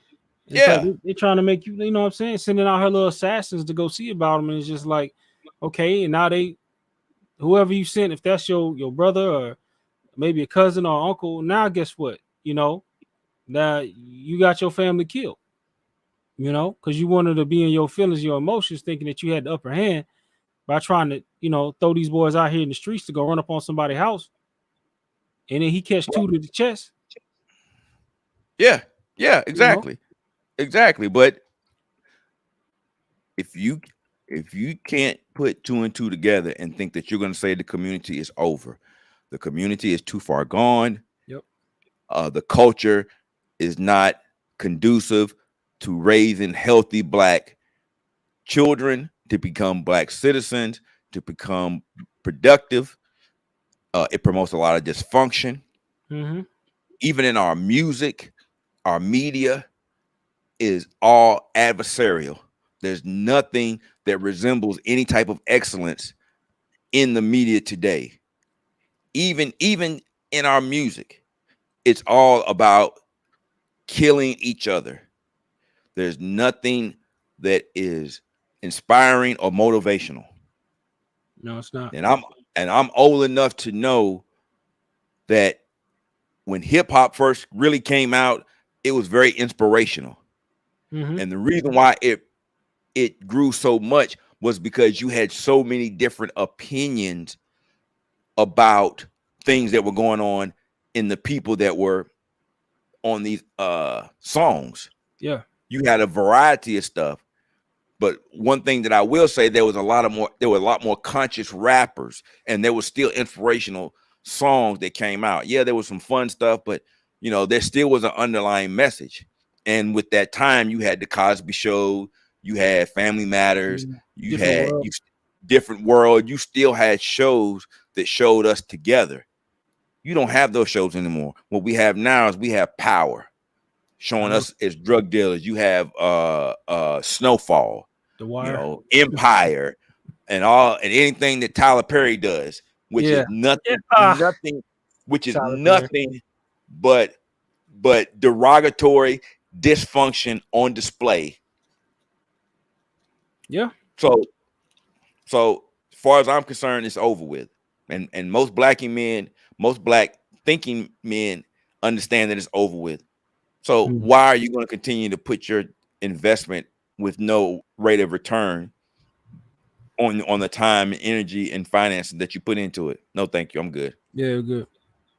Speaker 8: yeah,
Speaker 2: like they're trying to make you know what I'm saying, sending out her little assassins to go see about them, and it's just like, okay, and now whoever you sent, if that's your brother or maybe a cousin or uncle, now guess what? You know, now you got your family killed. You know, because you wanted to be in your feelings, your emotions, thinking that you had the upper hand by trying to, you know, throw these boys out here in the streets to go run up on somebody's house, and then he catch two to the chest.
Speaker 8: Yeah, exactly. You know? Exactly. But if you can't put two and two together and think that you're going to say the community is over, the community is too far gone.
Speaker 2: Yep.
Speaker 8: The culture is not conducive to raising healthy Black children, to become Black citizens, to become productive. It promotes a lot of dysfunction.
Speaker 2: Mm-hmm.
Speaker 8: Even in our music, our media is all adversarial. There's nothing that resembles any type of excellence in the media today. Even in our music, it's all about killing each other. There's nothing that is inspiring or motivational.
Speaker 2: No, it's not.
Speaker 8: And I'm old enough to know that when hip hop first really came out, it was very inspirational.
Speaker 2: Mm-hmm.
Speaker 8: And the reason why it grew so much was because you had so many different opinions about things that were going on in the people that were on these songs.
Speaker 2: Yeah.
Speaker 8: You had a variety of stuff. But one thing that I will say, there were a lot more conscious rappers, and there was still inspirational songs that came out. Yeah, there was some fun stuff, but you know, there still was an underlying message. And with that time, you had the Cosby Show, you had Family Matters, you had Different World. You still had shows that showed us together. You don't have those shows anymore. What we have now is we have Power, showing us as drug dealers. You have Snowfall, The Wire, you know, Empire, and anything that Tyler Perry does, which is nothing, which is nothing but derogatory dysfunction on display.
Speaker 2: Yeah.
Speaker 8: So as far as I'm concerned, it's over with. And most Black thinking men understand that it's over with. So why are you going to continue to put your investment with no rate of return on the time, energy, and finances that you put into it. No, thank you. I'm good.
Speaker 2: Yeah, good.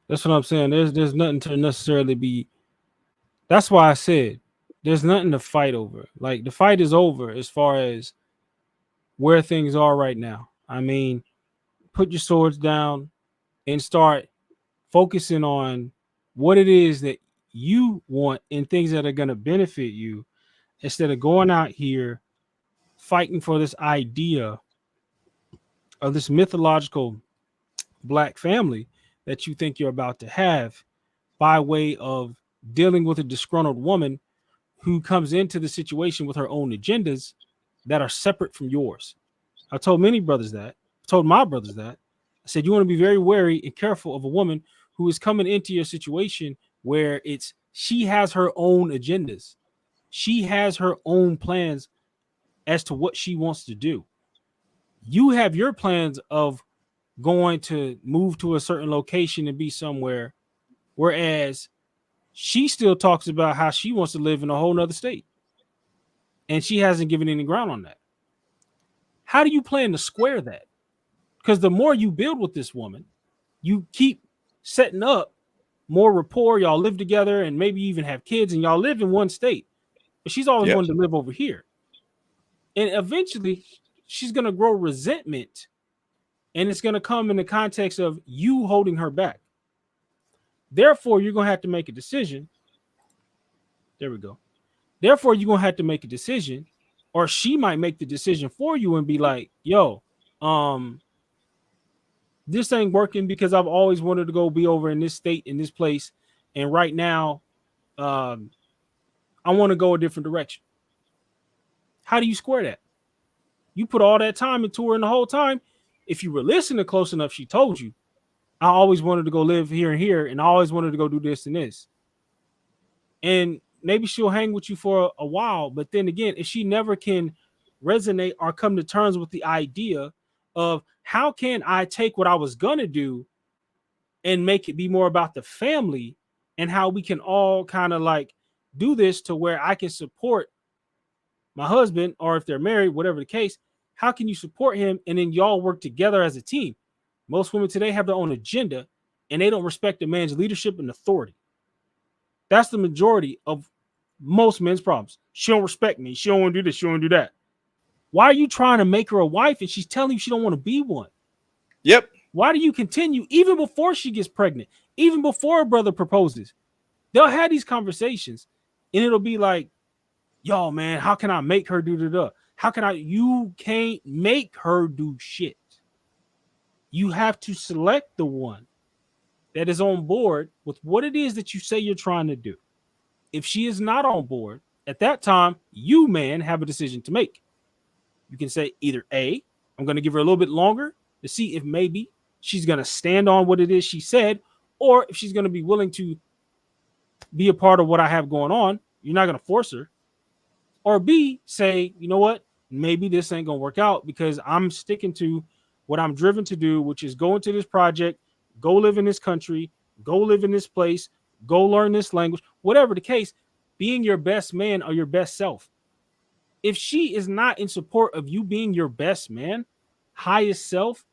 Speaker 2: That's what I'm saying. There's nothing to necessarily be. That's why I said there's nothing to fight over. Like the fight is over as far as where things are right now. I mean, put your swords down and start focusing on what it is that you want and things that are going to benefit you instead of going out here fighting for this idea of this mythological black family that you think you're about to have by way of dealing with a disgruntled woman who comes into the situation with her own agendas that are separate from yours. I told many brothers that. I told my brothers that. I said, you want to be very wary and careful of a woman who is coming into your situation where she has her own agendas. She has her own plans as to what she wants to do. You have your plans of going to move to a certain location and be somewhere, whereas she still talks about how she wants to live in a whole nother state. And she hasn't given any ground on that. How do you plan to square that? Because the more you build with this woman, you keep setting up more rapport. Y'all live together and maybe even have kids, and y'all live in one state. But she's always wanted to live over here. And eventually, she's going to grow resentment. And it's going to come in the context of you holding her back. Therefore, you're going to have to make a decision. There we go. Therefore, you're going to have to make a decision, or she might make the decision for you and be like, yo, this ain't working because I've always wanted to go be over in this state, in this place. And right now, I want to go a different direction. How do you square that? You put all that time into her, and the whole time, if you were listening close enough, she told you, I always wanted to go live here and here, and I always wanted to go do this and this. And maybe she'll hang with you for a while. But then again, if she never can resonate or come to terms with the idea of how can I take what I was going to do and make it be more about the family and how we can all kind of like do this to where I can support my husband, or if they're married, whatever the case, how can you support him and then y'all work together as a team? Most women today have their own agenda and they don't respect a man's leadership and authority. That's the majority of most men's problems. She don't respect me. She don't want to do this. She don't want to do that. Why are you trying to make her a wife and she's telling you she don't want to be one?
Speaker 8: Yep.
Speaker 2: Why do you continue even before she gets pregnant, even before her brother proposes? They'll have these conversations and it'll be like, yo, man, how can I make her do that? How can I? You can't make her do shit. You have to select the one that is on board with what it is that you say you're trying to do. If she is not on board, at that time, you, man, have a decision to make. You can say either A, I'm going to give her a little bit longer to see if maybe she's going to stand on what it is she said, or if she's going to be willing to be a part of what I have going on. You're not going to force her. Or B, say, you know what? Maybe this ain't going to work out because I'm sticking to what I'm driven to do, which is go into this project, go live in this country, go live in this place, go learn this language, whatever the case, being your best man or your best self. If she is not in support of you being your best man, highest self,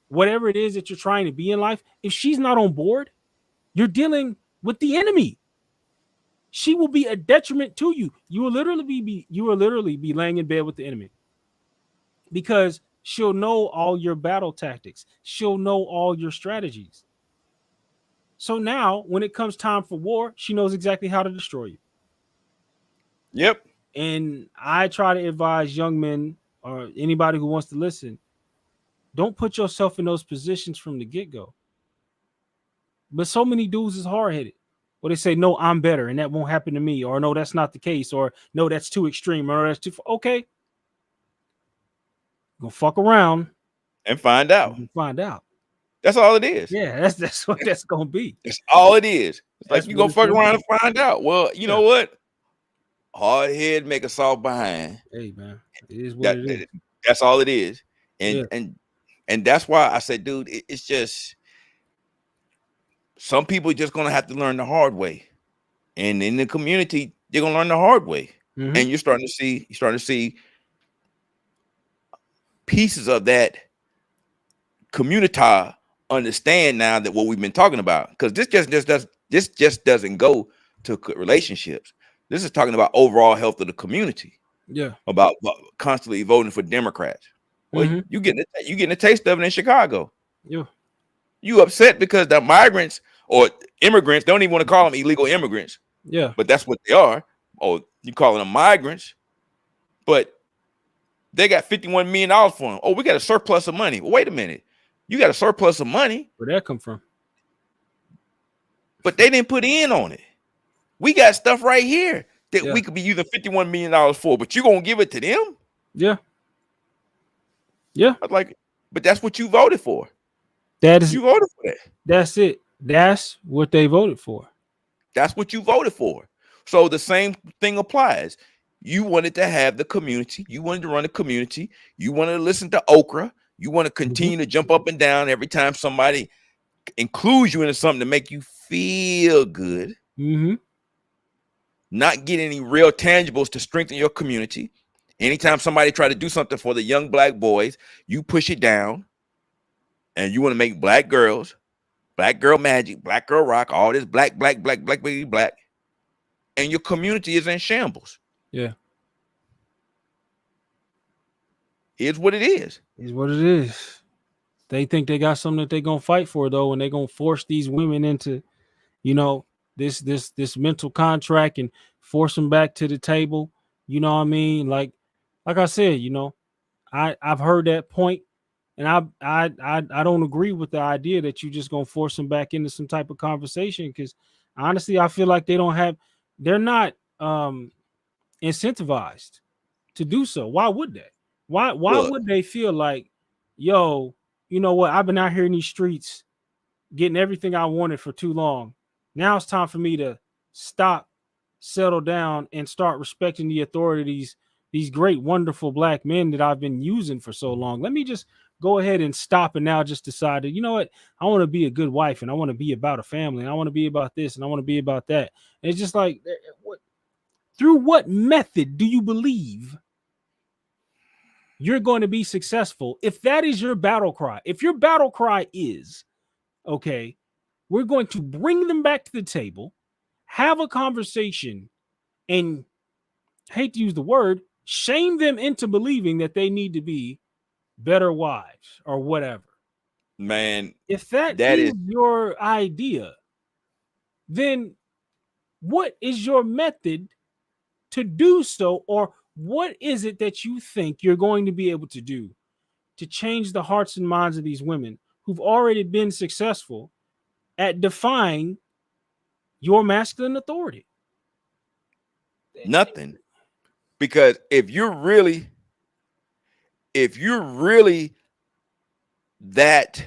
Speaker 2: whatever it is that you're trying to be in life, if she's not on board, you're dealing with the enemy. She will be a detriment to you. You will literally be laying in bed with the enemy because she'll know all your battle tactics. She'll know all your strategies. So now when it comes time for war, she knows exactly how to destroy you.
Speaker 8: Yep.
Speaker 2: And I try to advise young men or anybody who wants to listen, don't put yourself in those positions from the get-go. But so many dudes is hard-headed. Where they say, no, I'm better, and that won't happen to me. Or no, that's not the case. Or no, that's too extreme. Or that's too... Okay. Go fuck around.
Speaker 8: And find out. That's all it is.
Speaker 2: Yeah, that's what that's going to be.
Speaker 8: That's all it is. It's like you go fuck around and find out. Well, you know what? Hard head make a soft behind.
Speaker 2: Hey, man. It is what it is.
Speaker 8: That's all it is. And that's why I said, dude, it's just... Some people are just going to have to learn the hard way. And in the community, they're going to learn the hard way. Mm-hmm. And you're starting to see pieces of that community understand now that what we've been talking about, because this just doesn't go to relationships. This is talking about overall health of the community.
Speaker 2: Yeah.
Speaker 8: About constantly voting for Democrats. Well, you getting a taste of it in Chicago.
Speaker 2: Yeah.
Speaker 8: You upset because the migrants or immigrants, don't even want to call them illegal immigrants.
Speaker 2: Yeah.
Speaker 8: But that's what they are. Or you calling them migrants. But they got $51 million for them. Oh, we got a surplus of money. Well, wait a minute. You got a surplus of money.
Speaker 2: Where'd that come from?
Speaker 8: But they didn't put in on it. We got stuff right here that we could be using $51 million for, but you're going to give it to them?
Speaker 2: Yeah. Yeah.
Speaker 8: But that's what you voted for.
Speaker 2: You
Speaker 8: voted for that.
Speaker 2: That's it. That's what they voted for.
Speaker 8: That's what you voted for. So the same thing applies. You wanted to have the community. You wanted to run a community. You wanted to listen to Okra. You want to continue to jump up and down every time somebody includes you into something to make you feel good. Not get any real tangibles to strengthen your community. Anytime somebody try to do something for the young black boys, you push it down. And you want to make black girls, black girl magic, black girl rock, all this black. And your community is in shambles.
Speaker 2: Yeah. It's what it is. It's what it is. They think they got something that they're going to fight for, though, and they're going to force these women into, this mental contract and force them back to the table. You know what I mean? Like I said, I've heard that point. And I don't agree with the idea that you're just gonna force them back into some type of conversation, because honestly, I feel like they're not incentivized to do so. Why would they? Why would they feel like, yo, you know what? I've been out here in these streets getting everything I wanted for too long. Now it's time for me to stop, settle down, and start respecting the authority of these great, wonderful black men that I've been using for so long. Let me just go ahead and stop and now just decide that, you know what, I want to be a good wife, and I want to be about a family, and I want to be about this, and I want to be about that. And it's just like, through what method do you believe you're going to be successful if that is your battle cry? If your battle cry is, okay, we're going to bring them back to the table, have a conversation, and hate to use the word, shame them into believing that they need to be better wives or whatever.
Speaker 8: Man,
Speaker 2: if that is your idea, then what is your method to do so? Or what is it that you think you're going to be able to do to change the hearts and minds of these women who've already been successful at defying your masculine authority?
Speaker 8: Nothing. Because if you're really that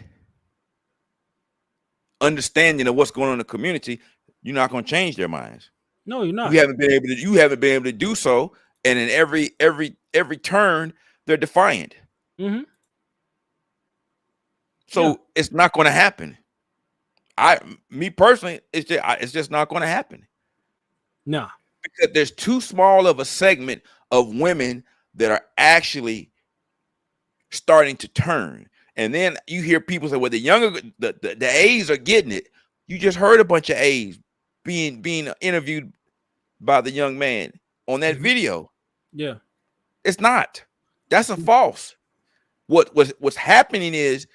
Speaker 8: understanding of what's going on in the community, you're not going to change their minds.
Speaker 2: No, you're not.
Speaker 8: You haven't been able to do so, and in every turn they're defiant. So it's not going to happen. Me personally, it's just not going to happen.
Speaker 2: No,
Speaker 8: because there's too small of a segment of women that are actually starting to turn. And then you hear people say, well, the A's are getting it. You just heard a bunch of A's being interviewed by the young man on that video.
Speaker 2: Yeah.
Speaker 8: It's not. That's a false. What's happening is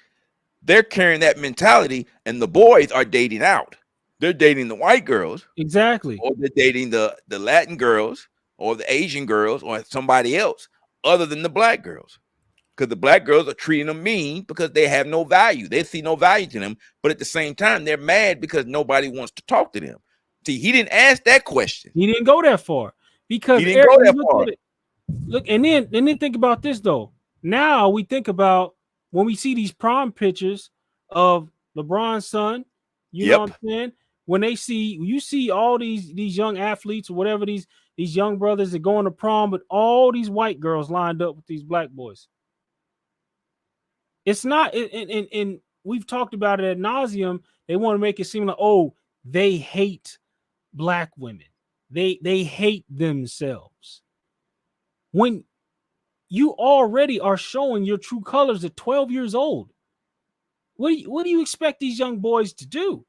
Speaker 8: they're carrying that mentality, and the boys are dating out. They're dating the white girls.
Speaker 2: Exactly.
Speaker 8: Or they're dating the Latin girls or the Asian girls or somebody else other than the black girls. Because the black girls are treating them mean because they have no value. They see no value to them. But at the same time, they're mad because nobody wants to talk to them. See, he didn't ask that question.
Speaker 2: He didn't go that far. Because
Speaker 8: he didn't go that far.
Speaker 2: Look, and then think about this, though. Now we think about when we see these prom pictures of LeBron's son, you know what I'm saying? When you see all these young athletes or whatever, these young brothers that go on to prom, but all these white girls lined up with these black boys. It's not, and we've talked about it ad nauseum. They want to make it seem like, oh, they hate black women. They hate themselves. When you already are showing your true colors at 12 years old. What do you expect these young boys to do?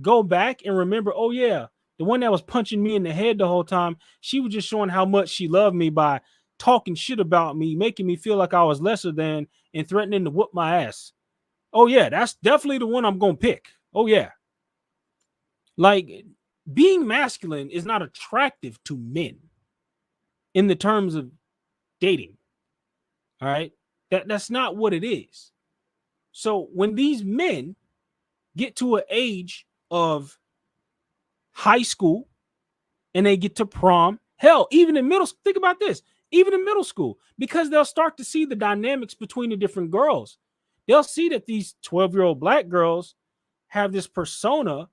Speaker 2: Go back and remember, oh yeah, the one that was punching me in the head the whole time, she was just showing how much she loved me by talking shit about me, making me feel like I was lesser than, and threatening to whoop my ass. Oh yeah, that's definitely the one I'm gonna pick. Oh yeah. Like, being masculine is not attractive to men in the terms of dating. All right. That's not what it is. So when these men get to an age of high school and they get to prom, hell, even in middle school, think about this, even in middle school, because they'll start to see the dynamics between the different girls. They'll see that these 12-year-old black girls have this persona,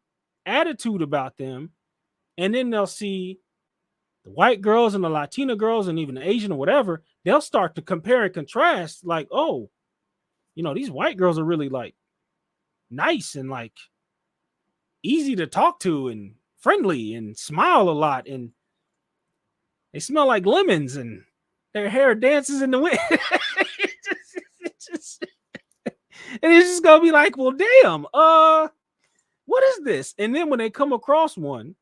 Speaker 2: attitude about them, and then they'll see the white girls and the Latina girls and even the Asian or whatever. They'll start to compare and contrast, like, oh, these white girls are really like nice and like easy to talk to and friendly and smile a lot, and they smell like lemons and their hair dances in the wind. And it's just gonna be like, well, damn, what is this? And then when they come across one,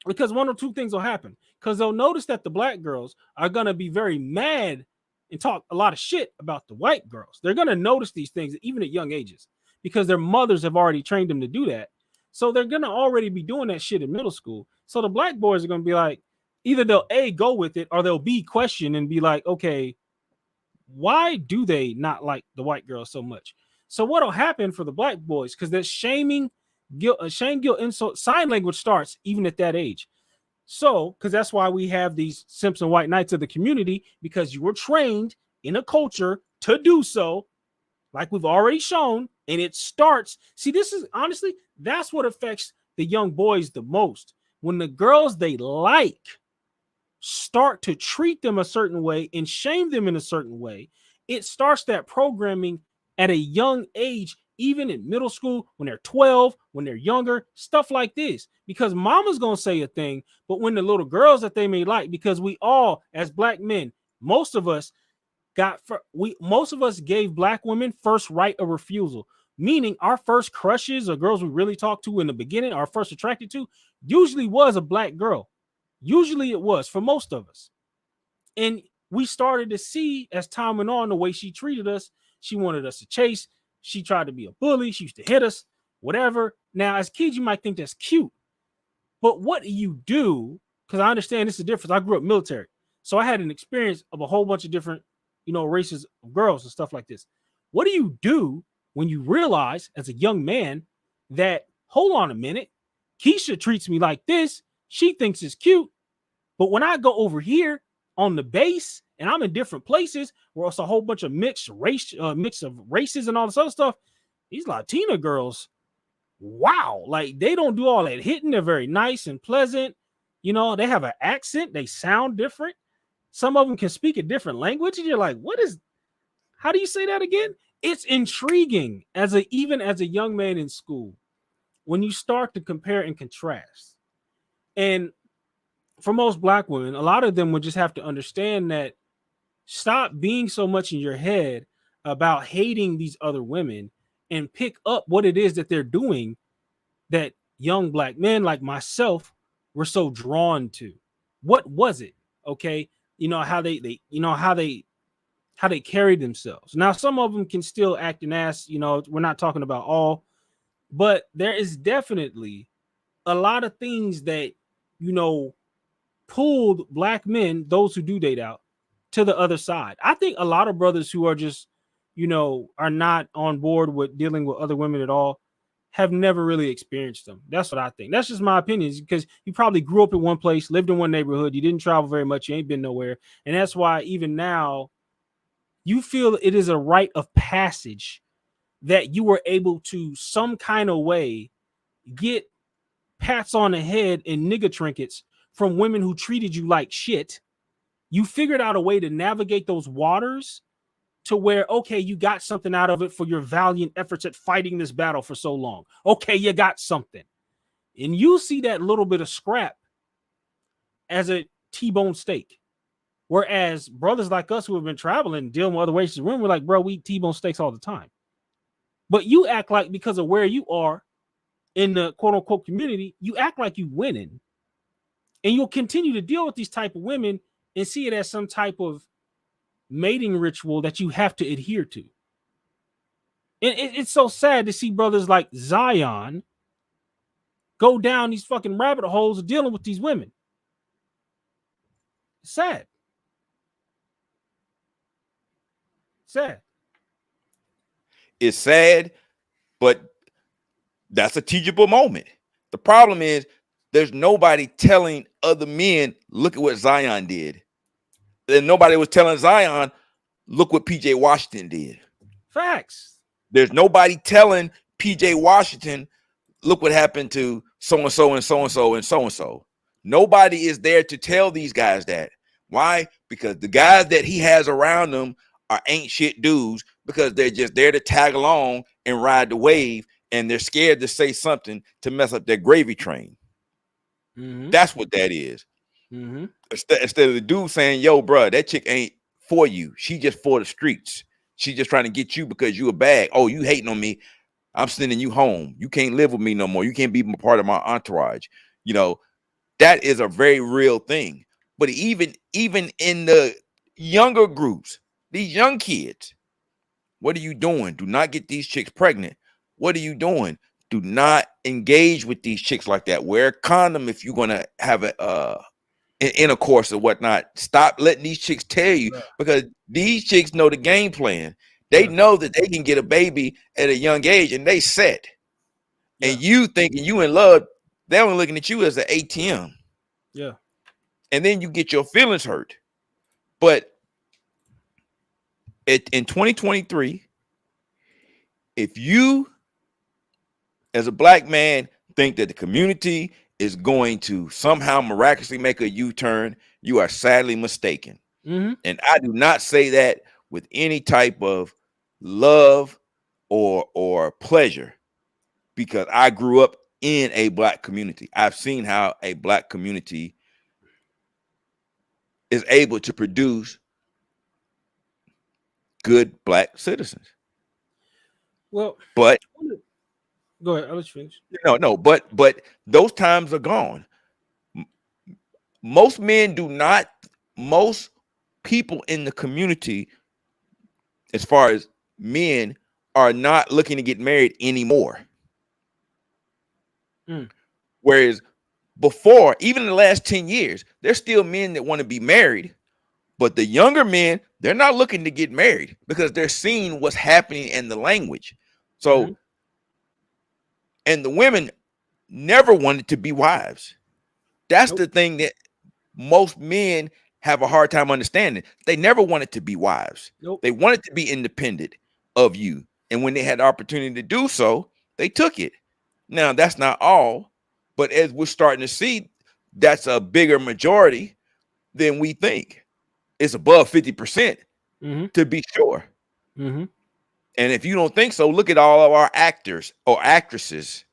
Speaker 2: because one or two things will happen, because they'll notice that the black girls are gonna be very mad and talk a lot of shit about the white girls. They're gonna notice these things even at young ages because their mothers have already trained them to do that. So they're gonna already be doing that shit in middle school. So the black boys are gonna be like, either they'll A, go with it, or they'll B, question and be like, okay, why do they not like the white girls so much? So what'll happen for the black boys, because that shaming, guilt, shame, guilt, insult, sign language starts even at that age. So, because that's why we have these Simpson white knights of the community, because you were trained in a culture to do so, like we've already shown, and it starts. See, this is honestly, that's what affects the young boys the most. When the girls they like start to treat them a certain way and shame them in a certain way, it starts that programming at a young age, even in middle school, when they're 12, when they're younger, stuff like this. Because mama's gonna say a thing, but when the little girls that they may like, because we all, as black men, most of us gave black women first right of refusal, meaning our first crushes or girls we really talked to in the beginning, our first attracted to, usually was a black girl. Usually it was for most of us. And we started to see as time went on the way she treated us. She wanted us to chase. She tried to be a bully. She used to hit us, whatever. Now, as kids, you might think that's cute. But what do you do? Because I understand this is a difference. I grew up military. So I had an experience of a whole bunch of different, races of girls and stuff like this. What do you do when you realize as a young man that, hold on a minute, Keisha treats me like this. She thinks it's cute. But when I go over here on the base and I'm in different places where it's a whole bunch of mix of races and all this other stuff, these Latina girls, wow, like they don't do all that hitting. They're very nice and pleasant. They have an accent. They sound different. Some of them can speak a different language. And you're like, how do you say that again? It's intriguing even as a young man in school, when you start to compare and contrast. And for most black women, a lot of them would just have to understand that, stop being so much in your head about hating these other women and pick up what it is that they're doing that young black men like myself were so drawn to. What was it? Okay. How they carry themselves. Now, some of them can still act an ass, we're not talking about all, but there is definitely a lot of things that, pulled black men, those who do date out, to the other side. I think a lot of brothers who are just, are not on board with dealing with other women at all have never really experienced them. That's what I think. That's just my opinion, because you probably grew up in one place, lived in one neighborhood, you didn't travel very much, you ain't been nowhere. And that's why even now you feel it is a rite of passage that you were able to some kind of way get pats on the head and nigga trinkets from women who treated you like shit. You figured out a way to navigate those waters to where, okay, you got something out of it for your valiant efforts at fighting this battle for so long. Okay, you got something. And you see that little bit of scrap as a T-bone steak. Whereas brothers like us who have been traveling, dealing with other races of women, we're like, bro, we eat T-bone steaks all the time. But you act like because of where you are in the quote unquote community, you act like you winning. And you'll continue to deal with these type of women and see it as some type of mating ritual that you have to adhere to. And it's so sad to see brothers like Zion go down these fucking rabbit holes of dealing with these women. It's sad. Sad.
Speaker 8: It's sad, but that's a teachable moment. The problem is there's nobody telling other men, look at what Zion did. And nobody was telling Zion, look what PJ Washington did.
Speaker 2: Facts.
Speaker 8: There's nobody telling PJ Washington, look what happened to so-and-so and so-and-so and so-and-so. Nobody is there to tell these guys that. Why? Because the guys that he has around them are ain't shit dudes because they're just there to tag along and ride the wave, and they're scared to say something to mess up their gravy train.
Speaker 2: Mm-hmm.
Speaker 8: That's what that is.
Speaker 2: Mm-hmm.
Speaker 8: Instead of the dude saying, yo, bro, that chick ain't for you. She just for the streets. She just trying to get you because you a bag. Oh, you hating on me. I'm sending you home. You can't live with me no more. You can't be part of my entourage. You know, that is a very real thing. But even in the younger groups, these young kids, what are you doing? Do not get these chicks pregnant. What are you doing? Do not engage with these chicks like that. Wear a condom if you're going to have an intercourse or whatnot. Stop letting these chicks tell you, because these chicks know the game plan. They know that they can get a baby at a young age and they set. And you thinking you in love, they're only looking at you as an ATM.
Speaker 2: Yeah. And
Speaker 8: then you get your feelings hurt. But in 2023, if you as a black man think that the community is going to somehow miraculously make a U-turn, you are sadly mistaken.
Speaker 2: Mm-hmm.
Speaker 8: And I do not say that with any type of love or pleasure, because I grew up in a black community. I've seen how a black community is able to produce good black citizens.
Speaker 2: Well,
Speaker 8: but
Speaker 2: go ahead. I'll let you finish.
Speaker 8: No, but those times are gone. Most people in the community, as far as men, are not looking to get married anymore. Whereas before, even in the last 10 years, there's still men that want to be married, but the younger men, they're not looking to get married because they're seeing what's happening in the language. So, and the women never wanted to be wives. That's the thing that most men have a hard time understanding. They never wanted to be wives. They wanted to be independent of you. And when they had the opportunity to do so, they took it. Now, that's not all, but as we're starting to see, that's a bigger majority than we think. It's above 50%, to be sure.
Speaker 2: Mm-hmm.
Speaker 8: And if you don't think so, look at all of our actors or actresses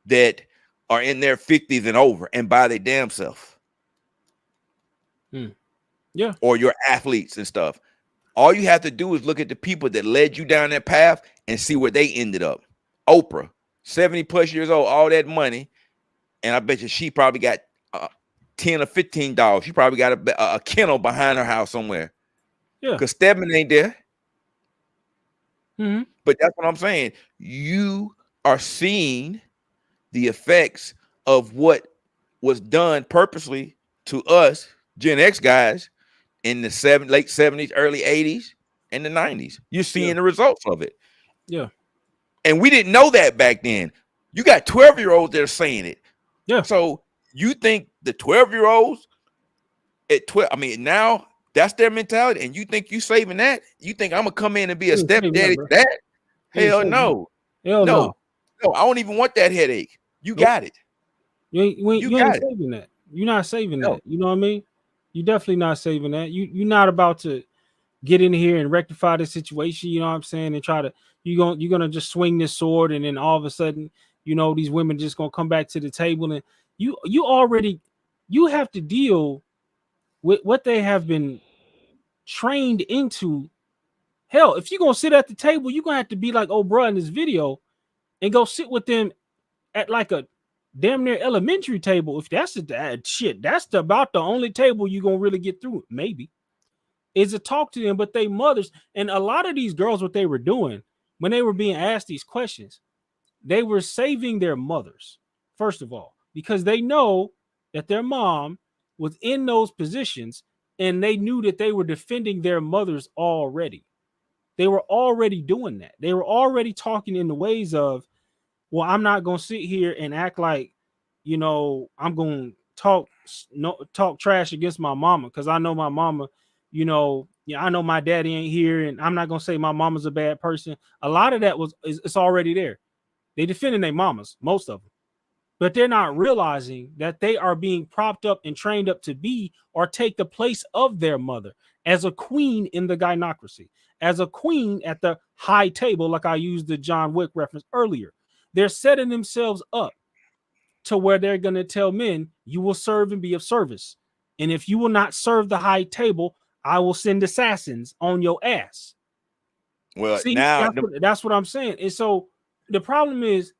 Speaker 8: that are in their 50s and over and by their damn self.
Speaker 2: Yeah.
Speaker 8: Or your athletes and stuff. All you have to do is look at the people that led you down that path and see where they ended up. Oprah, 70 plus years old, all that money. And I bet you she probably got 10 or 15 dollars. She probably got a kennel behind her house somewhere.
Speaker 2: Yeah.
Speaker 8: Because Stedman ain't there.
Speaker 2: Mm-hmm.
Speaker 8: But that's what I'm saying. You are seeing the effects of what was done purposely to us Gen X guys in the late 70s, early 80s, and the 90s. You're seeing the results of it.
Speaker 2: Yeah.
Speaker 8: And we didn't know that back then. You got 12-year-olds that are saying it.
Speaker 2: Yeah.
Speaker 8: So you think the 12-year-olds at 12, I mean, now that's their mentality, and you think you saving that? You think I'm gonna come in and be a stepdaddy to that? Hell no.
Speaker 2: Hell no.
Speaker 8: No, I don't even want that headache. You got it.
Speaker 2: You ain't saving that. You're not saving that. You know what I mean? You're definitely not saving that. You're not about to get in here and rectify the situation. You know what I'm saying? And try to you're gonna just swing this sword, and then all of a sudden, you know, these women just gonna come back to the table, and you have to deal with what they have been trained into. Hell, if you're gonna sit at the table, you're gonna have to be like Oprah in this video and go sit with them at like a damn near elementary table. If that's that's about the only table you're gonna really get through. Maybe is to talk to them, but they mothers and a lot of these girls, what they were doing when they were being asked these questions, they were saving their mothers, first of all, because they know that their mom was in those positions and they knew that they were defending their mothers already. They were already doing that. They were already talking in the ways of, well, I'm not going to sit here and act like, I'm going to talk trash against my mama because I know my mama, I know my daddy ain't here and I'm not going to say my mama's a bad person. A lot of that it's already there. They defending their mamas, most of them. But they're not realizing that they are being propped up and trained up to be or take the place of their mother as a queen in the gynocracy, as a queen at the high table, like I used the John Wick reference earlier. They're setting themselves up to where they're going to tell men, you will serve and be of service. And if you will not serve the high table, I will send assassins on your ass.
Speaker 8: Well,
Speaker 2: see,
Speaker 8: now
Speaker 2: that's what I'm saying. And so the problem is,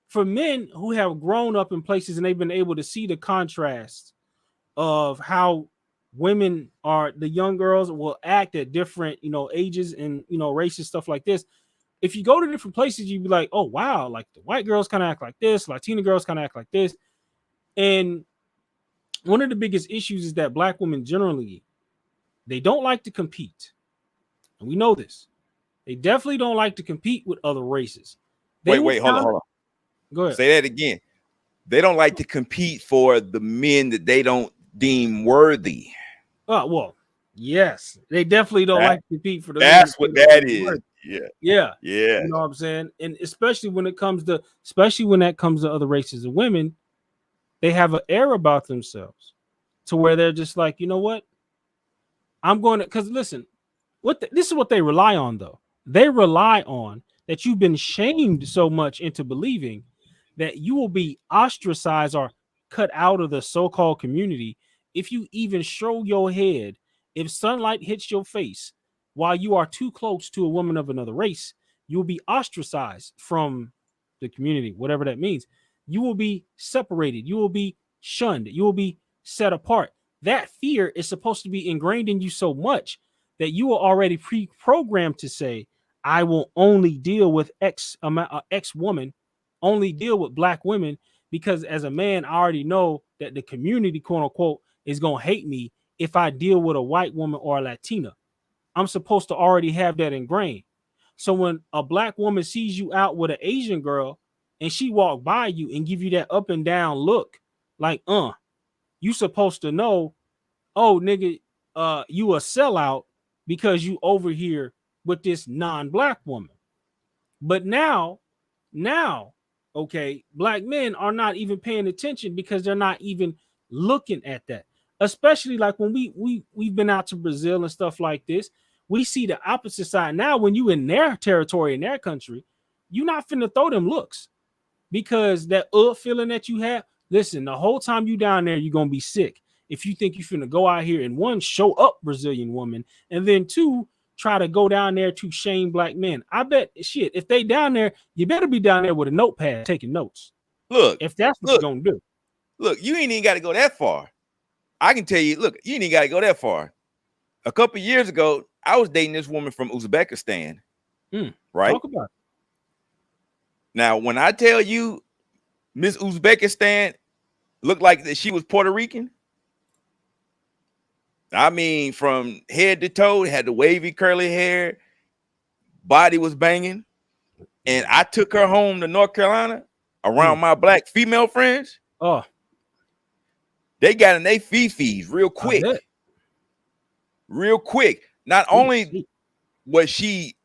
Speaker 2: for men who have grown up in places and they've been able to see the contrast of how women are, the young girls will act at different, ages and, races, stuff like this. If you go to different places, you'd be like, oh, wow, like the white girls kind of act like this, Latina girls kind of act like this. And one of the biggest issues is that Black women generally, they don't like to compete. And we know this. They definitely don't like to compete with other races.
Speaker 8: Wait, hold on.
Speaker 2: Go ahead.
Speaker 8: Say that again. They don't like to compete for the men that they don't deem worthy.
Speaker 2: Oh, well, yes. They definitely don't like to compete for the
Speaker 8: That's what that is. Worthy. Yeah.
Speaker 2: You know what I'm saying? And especially when that comes to other races of women, they have an air about themselves to where they're just like, you know what? I'm going to, because listen, this is what they rely on, though. They rely on that you've been shamed so much into believing that you will be ostracized or cut out of the so-called community if you even show your head. If sunlight hits your face while you are too close to a woman of another race, you'll be ostracized from the community, whatever that means. You will be separated. You will be shunned. You will be set apart. That fear is supposed to be ingrained in you so much that you are already pre-programmed to say, I will only deal with X woman, only deal with Black women, because as a man, I already know that the community, quote unquote, is going to hate me if I deal with a white woman or a Latina. I'm supposed to already have that ingrained. So when a Black woman sees you out with an Asian girl and she walk by you and give you that up and down look, like, you supposed to know, oh, nigga, you a sellout because you over here with this non-Black woman. But now, okay, Black men are not even paying attention because they're not even looking at that. Especially like when we've been out to Brazil and stuff like this, we see the opposite side. Now, when you in their territory, in their country, you're not finna throw them looks because that feeling that you have. Listen, the whole time you down there, you're gonna be sick if you think you're finna go out here and one, show up Brazilian woman, and then two, try to go down there to shame Black men. I bet shit, if they down there, you better be down there with a notepad taking notes.
Speaker 8: Look,
Speaker 2: if that's what you're gonna do.
Speaker 8: Look, you ain't even got to go that far. I can tell you, look, you ain't even got to go that far. A couple of years ago, I was dating this woman from Uzbekistan. Right?
Speaker 2: Talk about it.
Speaker 8: Now, when I tell you Miss Uzbekistan looked like that she was Puerto Rican, I mean, from head to toe, had the wavy curly hair, body was banging. And I took her home to North Carolina around my Black female friends.
Speaker 2: Oh,
Speaker 8: they got in their fifis real quick. Real quick. Not only was she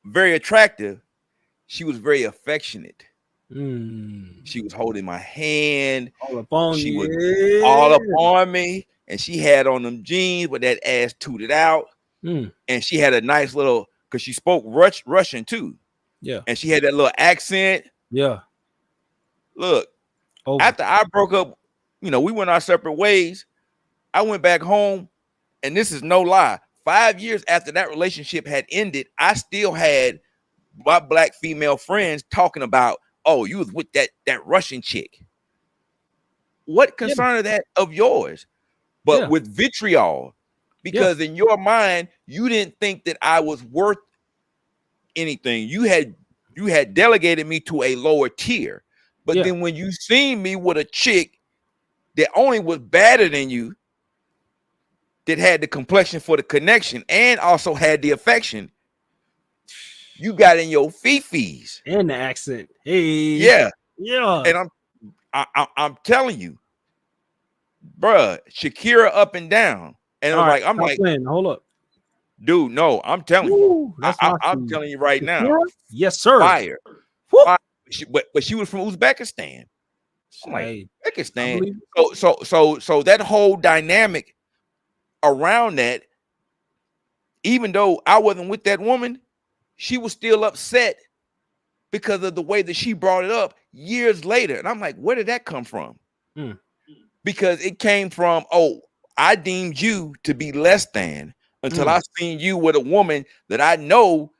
Speaker 8: very attractive, she was very affectionate. She was holding my hand.
Speaker 2: All up on
Speaker 8: she was all up on me. And she had on them jeans with that ass tooted out. And she had a nice little, because she spoke Russian too.
Speaker 2: Yeah.
Speaker 8: And she had that little accent.
Speaker 2: Yeah.
Speaker 8: Look, after I broke up, we went our separate ways. I went back home, and this is no lie. 5 years after that relationship had ended, I still had my black female friends talking about, oh, you was with that Russian chick. What concern of that of yours? But with vitriol, because in your mind, you didn't think that I was worth anything. You had delegated me to a lower tier. But then when you seen me with a chick that only was better than you, that had the complexion for the connection and also had the affection, you got in your fifis
Speaker 2: and the accent. Hey,
Speaker 8: yeah.
Speaker 2: And
Speaker 8: I'm telling you, bruh, Shakira up and down, and I'm like,
Speaker 2: hold up,
Speaker 8: dude, no, I'm telling you, I'm telling you right
Speaker 2: Shakira?
Speaker 8: now,
Speaker 2: yes, sir,
Speaker 8: fire. But she was from Uzbekistan. I'm like, Uzbekistan. So that whole dynamic around that, even though I wasn't with that woman, she was still upset because of the way that she brought it up years later. And I'm like, where did that come from? Because it came from, oh, I deemed you to be less than until I seen you with a woman that I know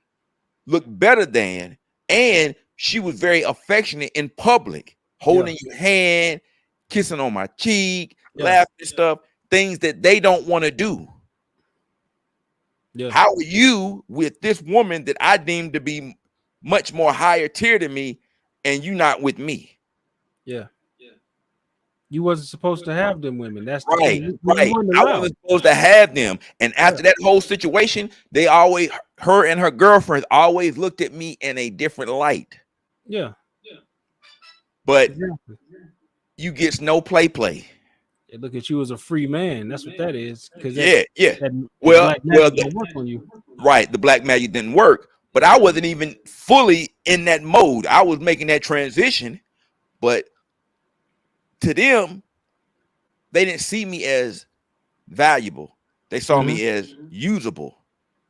Speaker 8: looked better than, and she was very affectionate in public, holding your hand, kissing on my cheek, laughing and stuff, things that they don't want to do. How are you with this woman that I deemed to be much more higher tier than me, and you not with me?
Speaker 2: You wasn't supposed to have them women. That's
Speaker 8: right. I wasn't supposed to have them. And after that whole situation, they always, her and her girlfriends always looked at me in a different light. But you get no play.
Speaker 2: They look at you as a free man. That's what that is.
Speaker 8: Well,
Speaker 2: don't work on you.
Speaker 8: Right. The black magic didn't work, but I wasn't even fully in that mode. I was making that transition, but to them, they didn't see me as valuable. They saw me as usable.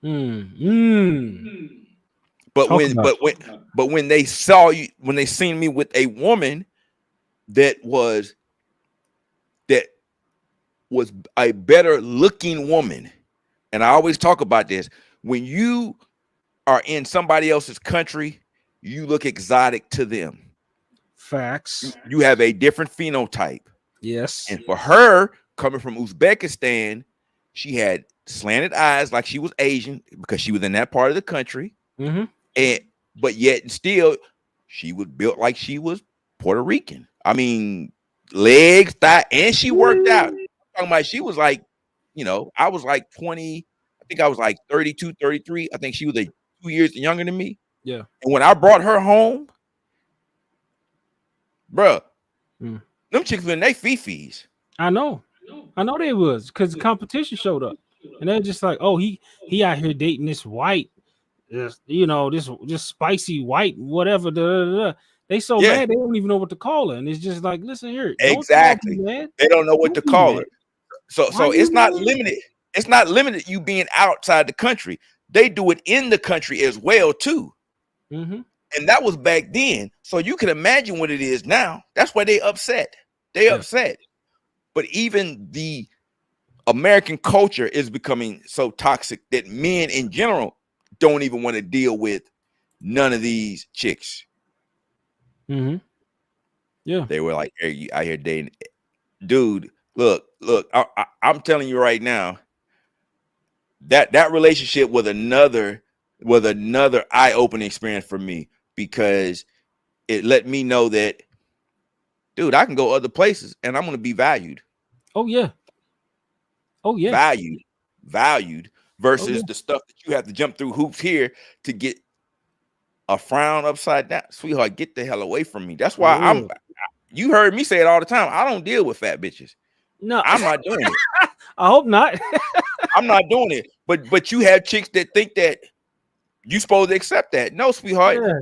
Speaker 8: But when they saw you, when they seen me with a woman that was a better looking woman, and I always talk about this, when you are in somebody else's country, you look exotic to them.
Speaker 2: Facts.
Speaker 8: You have a different phenotype.
Speaker 2: Yes.
Speaker 8: And for her, coming from Uzbekistan, she had slanted eyes like she was Asian because she was in that part of the country. But yet still, she was built like she was Puerto Rican. I mean, legs, thigh, and she worked out. I'm talking about she was like, I was like 20. I think I was like 32, 33. I think she was 2 years younger than me.
Speaker 2: Yeah.
Speaker 8: And when I brought her home, bruh, them chicks were in they fifis.
Speaker 2: I know they was, because the competition showed up, and they're just like, oh, he out here dating this white, this spicy white whatever. They so mad they don't even know what to call her, and it's just like, listen here,
Speaker 8: exactly, they don't know what to call her. So it's not
Speaker 2: mad?
Speaker 8: limited. It's not limited you being outside the country. They do it in the country as well too. And that was back then. So you can imagine what it is now. That's why they upset. Upset. But even the American culture is becoming so toxic that men in general don't even want to deal with none of these chicks.
Speaker 2: Yeah.
Speaker 8: They were like, hey, you out here dating. Dude, look, I'm telling you right now, that relationship was another eye-opening experience for me, because it let me know that, dude, I can go other places and I'm going to be valued.
Speaker 2: Oh yeah.
Speaker 8: Valued versus the stuff that you have to jump through hoops here to get a frown upside down. Sweetheart, get the hell away from me. That's why you heard me say it all the time. I don't deal with fat bitches.
Speaker 2: No,
Speaker 8: I'm not doing it.
Speaker 2: I hope not.
Speaker 8: I'm not doing it. But you have chicks that think that you supposed to accept that. No, sweetheart.
Speaker 2: Yeah.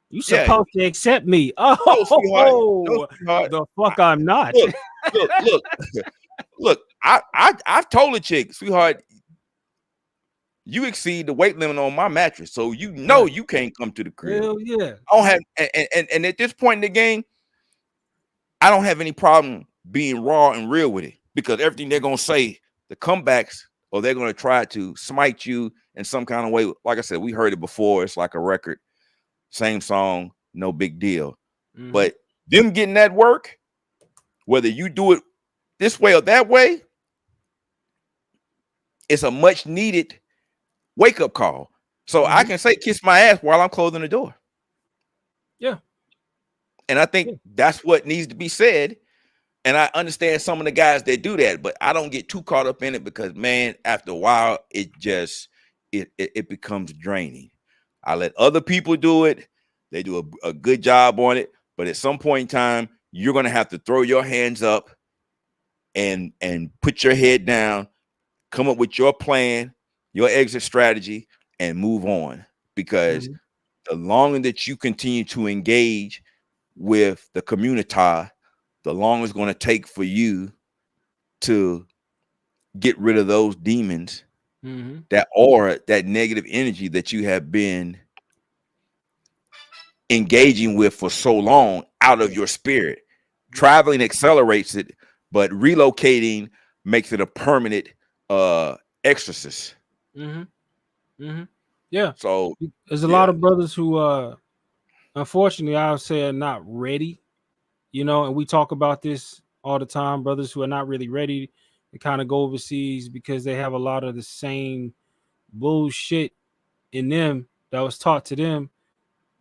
Speaker 2: You supposed to accept me. Oh,
Speaker 8: no, sweetheart.
Speaker 2: The fuck I'm not.
Speaker 8: Look. I've told a chick, sweetheart, you exceed the weight limit on my mattress, so you can't come to the crib.
Speaker 2: Hell yeah.
Speaker 8: I don't have, and at this point in the game, I don't have any problem being raw and real with it, because everything they're gonna say, the comebacks or they're going to try to smite you in some kind of way. Like I said, we heard it before. It's like a record, same song, no big deal.
Speaker 2: Mm-hmm.
Speaker 8: But them getting that work, whether you do it this way or that way, it's a much needed wake up call. So I can say kiss my ass while I'm closing the door.
Speaker 2: Yeah.
Speaker 8: And I think that's what needs to be said. And I understand some of the guys that do that, but I don't get too caught up in it because, man, after a while, it becomes draining. I let other people do it. They do a good job on it. But at some point in time, you're going to have to throw your hands up and put your head down, come up with your plan, your exit strategy, and move on. Because the longer that you continue to engage with the community, the longer it's going to take for you to get rid of those demons, that aura, that negative energy that you have been engaging with for so long out of your spirit. Traveling accelerates it, but relocating makes it a permanent exorcist.
Speaker 2: Yeah.
Speaker 8: So
Speaker 2: there's a lot of brothers who unfortunately I would say are not ready, and we talk about this all the time, brothers who are not really ready to kind of go overseas because they have a lot of the same bullshit in them that was taught to them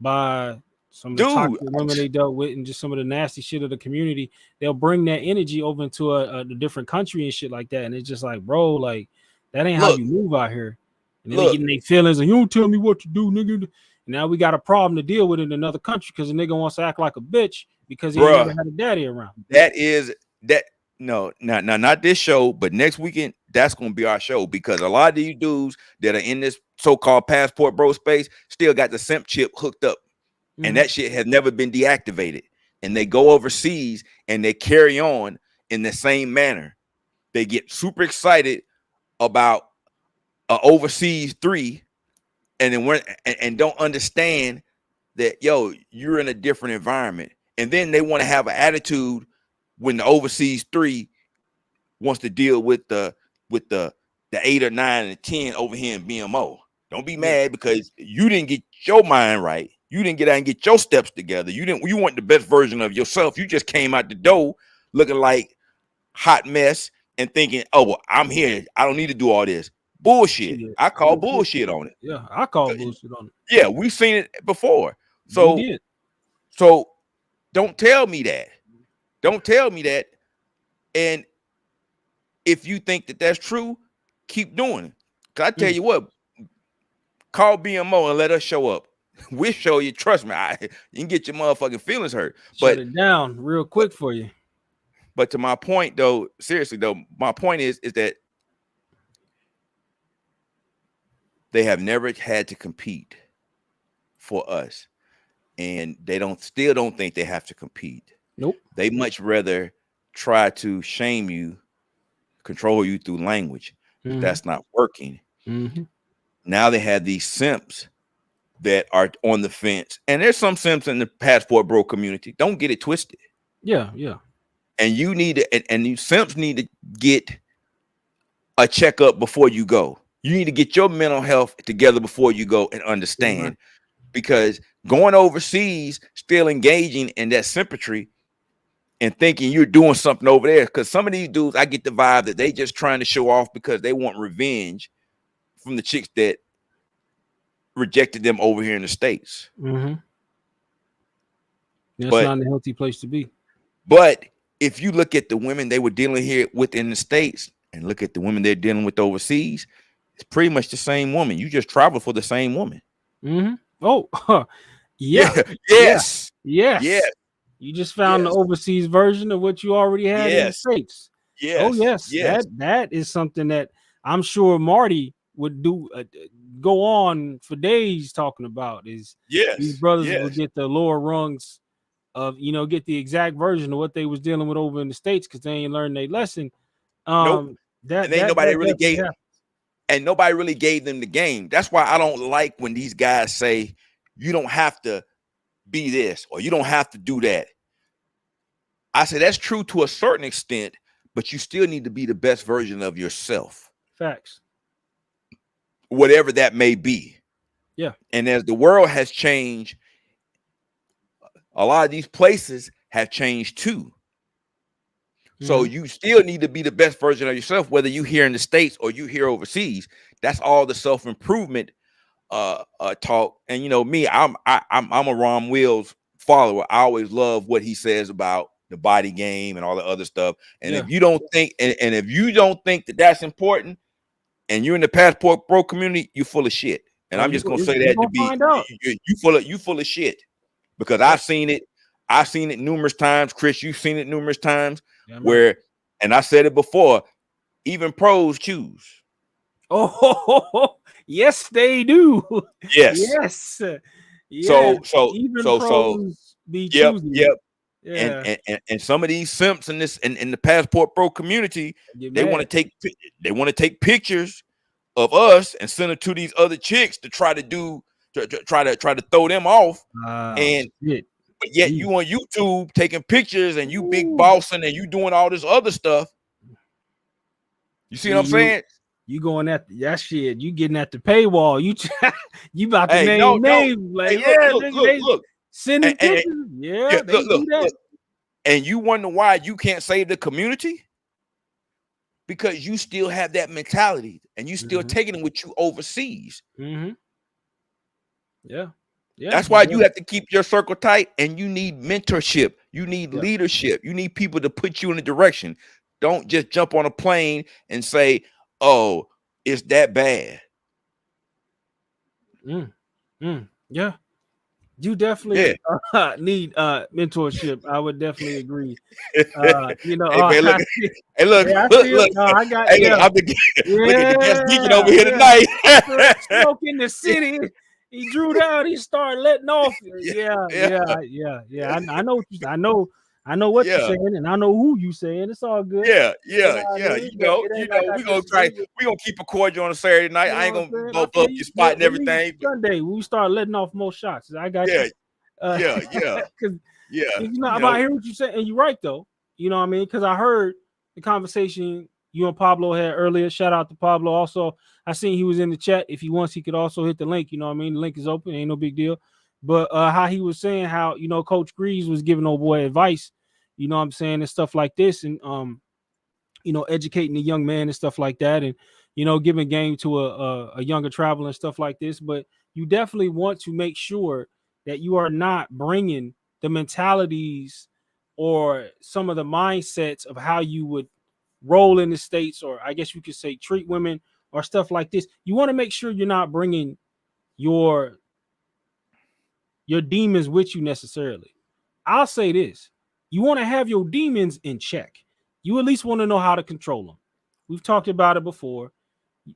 Speaker 2: by some of the toxic women they dealt with and just some of the nasty shit of the community. They'll bring that energy over into a different country and shit like that. And it's just like, bro, like that ain't how you move out here. And then they getting their feelings and you don't tell me what to do, nigga. Now we got a problem to deal with in another country because the nigga wants to act like a bitch because he ain't never had a daddy around.
Speaker 8: No, not this show, but next weekend, that's going to be our show because a lot of these dudes that are in this so-called passport bro space still got the simp chip hooked up. And that shit has never been deactivated. And they go overseas and they carry on in the same manner. They get super excited about overseas 3 and then and don't understand that, you're in a different environment. And then they want to have an attitude when the overseas 3 wants to deal with the 8 or 9 and 10 over here in BMO. Don't be mad because you didn't get your mind right. You didn't get out and get your steps together. You weren't the best version of yourself. You just came out the door looking like hot mess and thinking, oh, well, I'm here. I don't need to do all this. Bullshit. I call bullshit on it.
Speaker 2: Yeah, I call bullshit on it.
Speaker 8: Yeah, we've seen it before. So don't tell me that. Don't tell me that. And if you think that that's true, keep doing it. Because I tell you what, call BMO and let us show up. We'll show you. Trust me, you can get your motherfucking feelings hurt.
Speaker 2: Shut it down real quick for you.
Speaker 8: But to my point, though, seriously, though, my point is that they have never had to compete for us. And they still don't think they have to compete.
Speaker 2: Nope.
Speaker 8: They much rather try to shame you, control you through language. But that's not working. Now they have these simps that are on the fence. And there's some simps in the passport bro community. Don't get it twisted.
Speaker 2: Yeah.
Speaker 8: And you need to, and you simps need to get a checkup before you go. You need to get your mental health together before you go and understand. Because going overseas, still engaging in that sympatry and thinking you're doing something over there. Because some of these dudes, I get the vibe that they just trying to show off because they want revenge from the chicks that rejected them over here in the States.
Speaker 2: That's not a healthy place to be.
Speaker 8: But if you look at the women they were dealing here with in the States and look at the women they're dealing with overseas, it's pretty much the same woman. You just travel for the same woman.
Speaker 2: Oh, yeah.
Speaker 8: Yes.
Speaker 2: You just found the overseas version of what you already had in the States. Oh, yes. That is something that I'm sure Marty would do go on for days talking about is these brothers would get the lower rungs of, get the exact version of what they was dealing with over in the States because they ain't learned their lesson.
Speaker 8: Nobody really gave them the game. That's why I don't like when these guys say you don't have to be this or you don't have to do that. I say that's true to a certain extent, but you still need to be the best version of yourself.
Speaker 2: Facts.
Speaker 8: whatever that may be.
Speaker 2: Yeah.
Speaker 8: And as the world has changed, a lot of these places have changed too. So you still need to be the best version of yourself, whether you here in the States or you here overseas. That's all the self-improvement talk. And you know me, I'm a Ron Wills follower. I always love what he says about the body game and all the other stuff. And if you don't think, and if you don't think that that's important, and you're in the Passport Bro community, you're full of shit. And I'm just gonna say that to be you full of shit, because I've seen it. I've seen it numerous times. Chris, you've seen it numerous times. Where, and I said it before, even pros choose.
Speaker 2: Oh, yes, they do.
Speaker 8: Yes.
Speaker 2: Yes.
Speaker 8: So
Speaker 2: even
Speaker 8: pros
Speaker 2: be choosing.
Speaker 8: Yep.
Speaker 2: Yeah.
Speaker 8: And some of these simps in this in the Passport Pro community, they want to take pictures of us and send it to these other chicks to try to throw them off. But yet you on YouTube taking pictures and you big bossing and you doing all this other stuff. You see what I'm saying?
Speaker 2: You going at that shit. You getting at the paywall. You about to name names. Like,
Speaker 8: look.
Speaker 2: Sending pictures. Look.
Speaker 8: And you wonder why you can't save the community? Because you still have that mentality and you still taking it with you overseas.
Speaker 2: Yeah.
Speaker 8: That's why you have to keep your circle tight, and you need mentorship. You need leadership. You need people to put you in a direction. Don't just jump on a plane and say, "Oh, it's that bad."
Speaker 2: Yeah. You definitely need mentorship. I would definitely agree. You know,
Speaker 8: hey, look.
Speaker 2: Look,
Speaker 8: I'm the guest geeking over here tonight.
Speaker 2: Smoke in the city. He drew down. He started letting off. Yeah. I know what you're saying, and I know who you saying. It's all good.
Speaker 8: Yeah. You know, we're gonna keep it cordial on a Saturday night. I ain't gonna go up your spot and everything.
Speaker 2: Sunday, we start letting off more shots. I got you. Because I hear what you say, and you're right though. You know what I mean? Because I heard the conversation you and Pablo had earlier. Shout out to Pablo. Also, I seen he was in the chat. If he wants, he could also hit the link. You know what I mean? The link is open. Ain't no big deal. But how he was saying how, you know, Coach Greaves was giving old boy advice, you know what I'm saying, and stuff like this, and you know, educating the young man and stuff like that, and you know, giving game to a younger traveler and stuff like this. But you definitely want to make sure that you are not bringing the mentalities or some of the mindsets of how you would roll in the States, or I guess you could say treat women or stuff like this. You want to make sure you're not bringing your demons with you necessarily. I'll say this. You want to have your demons in check. You at least want to know how to control them. We've talked about it before.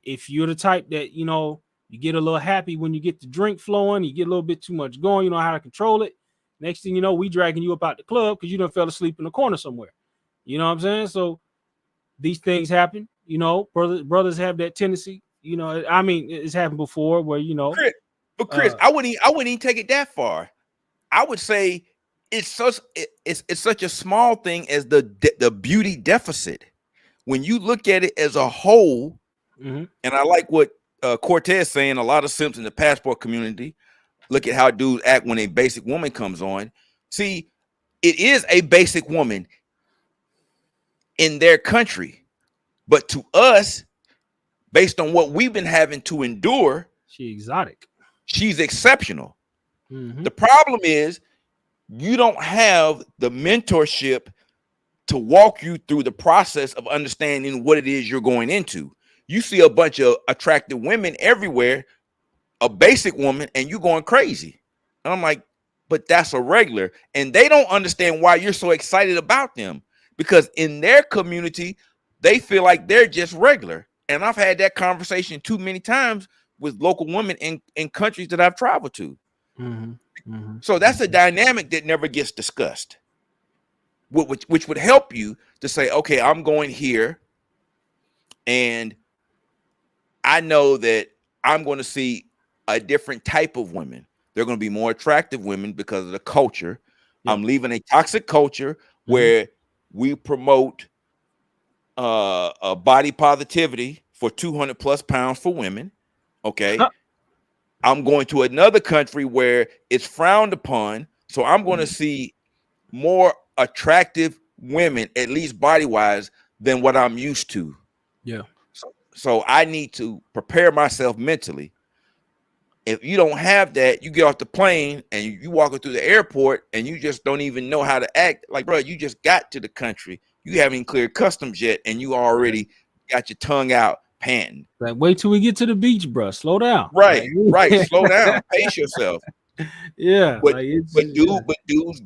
Speaker 2: If you're the type that, you know, you get a little happy when you get the drink flowing, you get a little bit too much going, you know how to control it. Next thing you know, we dragging you up out the club because you done fell asleep in the corner somewhere. You know what I'm saying? So these things happen. You know, brothers have that tendency. You know, I mean, it's happened before where, you know.
Speaker 8: Chris, I wouldn't even take it that far. I would say it's such a small thing as the beauty deficit. When you look at it as a whole, and I like what Cortez saying, a lot of simps in the Passport community look at how dudes act when a basic woman comes on. See, it is a basic woman in their country, but to us, based on what we've been having to endure,
Speaker 2: she's exotic.
Speaker 8: She's exceptional. The problem is you don't have the mentorship to walk you through the process of understanding what it is you're going into. You see a bunch of attractive women everywhere, a basic woman, and you going crazy. And I'm like, but that's a regular. And they don't understand why you're so excited about them, because in their community, they feel like they're just regular. And I've had that conversation too many times with local women in countries that I've traveled to. So that's a dynamic that never gets discussed, which would help you to say, okay, I'm going here, and I know that I'm going to see a different type of women. They're going to be more attractive women because of the culture. I'm leaving a toxic culture where we promote a body positivity for 200 plus pounds for women. Okay. I'm going to another country where it's frowned upon. So I'm going to see more attractive women, at least body-wise, than what I'm used to.
Speaker 2: Yeah.
Speaker 8: So I need to prepare myself mentally. If you don't have that, you get off the plane and you walking through the airport and you just don't even know how to act. Like, bro, you just got to the country. You haven't even cleared customs yet, and you already got your tongue out panting.
Speaker 2: Like, wait till we get to the beach, bro. Slow down.
Speaker 8: Right,
Speaker 2: like,
Speaker 8: right. Slow down. Pace yourself.
Speaker 2: Yeah.
Speaker 8: But dudes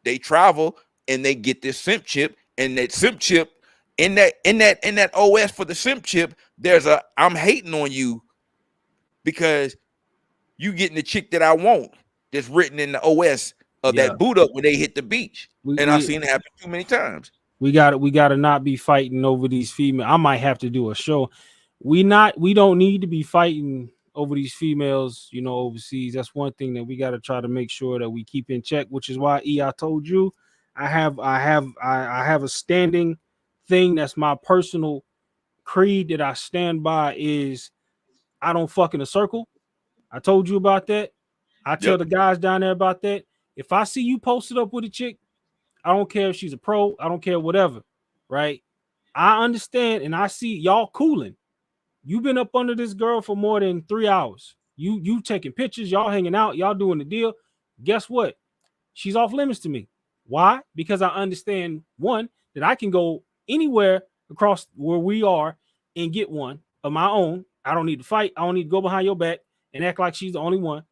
Speaker 8: they travel and they get this simp chip, and that simp chip in that OS for the simp chip, there's a I'm hating on you because you getting the chick that I want that's written in the OS of that boot up when they hit the beach. I've seen it happen too many times.
Speaker 2: We gotta not be fighting over these females. I might have to do a show. We don't need to be fighting over these females, overseas. That's one thing that we got to try to make sure that we keep in check, which is why I told you I have a standing thing that's my personal creed that I stand by is I don't fuck in a circle. I told you about that. I tell the guys down there about that. If I see you posted up with a chick, I don't care if she's a pro. I don't care whatever, right? I understand and I see y'all cooling. You've been up under this girl for more than 3 hours. You taking pictures, y'all hanging out, y'all doing the deal. Guess what? She's off limits to me. Why? Because I understand, one, that I can go anywhere across where we are and get one of my own. I don't need to fight. I don't need to go behind your back and act like she's the only one.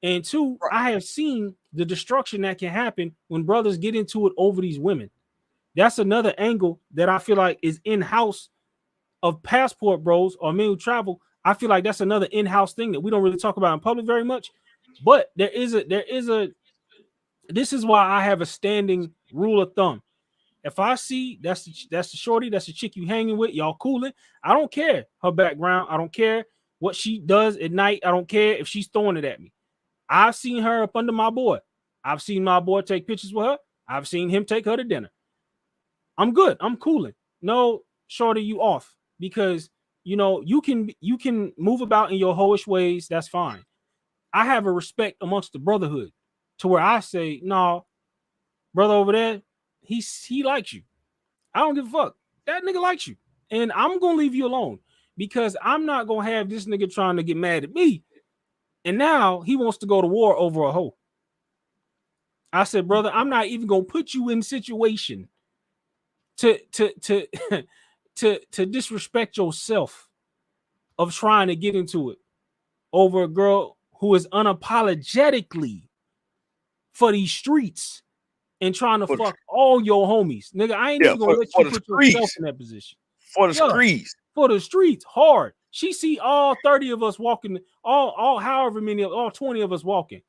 Speaker 2: And two, I have seen the destruction that can happen when brothers get into it over these women. That's another angle that I feel like is in-house of passport bros or men who travel. I feel like that's another in-house thing that we don't really talk about in public very much. But this is why I have a standing rule of thumb. If I see that's the shorty, that's the chick you hanging with, y'all cooling. I don't care her background. I don't care what she does at night. I don't care if she's throwing it at me. I've seen her up under my boy. I've seen my boy take pictures with her. I've seen him take her to dinner. I'm good. I'm cooling. No, shorty, you off. Because you can move about in your hoish ways. That's fine. I have a respect amongst the brotherhood to where I say, no, brother over there, he likes you. I don't give a fuck. That nigga likes you. And I'm gonna leave you alone because I'm not gonna have this nigga trying to get mad at me. And now he wants to go to war over a hoe. I said, brother, I'm not even gonna put you in situation to disrespect yourself of trying to get into it over a girl who is unapologetically for these streets and trying to fuck all your homies. Nigga, I ain't even gonna let you put yourself in that position.
Speaker 8: For the streets.
Speaker 2: For the streets, hard. She see all 30 of us walking, all however many, all 20 of us walking.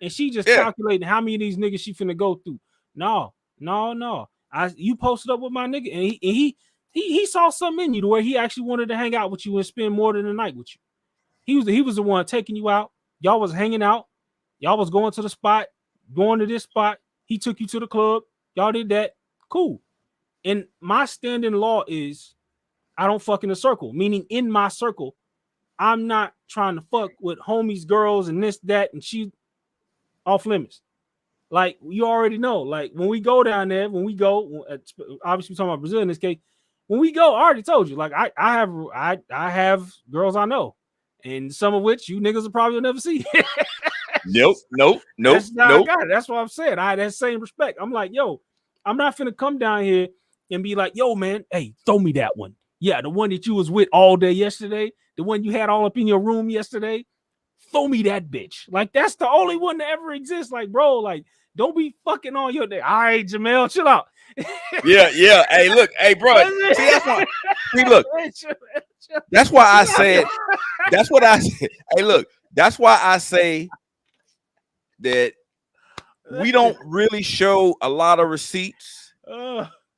Speaker 2: And she just calculating how many of these niggas she finna go through. No. You posted up with my nigga, and he saw something in you to where he actually wanted to hang out with you and spend more than a night with you. He was the one taking you out. Y'all was hanging out. Y'all was going to the spot, going to this spot. He took you to the club. Y'all did that. Cool. And my standing law is I don't fuck in a circle, meaning in my circle, I'm not trying to fuck with homies, girls, and this, that, and she off limits. Like you already know, like when we go down there, obviously we're talking about Brazil in this case. When we go, I already told you, like I have girls I know, and some of which you niggas will probably never see.
Speaker 8: Nope.
Speaker 2: I got it. That's what I'm saying. I had that same respect. I'm like, yo, I'm not finna come down here and be like, yo, man, hey, throw me that one. Yeah, the one that you was with all day yesterday, the one you had all up in your room yesterday. Throw me that bitch. Like, that's the only one that ever exists. Like, bro, like, don't be fucking on your day. All right, Jamel, chill out.
Speaker 8: Yeah. Hey, look, hey, bro. That's why I said, that's what I said. Hey, look, that's why I say that we don't really show a lot of receipts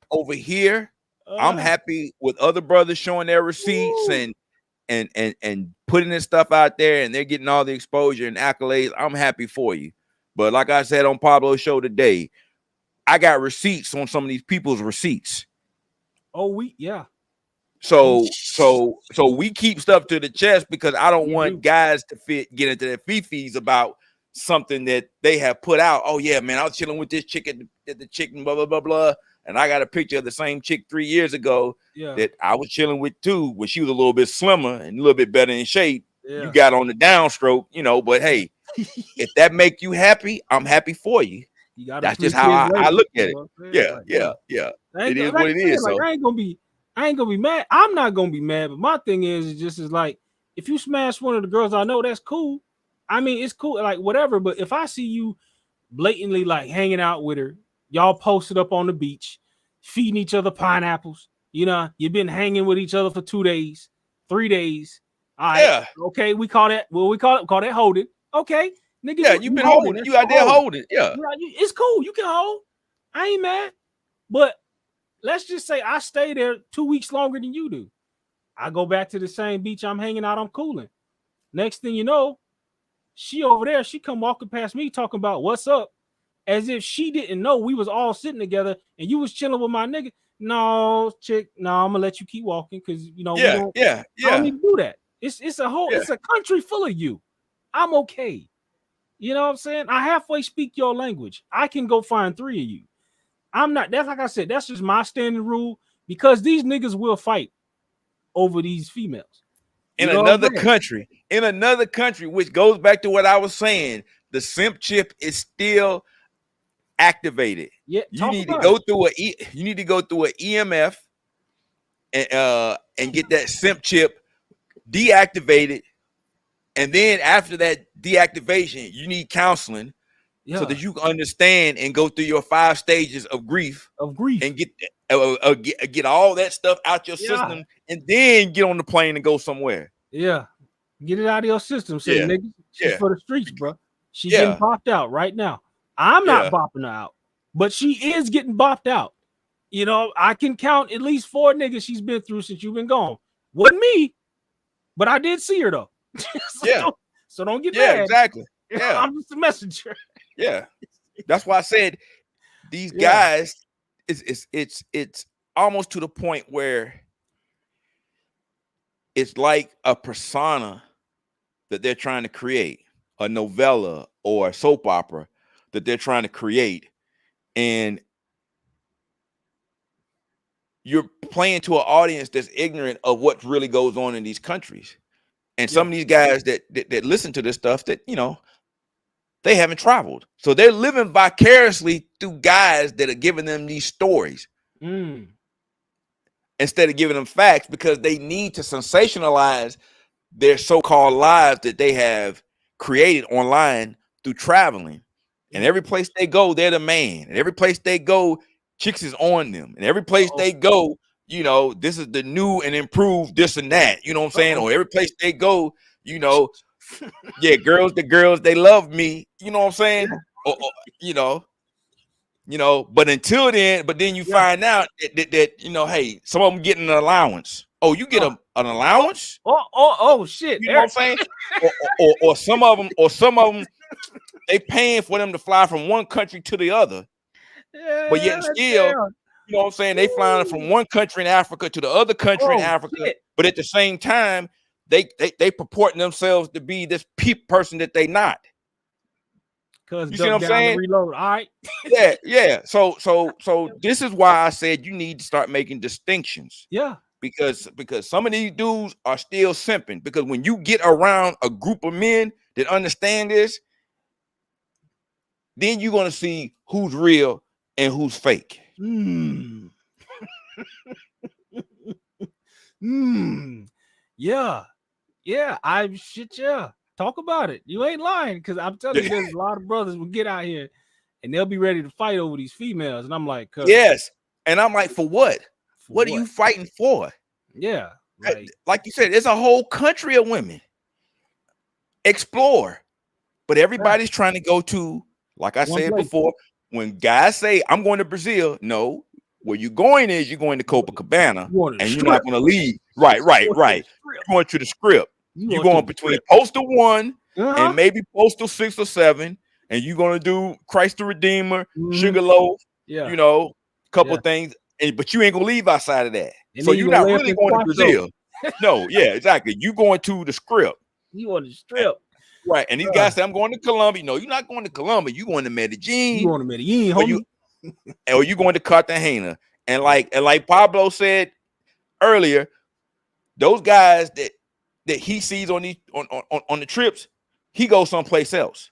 Speaker 8: over here. I'm happy with other brothers showing their receipts and putting this stuff out there, and they're getting all the exposure and accolades. I'm happy for you. But like I said on Pablo's show today, I got receipts on some of these people's receipts.
Speaker 2: Oh, yeah.
Speaker 8: So we keep stuff to the chest because I don't want guys to get into their fifis about something that they have put out. Oh yeah, man, I was chilling with this chick at the chicken, blah blah blah blah, and I got a picture of the same chick 3 years ago that I was chilling with too, when she was a little bit slimmer and a little bit better in shape. You got on the downstroke, you know. But hey, if that make you happy, I'm happy for you. That's just how I look at it. Yeah. It is what it is.
Speaker 2: Like,
Speaker 8: so
Speaker 2: I ain't gonna be mad. I'm not gonna be mad. But my thing is like, if you smash one of the girls I know, that's cool. I mean, it's cool, like whatever. But if I see you blatantly like hanging out with her, y'all posted up on the beach, feeding each other pineapples. You know, you've been hanging with each other for 2 days, 3 days. All right, okay, we call that. Well, we call that holding. Okay, nigga.
Speaker 8: Yeah, you've been holding. You out there holding. Yeah,
Speaker 2: it's cool. You can hold. I ain't mad. But let's just say I stay there 2 weeks longer than you do. I go back to the same beach I'm hanging out. I'm cooling. Next thing you know, she over there. She come walking past me talking about what's up, as if she didn't know we was all sitting together and you was chilling with my nigga. No, chick. No, I'm gonna let you keep walking because you know. I don't need to do that. It's a whole. It's a country full of you. I'm okay. You know what I'm saying? I halfway speak your language. I can go find 3 of you. I'm not. That's like I said. That's just my standing rule because these niggas will fight over these females
Speaker 8: in another country, which goes back to what I was saying. The simp chip is still activated.
Speaker 2: Yeah,
Speaker 8: you need to go through an EMF and get that simp chip deactivated, and then after that deactivation, you need counseling so that you can understand and go through your 5 stages of grief and get all that stuff out your system, and then get on the plane and go somewhere.
Speaker 2: Yeah, get it out of your system. Say, nigga, she's for the streets, bro. She's getting bopped out right now. I'm not bopping her out, but she is getting bopped out. You know, I can count at least 4 niggas she's been through since you've been gone. Wasn't me, but I did see her though. So don't get mad.
Speaker 8: Exactly. Yeah,
Speaker 2: I'm just a messenger.
Speaker 8: Yeah, that's why I said these guys. It's almost to the point where it's like a persona that they're trying to create, a novella or a soap opera that they're trying to create, and you're playing to an audience that's ignorant of what really goes on in these countries. And some of these guys that listen to this stuff, that, you know, they haven't traveled. So they're living vicariously through guys that are giving them these stories instead of giving them facts, because they need to sensationalize their so-called lives that they have created online through traveling. And every place they go, they're the man. And every place they go, chicks is on them. And every place they go, you know, this is the new and improved this and that. You know what I'm saying? Or every place they go, you know, girls, they love me. You know what I'm saying? Or you know, but until then, you find out that you know, hey, some of them getting an allowance. Oh, you get an allowance?
Speaker 2: Oh shit.
Speaker 8: You know what I'm saying? or some of them, they paying for them to fly from one country to the other. But yet still, you know what I'm saying? They flying from one country in Africa to the other country in Africa. Shit. But at the same time, they purporting themselves to be this person that they not.
Speaker 2: You see what I'm saying? Reload. All right.
Speaker 8: Yeah. So this is why I said you need to start making distinctions.
Speaker 2: Yeah.
Speaker 8: Because some of these dudes are still simping. Because when you get around a group of men that understand this, then you're gonna see who's real and who's fake.
Speaker 2: Yeah. Talk about it. You ain't lying, because I'm telling you, there's a lot of brothers will get out here and they'll be ready to fight over these females. And I'm like,
Speaker 8: yes. And I'm like, for what? What are you fighting for?
Speaker 2: Yeah.
Speaker 8: Like you said, there's a whole country of women. Explore. But everybody's trying to go to, like I said before, when guys say, I'm going to Brazil, no, where you're going is you're going to Copacabana, and you're not going to leave. Right. You're going to the Strip. You're going between Postal 1 and maybe Postal 6 or 7, and you're going to do Christ the Redeemer, Sugarloaf, you know, a couple of things, but you ain't going to leave outside of that.
Speaker 2: And
Speaker 8: so you're not really going to Brazil. No, yeah, exactly. You going to the Strip.
Speaker 2: You on the Strip.
Speaker 8: Right. And these guys say, I'm going to Colombia. No, you're not going to Colombia. You're going to Medellin.
Speaker 2: You going to Medellin, homie.
Speaker 8: Or you going to Cartagena. And like Pablo said earlier, those guys that he sees on the trips, he goes someplace else.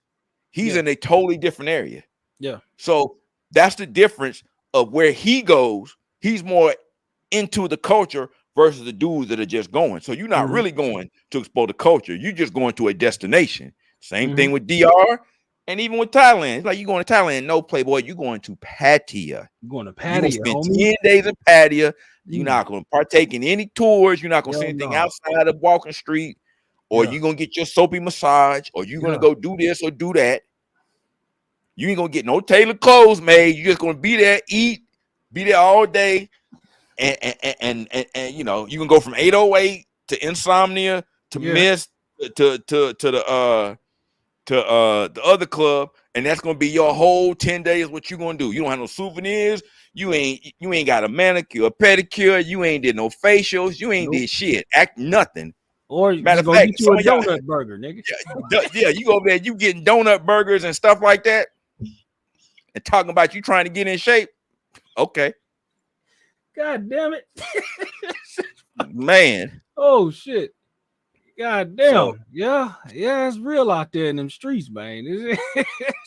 Speaker 8: He's in a totally different area.
Speaker 2: Yeah.
Speaker 8: So that's the difference of where he goes. He's more into the culture versus the dudes that are just going. So you're not really going to explore the culture. You're just going to a destination. Same thing with DR and even with Thailand. It's like you going to Thailand. No, Playboy, you're going to Pattaya.
Speaker 2: You're going to Pattaya,
Speaker 8: you're going to spend 10 days in Pattaya. You're not going to partake in any tours. You're not going to see anything outside of Walking Street. Or you're going to get your soapy massage. Or you're going to go do this or do that. You ain't going to get no tailored clothes made. You're just going to be there, eat, be there all day. And you know, you can go from 808 to Insomnia to Mist to the other club, and that's gonna be your whole 10 days. What you gonna do? You don't have no souvenirs. You ain't got a manicure, a pedicure. You ain't did no facials. You ain't did shit. Act nothing.
Speaker 2: Or matter of fact, get you a donut burger, nigga.
Speaker 8: Yeah, you go there. You getting donut burgers and stuff like that, and talking about you trying to get in shape. Okay.
Speaker 2: God damn it.
Speaker 8: Man.
Speaker 2: Oh shit. God damn. So, yeah, it's real out there in them streets, man.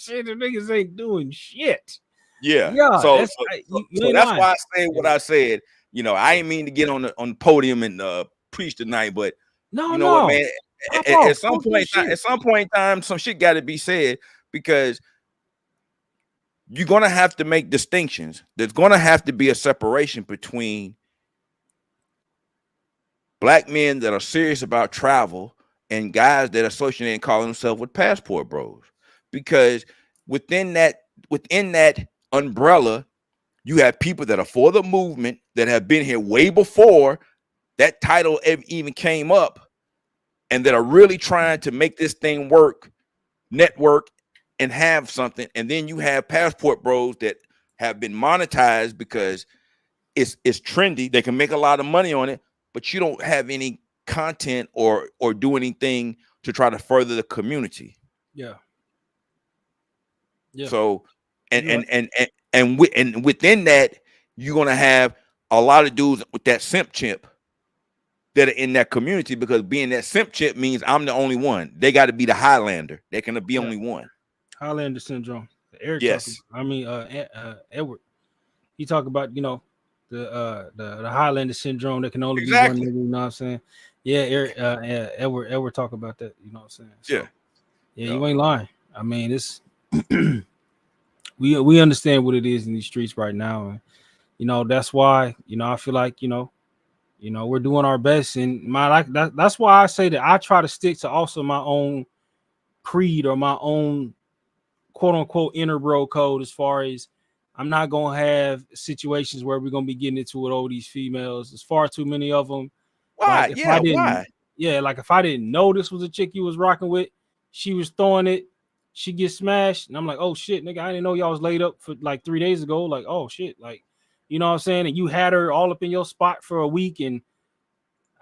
Speaker 2: Shit, the niggas ain't doing shit.
Speaker 8: Yeah. So that's why I said what I said. You know, I ain't mean to get on the podium and preach tonight, but you know what, man? At some point in time, some shit got to be said, because you're going to have to make distinctions. There's going to have to be a separation between black men that are serious about travel and guys that associate and call themselves with passport bros. Because within that umbrella, you have people that are for the movement that have been here way before that title even came up, and that are really trying to make this thing work, network, and have something. And then you have passport bros that have been monetized because it's trendy. They can make a lot of money on it, but you don't have any content or do anything to try to further the community.
Speaker 2: Yeah.
Speaker 8: So and within that, you're gonna have a lot of dudes with that simp chimp that are in that community, because being that simp chimp means I'm the only one. They got to be the Highlander. They can be only one.
Speaker 2: Highlander syndrome. Eric
Speaker 8: Edward.
Speaker 2: He talked about, you know, the Highlander syndrome that can only be one nigga, you know what I'm saying? Yeah, Eric Edward talk about that, you know what I'm saying? So, you ain't lying. I mean, it's we understand what it is in these streets right now, and you know, that's why, you know, I feel like, you know, we're doing our best, and that's why I say that I try to stick to also my own creed or my own quote unquote inner bro code, as far as I'm not gonna have situations where we're gonna be getting into with all these females. There's far too many of them.
Speaker 8: Why?
Speaker 2: Like,
Speaker 8: why?
Speaker 2: Yeah, like if I didn't know this was a chick you was rocking with, she was throwing it, she gets smashed, and I'm like, oh shit, nigga, I didn't know y'all was laid up for like 3 days ago. Like, oh shit, like, you know what I'm saying? And you had her all up in your spot for a week, and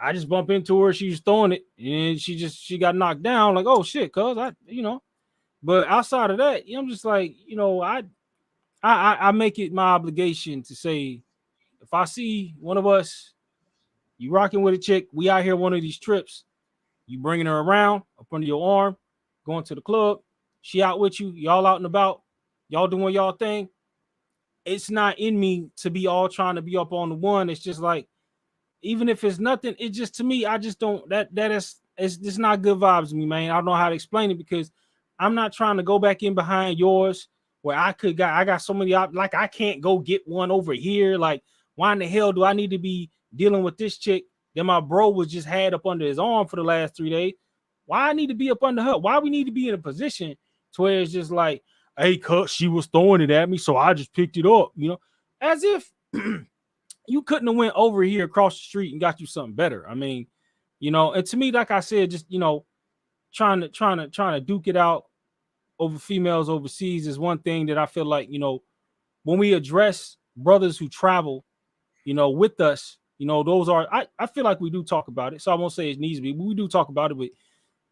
Speaker 2: I just bump into her, she was throwing it, and she got knocked down. Like, oh shit, cuz you know. But outside of that, I'm just like, you know, I make it my obligation to say, if I see one of us, you rocking with a chick, we out here one of these trips, you bringing her around up under your arm, going to the club, she out with you, y'all out and about, y'all doing y'all thing. It's not in me to be all trying to be up on the one. It's just like, even if it's nothing, it just, to me, I just don't, it's just not good vibes to me, man. I don't know how to explain it, because I'm not trying to go back in behind yours where I got so many, like, I can't go get one over here. Like, why in the hell do I need to be dealing with this chick that my bro was just had up under his arm for the last 3 days? Why I need to be up under her? Why we need to be in a position to where it's just like, hey, cut, she was throwing it at me, so I just picked it up, you know, as if you couldn't have went over here across the street and got you something better. I mean, you know, and to me, like I said, just, you know, trying to duke it out over females overseas is one thing that I feel like, you know, when we address brothers who travel, you know, with us, You know, those are I feel like we do talk about it. So I won't say it needs to be, but we do talk about it. But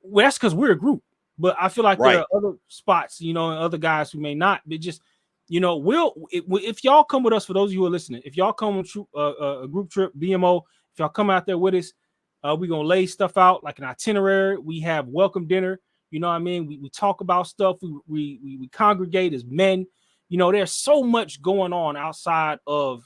Speaker 2: well, that's because we're a group. But I feel like there are other spots, you know, and other guys who may not. But just, you know, if y'all come with us, for those of you who are listening, if y'all come with a group trip, BMO, if y'all come out there with us, we're gonna lay stuff out like an itinerary. We have welcome dinner. You know what I mean? We talk about stuff. We congregate as men. You know, there's so much going on outside of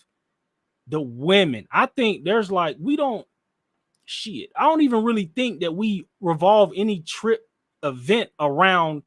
Speaker 2: the women. I think there's like, I don't even really think that we revolve any trip event around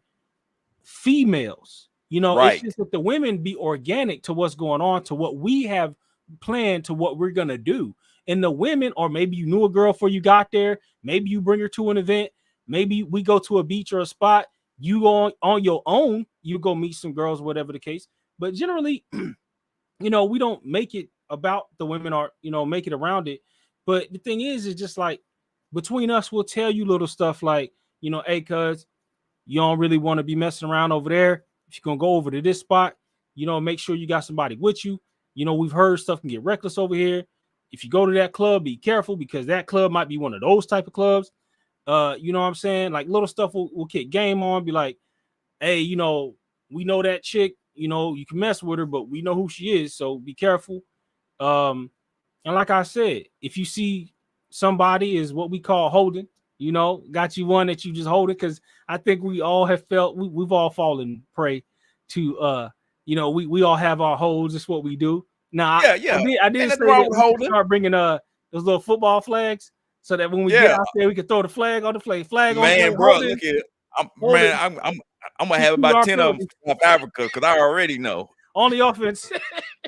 Speaker 2: females. You know, It's just that the women be organic to what's going on, to what we have planned, to what we're gonna do. And the women, or maybe you knew a girl before you got there, maybe you bring her to an event, maybe we go to a beach or a spot, you go on your own, you go meet some girls, whatever the case. But generally, you know, we don't make it about the women, or, you know, make it around it. But the thing is just like, between us, we'll tell you little stuff like, you know, hey, cuz you don't really want to be messing around over there. If you're gonna go over to this spot, you know, make sure you got somebody with you. You know, we've heard stuff can get reckless over here. If you go to that club, be careful, because that club might be one of those type of clubs. You know what I'm saying? Like, little stuff will kick game on, be like, hey, you know, we know that chick, you know, you can mess with her, but we know who she is, so be careful. And like I said, if you see somebody is what we call holding, you know, got you one that you just holding, because I think we all have felt, we've all fallen prey to, you know, we all have our holds. It's what we do. Now, I did say that we start bringing those little football flags, so that when we get out there, we can throw the flag on the flag.
Speaker 8: Man, bro, look at it. I'm gonna have about 10 of them from South Africa, because I already know.
Speaker 2: On the offense.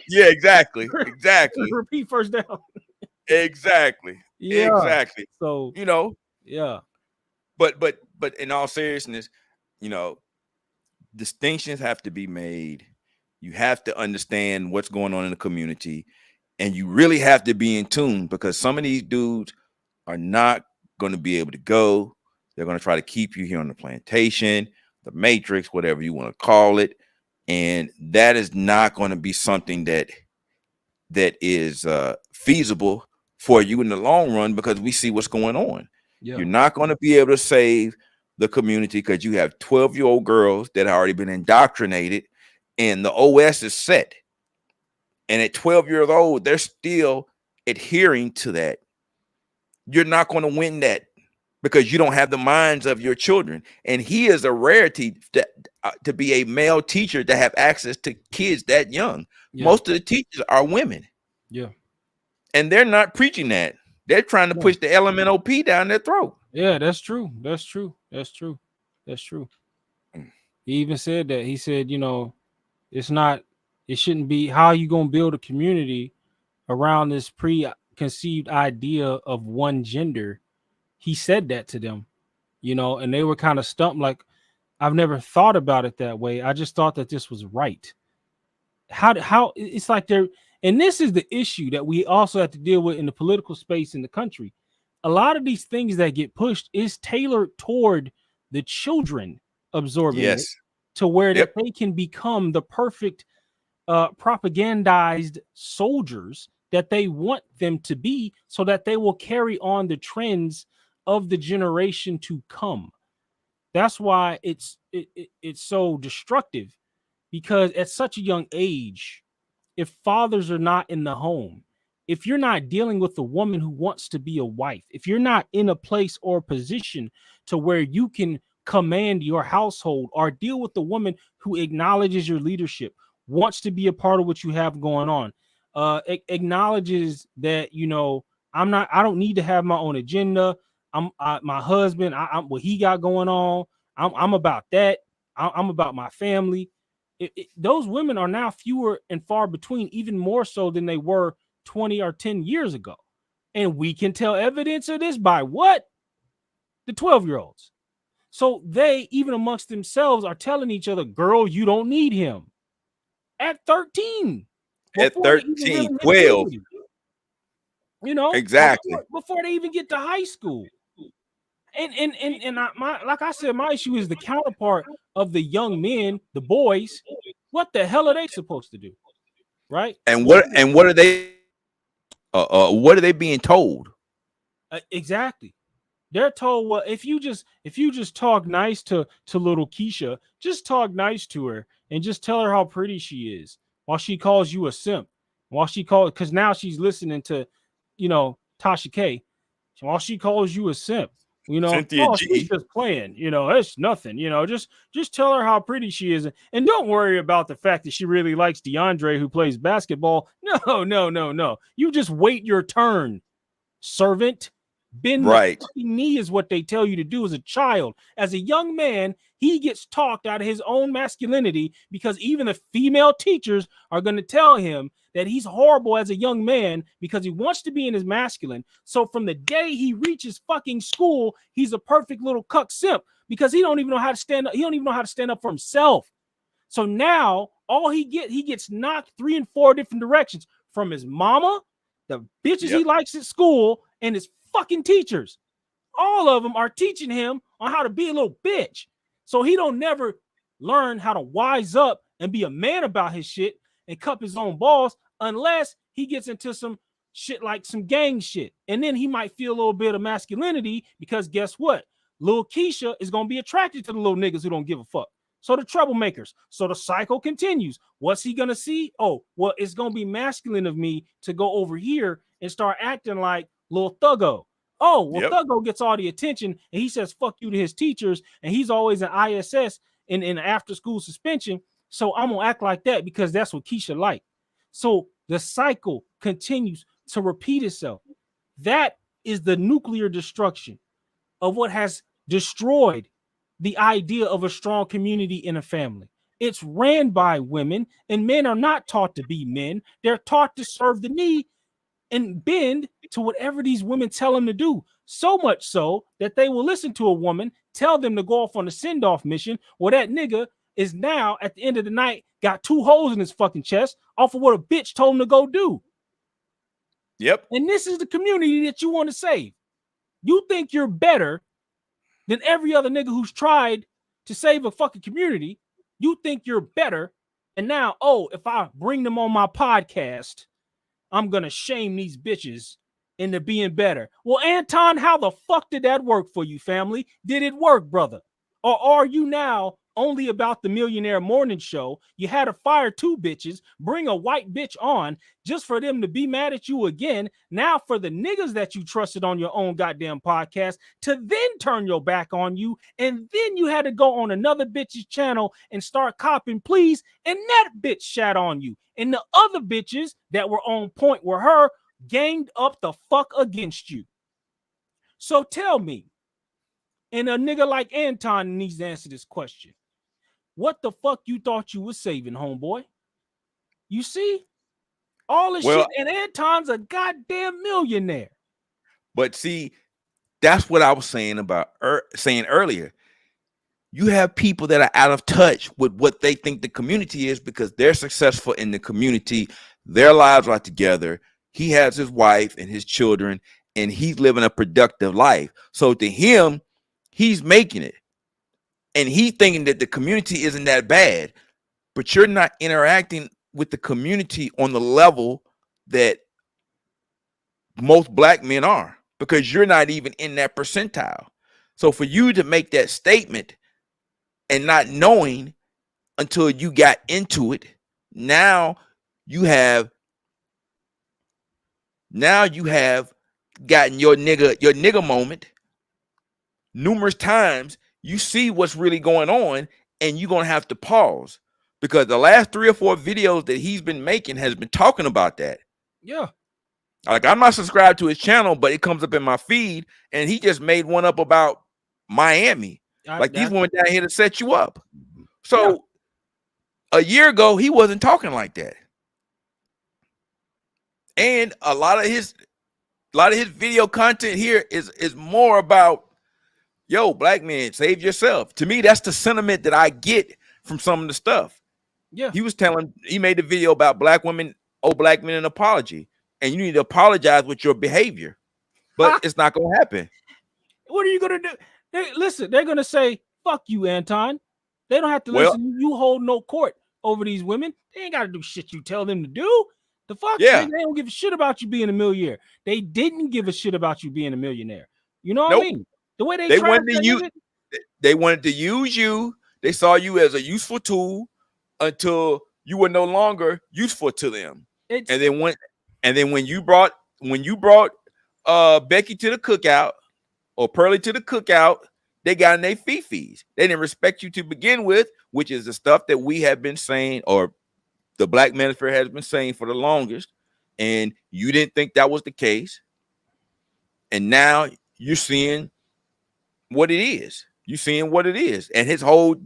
Speaker 8: Yeah, exactly.
Speaker 2: Repeat first down.
Speaker 8: Exactly.
Speaker 2: Yeah.
Speaker 8: Exactly.
Speaker 2: So,
Speaker 8: you know.
Speaker 2: Yeah.
Speaker 8: But in all seriousness, you know, distinctions have to be made. You have to understand what's going on in the community, and you really have to be in tune, because some of these dudes are not going to be able to go. They're going to try to keep you here on the plantation, the matrix, whatever you want to call it. And that is not going to be something that is feasible for you in the long run, because we see what's going on. Yeah. You're not going to be able to save the community, because you have 12-year-old girls that have already been indoctrinated, and the OS is set. And at 12 years old, they're still adhering to that. You're not going to win that, because you don't have the minds of your children. And he is a rarity to be a male teacher to have access to kids that young. Yeah. Most of the teachers are women.
Speaker 2: Yeah.
Speaker 8: And they're not preaching that. They're trying to push the LMNOP down their throat.
Speaker 2: Yeah, that's true. That's true. He even said that. He said, you know, it shouldn't be, how are you going to build a community around this preconceived idea of one gender? He said that to them, you know, and they were kind of stumped, like, I've never thought about it that way. I just thought that this was right. How it's like they're, and this is the issue that we also have to deal with in the political space in the country. A lot of these things that get pushed is tailored toward the children absorbing it, to where that they can become the perfect propagandized soldiers that they want them to be, so that they will carry on the trends of the generation to come. That's why it's so destructive, because at such a young age, if fathers are not in the home, if you're not dealing with a woman who wants to be a wife, if you're not in a place or position to where you can command your household, or deal with the woman who acknowledges your leadership, wants to be a part of what you have going on, acknowledges that, you know, I don't need to have my own agenda. My husband, I'm what he got going on. I'm about that. I'm about my family. Those women are now fewer and far between, even more so than they were 20 or 10 years ago. And we can tell evidence of this by what? The 12-year-olds. So they, even amongst themselves, are telling each other, girl, you don't need him. At 13.
Speaker 8: At 13, 12.
Speaker 2: You know?
Speaker 8: Exactly.
Speaker 2: Before they even get to high school. And like I said, my issue is the counterpart of the young men, the boys. What the hell are they supposed to do? Right?
Speaker 8: And what are they What are they being told?
Speaker 2: Exactly. They're told, well, if you just talk nice to little Keisha, just talk nice to her and just tell her how pretty she is while she calls you a simp. While she calls, because now she's listening to, Tasha K. While she calls you a simp,
Speaker 8: Cynthia
Speaker 2: oh,
Speaker 8: G.
Speaker 2: she's just playing, it's nothing, just tell her how pretty she is. And don't worry about the fact that she really likes DeAndre, who plays basketball. No. You just wait your turn, servant. Bend the fucking knee is what they tell you to do as a child. As a young man, he gets talked out of his own masculinity because even the female teachers are going to tell him that he's horrible as a young man because he wants to be in his masculine. So from the day he reaches fucking school, he's a perfect little cuck simp because he don't even know how to stand up. He don't even know how to stand up for himself. So now he gets knocked 3 and 4 different directions from his mama, the bitches he likes at school, and his fucking teachers. All of them are teaching him on how to be a little bitch. So he don't never learn how to wise up and be a man about his shit and cup his own balls unless he gets into some shit like some gang shit. And then he might feel a little bit of masculinity because guess what? Lil Keisha is going to be attracted to the little niggas who don't give a fuck. So the troublemakers. So the cycle continues. What's he going to see? Oh, well, it's going to be masculine of me to go over here and start acting like Lil Thuggo. Oh, well, Thuggo gets all the attention and he says fuck you to his teachers and he's always an ISS in after school suspension. So I'm going to act like that because that's what Keisha like. So the cycle continues to repeat itself. That is the nuclear destruction of what has destroyed the idea of a strong community in a family. It's ran by women and men are not taught to be men. They're taught to serve the knee and bend to whatever these women tell them to do. So much so that they will listen to a woman, tell them to go off on a send-off mission, where that nigga is now at the end of the night got 2 holes in his fucking chest off of what a bitch told him to go do.
Speaker 8: Yep.
Speaker 2: And this is the community that you want to save. You think you're better than every other nigga who's tried to save a fucking community. You think you're better. And now, if I bring them on my podcast, I'm going to shame these bitches into being better. Well, Anton, how the fuck did that work for you, family? Did it work, brother? Or are you now only about the Millionaire Morning Show? You had to fire 2 bitches, bring a white bitch on just for them to be mad at you again. Now for the niggas that you trusted on your own goddamn podcast to then turn your back on you. And then you had to go on another bitch's channel and start copping pleas. And that bitch shat on you. And the other bitches that were on point with her ganged up the fuck against you. So tell me, and a nigga like Anton needs to answer this question. What the fuck you thought you was saving, homeboy? You see? All this shit, and Anton's a goddamn millionaire.
Speaker 8: But see, that's what I was saying about saying earlier. You have people that are out of touch with what they think the community is because they're successful in the community. Their lives are together. He has his wife and his children, and he's living a productive life. So to him, he's making it. And he's thinking that the community isn't that bad, but you're not interacting with the community on the level that most black men are because you're not even in that percentile. So for you to make that statement and not knowing until you got into it, now you have gotten your nigga moment numerous times. You see what's really going on, and you're gonna have to pause because the last 3 or 4 videos that he's been making has been talking about that.
Speaker 2: Yeah.
Speaker 8: Like, I'm not subscribed to his channel, but it comes up in my feed, and he just made one up about Miami. Like, these women down here to set you up. So a year ago, he wasn't talking like that. And a lot of his video content here is more about, yo, black men, save yourself. To me, that's the sentiment that I get from some of the stuff.
Speaker 2: Yeah.
Speaker 8: He made a video about black women, black men an apology. And you need to apologize with your behavior. But it's not going to happen.
Speaker 2: What are you going to do? They're going to say, fuck you, Anton. They don't have to listen. You hold no court over these women. They ain't got to do shit you tell them to do. The fuck?
Speaker 8: Yeah.
Speaker 2: They don't give a shit about you being a millionaire. They didn't give a shit about you being a millionaire. You know what
Speaker 8: Nope.
Speaker 2: I mean? The way
Speaker 8: They
Speaker 2: tried
Speaker 8: wanted to use. They wanted to use you. They saw you as a useful tool until you were no longer useful to them. And then when you brought Becky to the cookout or Pearly to the cookout, they got in their fifis. They didn't respect you to begin with, which is the stuff that we have been saying, or the Black Manosphere has been saying for the longest. And you didn't think that was the case. And now you're seeing what it is. You're seeing what it is. And his whole,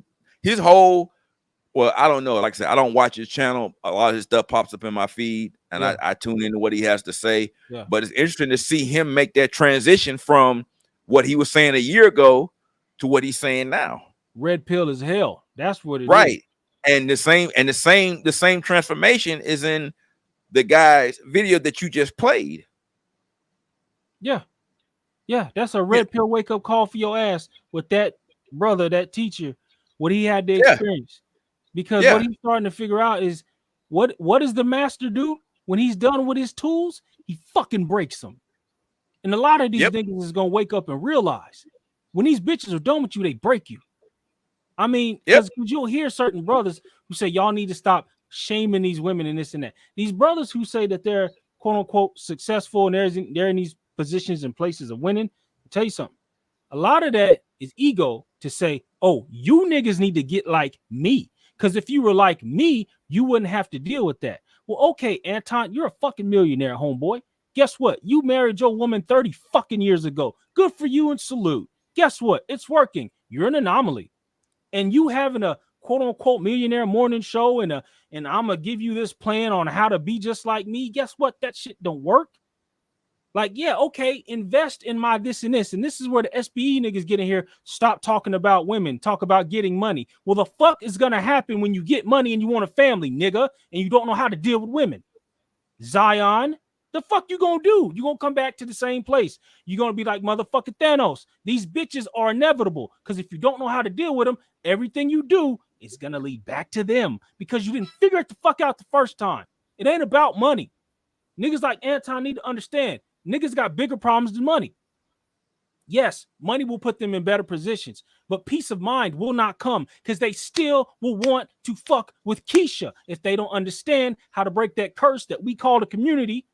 Speaker 8: well, I don't know. Like I said, I don't watch his channel. A lot of his stuff pops up in my feed, and I tune into what he has to say. Yeah. But it's interesting to see him make that transition from what he was saying a year ago to what he's saying now.
Speaker 2: Red pill is hell. That's what it is.
Speaker 8: Right. And the same transformation is in the guy's video that you just played.
Speaker 2: Yeah. Yeah, that's a red pill wake up call for your ass with that brother, that teacher, what he had to experience. Because what he's starting to figure out is what does the master do when he's done with his tools? He fucking breaks them. And a lot of these niggas is gonna wake up and realize when these bitches are done with you, they break you. I mean, because you'll hear certain brothers who say y'all need to stop shaming these women and this and that. These brothers who say that they're quote unquote successful and they're in these positions and places of winning. I'll tell you something. A lot of that is ego to say, oh, you niggas need to get like me. Because if you were like me, you wouldn't have to deal with that. Well, okay, Anton, you're a fucking millionaire, homeboy. Guess what? You married your woman 30 fucking years ago. Good for you and salute. Guess what? It's working. You're an anomaly. And you having a quote unquote millionaire morning show and I'm gonna give you this plan on how to be just like me. Guess what? That shit don't work. Like, yeah, okay, invest in my this and this. And this is where the SBE niggas get in here. Stop talking about women. Talk about getting money. Well, the fuck is going to happen when you get money and you want a family, nigga, and you don't know how to deal with women? Zion, the fuck you going to do? You going to come back to the same place. You're going to be like motherfucking Thanos. These bitches are inevitable because if you don't know how to deal with them, everything you do is going to lead back to them because you didn't figure it the fuck out the first time. It ain't about money. Niggas like Anton need to understand. Niggas got bigger problems than money. Yes, money will put them in better positions, but peace of mind will not come because they still will want to fuck with Keisha. If they don't understand how to break that curse that we call the community,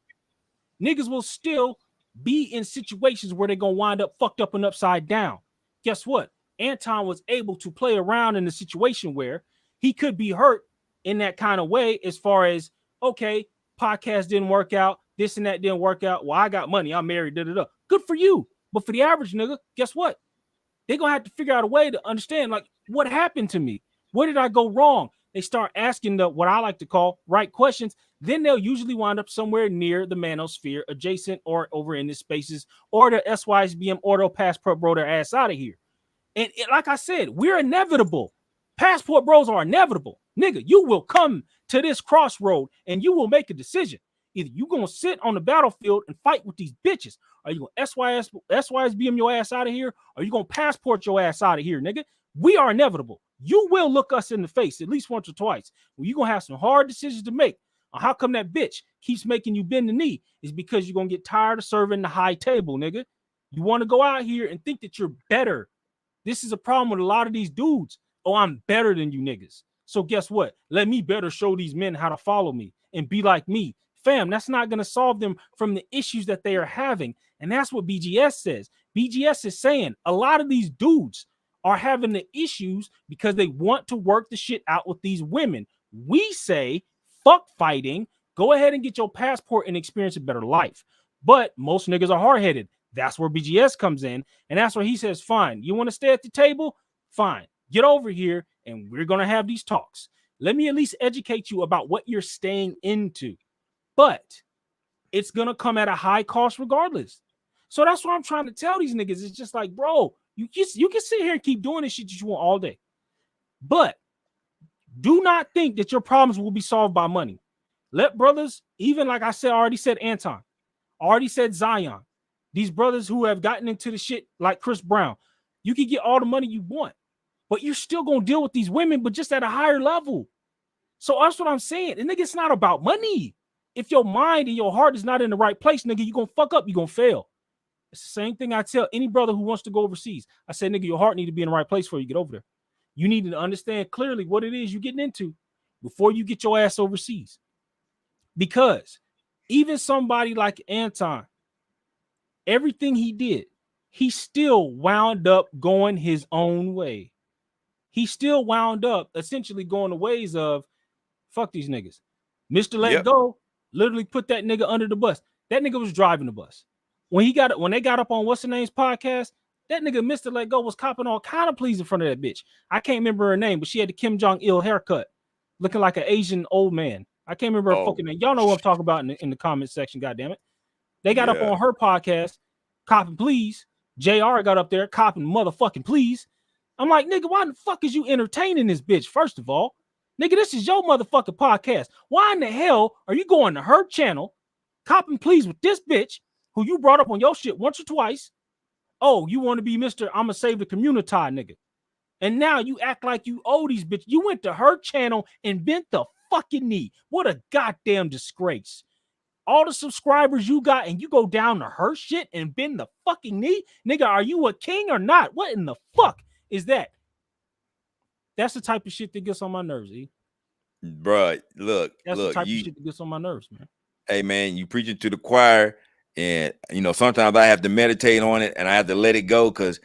Speaker 2: niggas will still be in situations where they're going to wind up fucked up and upside down. Guess what? Anton was able to play around in a situation where he could be hurt in that kind of way as far as, okay, podcast didn't work out. This and that didn't work out. Well, I got money. I'm married. Good for you. But for the average nigga, guess what? They're going to have to figure out a way to understand, like, what happened to me? Where did I go wrong? They start asking the what I like to call right questions. Then they'll usually wind up somewhere near the manosphere, adjacent or over in the spaces, or the SYSBM, or they'll passport bro their ass out of here. And like I said, we're inevitable. Passport bros are inevitable. Nigga, you will come to this crossroad and you will make a decision. Either you gonna sit on the battlefield and fight with these bitches, or you gonna SYSBM your ass out of here, or you gonna passport your ass out of here, nigga. We are inevitable. You will look us in the face at least once or twice. Well, you're gonna have some hard decisions to make on how come that bitch keeps making you bend the knee. Is because you're gonna get tired of serving the high table, nigga. You want to go out here and think that you're better. This is a problem with a lot of these dudes. Oh, I'm better than you niggas. So guess what? Let me better show these men how to follow me and be like me. Fam, that's not going to solve them from the issues that they are having. And that's what BGS says. BGS is saying a lot of these dudes are having the issues because they want to work the shit out with these women. We say, fuck fighting. Go ahead and get your passport and experience a better life. But most niggas are hard-headed. That's where BGS comes in. And that's where he says, fine, you want to stay at the table? Fine. Get over here and we're going to have these talks. Let me at least educate you about what you're staying into. But it's going to come at a high cost regardless. So that's what I'm trying to tell these niggas. It's just like, bro, you can sit here and keep doing this shit that you want all day. But do not think that your problems will be solved by money. Let brothers, even like I said, already said Anton, already said Zion, these brothers who have gotten into the shit like Chris Brown, you can get all the money you want, but you're still going to deal with these women, but just at a higher level. So that's what I'm saying. And nigga, it's not about money. if your mind and your heart is not in the right place, nigga, you're gonna fuck up, you're gonna fail. It's the same thing I tell any brother who wants to go overseas. I say, nigga, your heart need to be in the right place before you get over there. You need to understand clearly what it is you're getting into before you get your ass overseas. Because even somebody like Anton, everything he did, he still wound up going his own way. He still wound up essentially going the ways of fuck these niggas. Mr. Let Go literally put that nigga under the bus. That nigga was driving the bus. When they got up on what's the name's podcast, that nigga Mr. Let Go was copping all kind of pleas in front of that bitch. I can't remember her name, but she had the Kim Jong-il haircut, looking like an Asian old man. I can't remember her fucking name. Y'all know what I'm talking about in the comment section, goddammit. They got up on her podcast, copping pleas. JR got up there, copping motherfucking pleas. I'm like, nigga, why the fuck is you entertaining this bitch, first of all? Nigga, this is your motherfucking podcast. Why in the hell are you going to her channel, copping pleas with this bitch who you brought up on your shit once or twice? Oh, you want to be Mr. I'ma save the community, nigga. And now you act like you owe these bitches. You went to her channel and bent the fucking knee. What a goddamn disgrace. All the subscribers you got and you go down to her shit and bend the fucking knee? Nigga, are you a king or not? What in the fuck is that? That's the type of shit that gets on my nerves, E.
Speaker 8: Bruh, look.
Speaker 2: That's the type of shit that gets on my nerves, man.
Speaker 8: Hey, man, you preaching to the choir. And, you know, sometimes I have to meditate on it and I have to let it go because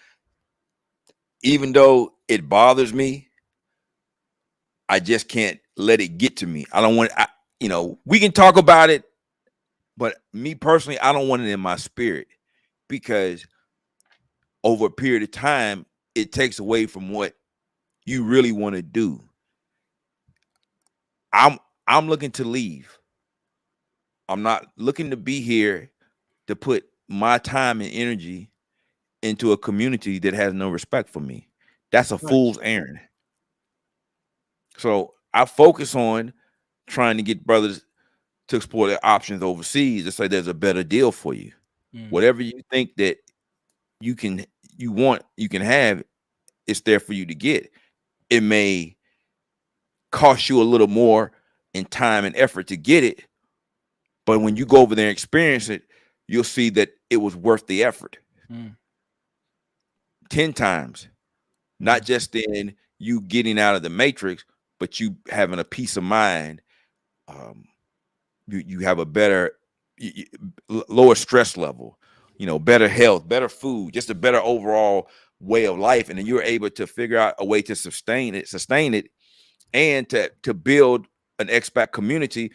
Speaker 8: even though it bothers me, I just can't let it get to me. I don't want, we can talk about it, but me personally, I don't want it in my spirit because over a period of time, it takes away from what you really want to do. I'm looking to leave. I'm not looking to be here to put my time and energy into a community that has no respect for me. That's a fool's errand. So I focus on trying to get brothers to explore their options overseas to say there's a better deal for you. Whatever you think that you can have, it's there for you to get. It may cost you a little more in time and effort to get it, but when you go over there and experience it, you'll see that it was worth the effort 10 times, not just in you getting out of the matrix, but you having a peace of mind. You have a better, lower stress level, better health, better food, just a better overall way of life. And then you're able to figure out a way to sustain it and to build an expat community.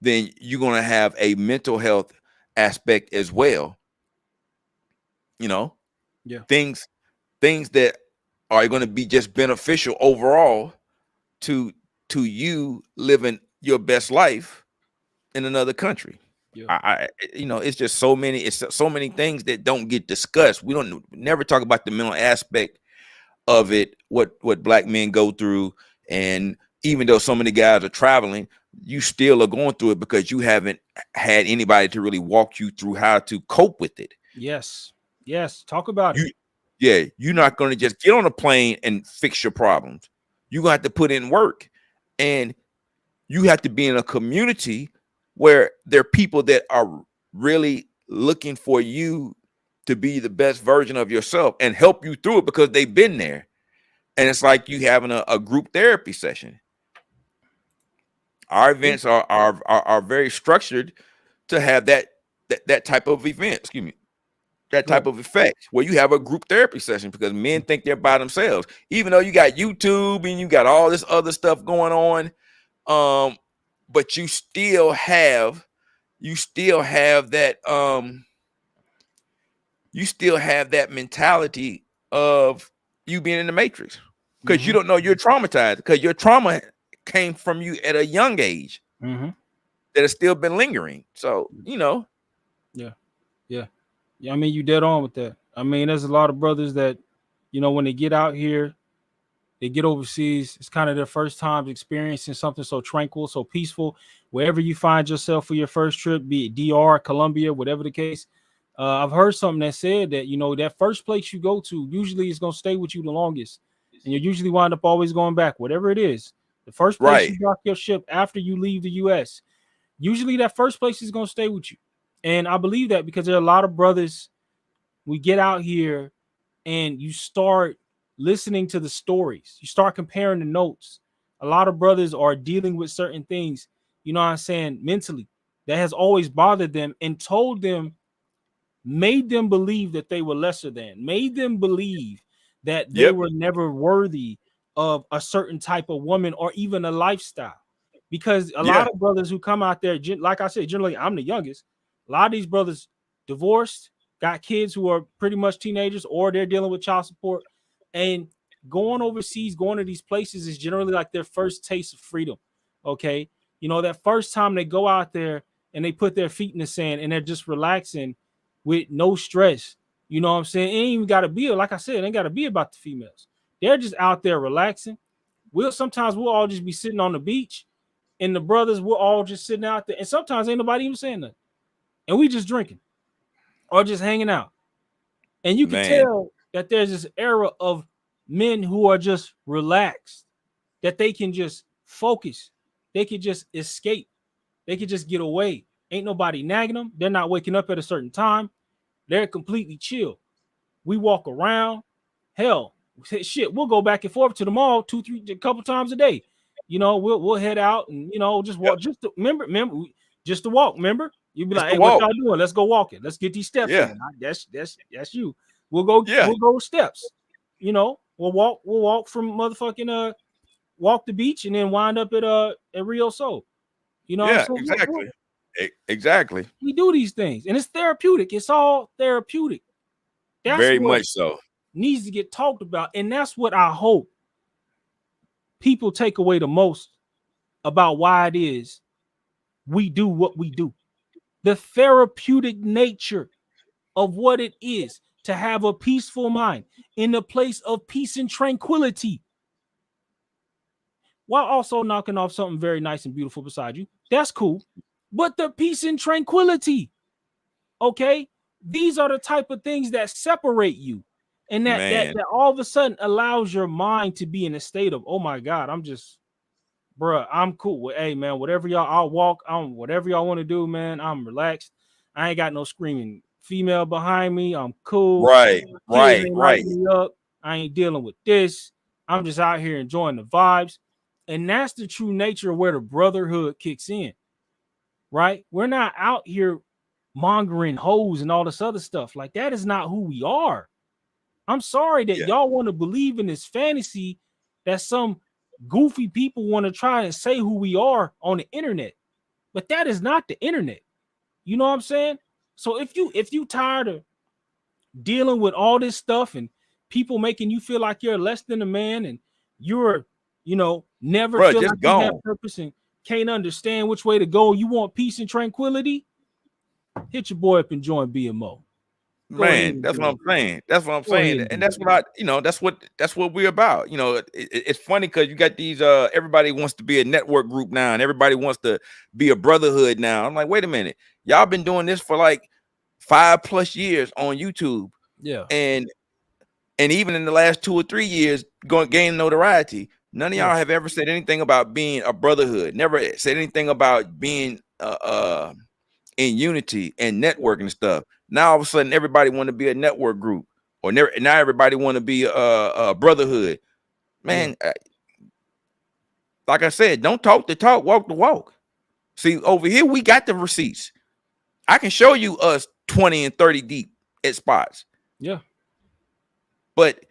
Speaker 8: Then you're going to have a mental health aspect as well. Things that are going to be just beneficial overall to you living your best life in another country. It's just so many things that don't get discussed. We don't never talk about the mental aspect of it, what black men go through. And even though so many guys are traveling, you still are going through it because you haven't had anybody to really walk you through how to cope with it.
Speaker 2: Yes. Talk about it.
Speaker 8: You're not going to just get on a plane and fix your problems. You're going to have to put in work, and you have to be in a community where there are people that are really looking for you to be the best version of yourself and help you through it because they've been there. And it's like you having a group therapy session. Our events are very structured to have that type of event. Excuse me. That type of effect where you have a group therapy session because men think they're by themselves, even though you got YouTube and you got all this other stuff going on. But you still have that mentality of you being in the matrix because you don't know you're traumatized because your trauma came from you at a young age that has still been lingering. So,
Speaker 2: Yeah, I mean, you dead on with that. I mean, there's a lot of brothers that, when they get out here, they get overseas, it's kind of their first time experiencing something so tranquil, so peaceful. Wherever you find yourself for your first trip, be it DR, Colombia, whatever the case. I've heard something that said that, that first place you go to, usually is going to stay with you the longest. And you usually wind up always going back, whatever it is. The first place you dock your ship after you leave the U.S., usually that first place is going to stay with you. And I believe that because there are a lot of brothers, we get out here and you start listening to the stories. You start comparing the notes. A lot of brothers are dealing with certain things, you know what I'm saying, mentally, that has always bothered them and told them, made them believe that they were lesser than, made them believe that they were never worthy of a certain type of woman or even a lifestyle. Because a lot of brothers who come out there, like I said, generally I'm the youngest. A lot of these brothers divorced, got kids who are pretty much teenagers, or they're dealing with child support. And going overseas, going to these places is generally like their first taste of freedom. Okay. You know, that first time they go out there and they put their feet in the sand and they're just relaxing with no stress. You know what I'm saying? It ain't even got to be, like I said, it ain't got to be about the females. They're just out there relaxing. Sometimes we'll all just be sitting on the beach, and the brothers will all just sitting out there. And sometimes ain't nobody even saying nothing. And we just drinking or just hanging out. And you can tell that there's this era of men who are just relaxed, that they can just focus. They can just escape. They can just get away. Ain't nobody nagging them. They're not waking up at a certain time. They're completely chill. We walk around. Hell, shit, we'll go back and forth to the mall a couple times a day. You know, we'll head out and, you know, just walk. Just to, remember, just to walk. Remember, you'd be like, hey, what y'all doing? Let's go walking. Let's get these steps in. That's you. We'll go steps. You know, we'll walk from motherfucking walk the beach and then wind up at Rio Soul. You know,
Speaker 8: yeah, exactly.
Speaker 2: We do these things, and it's therapeutic. It's all therapeutic. That's
Speaker 8: very much so.
Speaker 2: Needs to get talked about, and that's what I hope people take away the most about why it is we do what we do. The therapeutic nature of what it is to have a peaceful mind in a place of peace and tranquility, while also knocking off something very nice and beautiful beside you. That's cool. But the peace and tranquility, okay? These are the type of things that separate you. And that all of a sudden allows your mind to be in a state of, oh my God, I'm cool with, hey man, whatever y'all, I'll walk on whatever y'all want to do, man. I'm relaxed. I ain't got no screaming female behind me. I'm cool.
Speaker 8: Right.
Speaker 2: Me up. I ain't dealing with this. I'm just out here enjoying the vibes. And that's the true nature of where the brotherhood kicks in. Right? We're not out here mongering hoes and all this other stuff. Like, that is not who we are. I'm sorry that y'all want to believe in this fantasy that some goofy people want to try and say who we are on the internet. But that is not the internet. You know what I'm saying? So if you tired of dealing with all this stuff and people making you feel like you're less than a man and you're, you know, never feel like you have purpose and can't understand which way to go, you want peace and tranquility, hit your boy up and join BMO.
Speaker 8: Man, that's what I'm saying. That's what I'm saying. And that's what that's what we're about. You know, it's funny because you got these everybody wants to be a network group now, and everybody wants to be a brotherhood now. I'm like, wait a minute, y'all been doing this for like 5+ years on YouTube.
Speaker 2: Yeah.
Speaker 8: And even in the last 2 or 3 years, gaining notoriety. None of y'all have ever said anything about being a brotherhood. Never said anything about being in unity and networking and stuff. Now all of a sudden everybody want to be a network group, or now everybody want to be a brotherhood. Man, like I said, don't talk the talk, walk the walk. See, over here we got the receipts. I can show you us 20 and 30 deep at spots.
Speaker 2: Yeah.
Speaker 8: But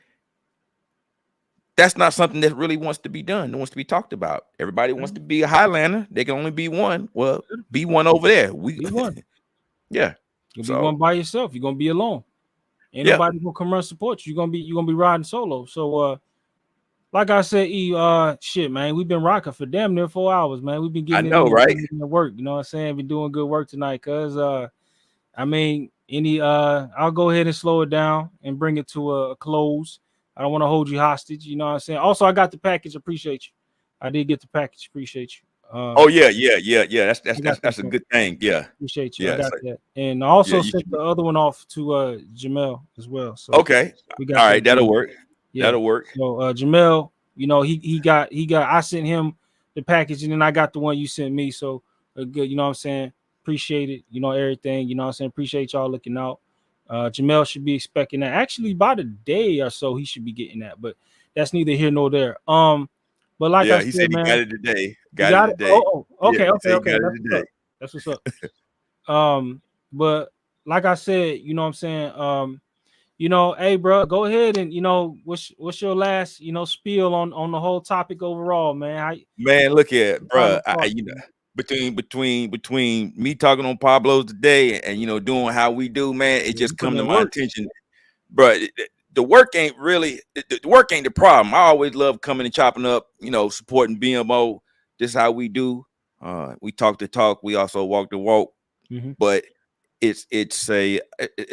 Speaker 8: that's not something that really wants to be done. It wants to be talked about. Everybody wants to be a Highlander. They can only be one. Well, be one over there.
Speaker 2: Be one.
Speaker 8: Yeah.
Speaker 2: You'll be one by yourself. You're gonna be alone. Ain't nobody gonna come run support you. You're gonna be riding solo. So like I said, shit, man, we've been rocking for damn near 4 hours, man. We've been getting
Speaker 8: right?
Speaker 2: Work, you know what I'm saying? Been doing good work tonight, cuz I mean, I'll go ahead and slow it down and bring it to a close. I don't want to hold you hostage, you know what I'm saying? Also, I got the package. Appreciate you. I did get the package. Appreciate you. That's a good thing. Yeah. Appreciate you. I got that. And I also sent the other one off to Jamel as well. So
Speaker 8: okay. We got all right, that'll work. Yeah. That'll work.
Speaker 2: So Jamel, you know, he got I sent him the package and then I got the one you sent me. So good. You know what I'm saying? Appreciate it. You know, everything. You know what I'm saying? Appreciate y'all looking out. Jamel should be expecting that. Actually, about a day or so, he should be getting that. But that's neither here nor there. But like I
Speaker 8: he
Speaker 2: said,
Speaker 8: said he
Speaker 2: man,
Speaker 8: got it today.
Speaker 2: you
Speaker 8: Got it
Speaker 2: got it.
Speaker 8: today.
Speaker 2: Oh,
Speaker 8: Yeah,
Speaker 2: okay,
Speaker 8: he said he
Speaker 2: okay.
Speaker 8: got
Speaker 2: That's
Speaker 8: it
Speaker 2: what's
Speaker 8: today.
Speaker 2: up. That's what's up. But like I said, you know what I'm saying? You know, hey, bro, go ahead and what's your last spiel on the whole topic overall, man?
Speaker 8: Man, look here, bro.
Speaker 2: Thoughts,
Speaker 8: Between me talking on Pablo's today and doing how we do, man, it just come to my attention, bro. The work ain't really the work ain't the problem. I always love coming and chopping up, supporting BMO. This is how we do. We talk the talk. We also walk the walk.
Speaker 2: Mm-hmm.
Speaker 8: But it's a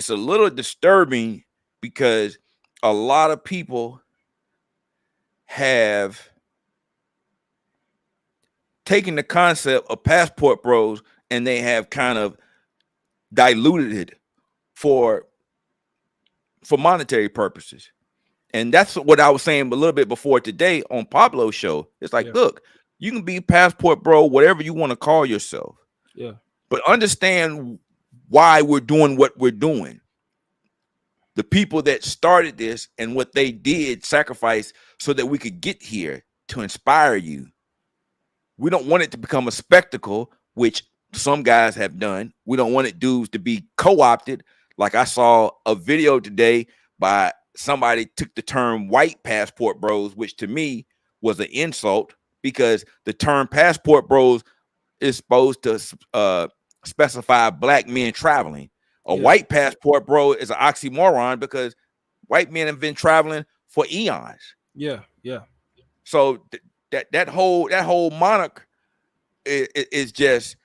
Speaker 8: little disturbing because a lot of people have taken the concept of passport bros and they have kind of diluted it for monetary purposes. And that's what I was saying a little bit before today on Pablo's show. It's like, look, you can be passport bro, whatever you want to call yourself.
Speaker 2: Yeah.
Speaker 8: But understand why we're doing what we're doing. The people that started this and what they did sacrifice so that we could get here to inspire you. We don't want it to become a spectacle, which some guys have done. We don't want it dudes to be co-opted. Like I saw a video today by somebody took the term white passport bros, which to me was an insult because the term passport bros is supposed to specify black men traveling. A white passport bro is an oxymoron because white men have been traveling for eons.
Speaker 2: Yeah.
Speaker 8: So that whole monarch is just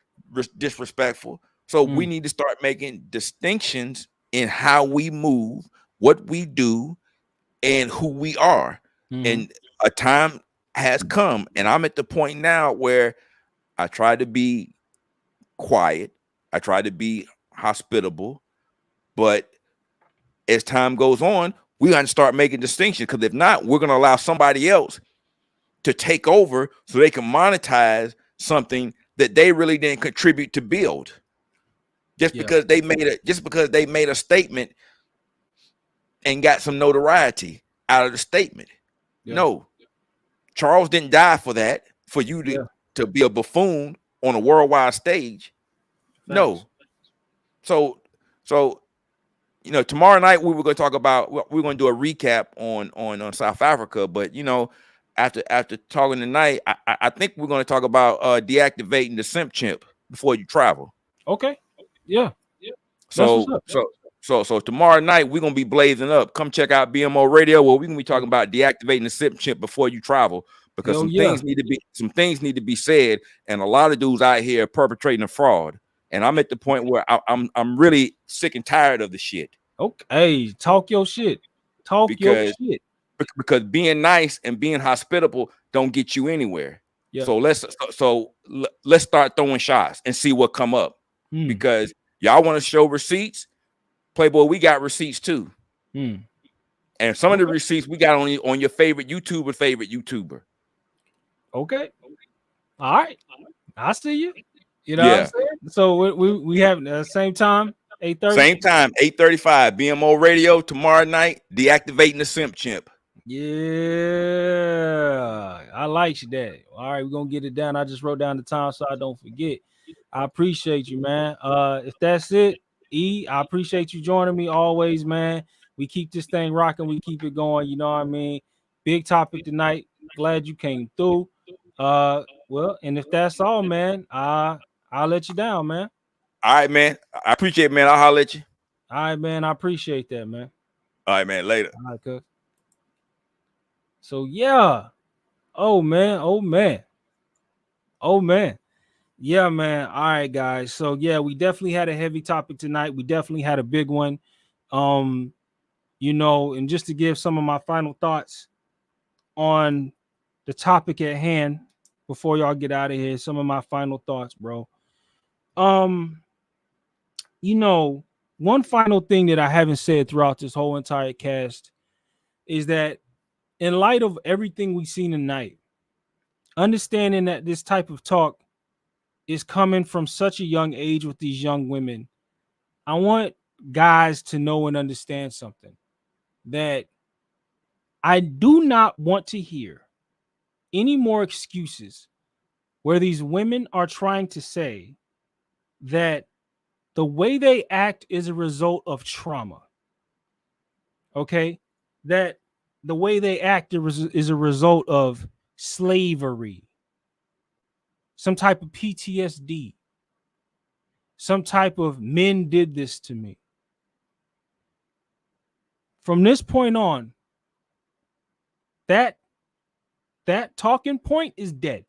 Speaker 8: disrespectful. So we need to start making distinctions in how we move, what we do, and who we are. And a time has come, and I'm at the point now where I try to be quiet. I try to be hospitable, but as time goes on, we got to start making distinctions because if not, we're going to allow somebody else to take over so they can monetize something that they really didn't contribute to build. Because they made a statement and got some notoriety out of the statement. No, Charles didn't die for that, for you to be a buffoon on a worldwide stage. No. So tomorrow night we were going to talk about. We're going to do a recap on South Africa, but after talking tonight, I think we're going to talk about deactivating the simp chimp before you travel.
Speaker 2: Okay. Yeah.
Speaker 8: So tomorrow night we're going to be blazing up. Come check out BMO Radio where we're going to be talking about deactivating the simp chimp before you travel because things need to be said, and a lot of dudes out here perpetrating a fraud. And I'm at the point where I'm really sick and tired of the shit.
Speaker 2: Okay, talk your shit. Your shit.
Speaker 8: Because being nice and being hospitable don't get you anywhere. Yeah. So let's start throwing shots and see what come up. Because y'all want to show receipts, Playboy. We got receipts too. And some of the receipts we got on your favorite YouTuber.
Speaker 2: Okay. All right. I see you. You know what I'm saying? So we have the same time, 8:30.
Speaker 8: Same time, 8:35. BMO Radio tomorrow night. Deactivating the simp chimp.
Speaker 2: Yeah, I like that. All right, we're gonna get it down. I just wrote down the time so I don't forget. I appreciate you, man. If that's it, I appreciate you joining me always, man. We keep this thing rocking. We keep it going. You know what I mean? Big topic tonight. Glad you came through. Well, and if that's all, man, I'll let you down, man.
Speaker 8: All right, man. I appreciate it, man. I'll holler at you.
Speaker 2: All right, man. I appreciate that, man.
Speaker 8: All right, man. Later.
Speaker 2: All right, cuz. So yeah. Oh man. Yeah, man. All right, guys. So yeah, we definitely had a heavy topic tonight. We definitely had a big one. And just to give some of my final thoughts on the topic at hand before y'all get out of here, some of my final thoughts, bro. One final thing that I haven't said throughout this whole entire cast is that in light of everything we've seen tonight, understanding that this type of talk is coming from such a young age with these young women. I want guys to know and understand something, that I do not want to hear any more excuses where these women are trying to say that the way they act is a result of trauma. Okay? That the way they act is a result of slavery, some type of PTSD, some type of men did this to me. From this point on, that talking point is dead.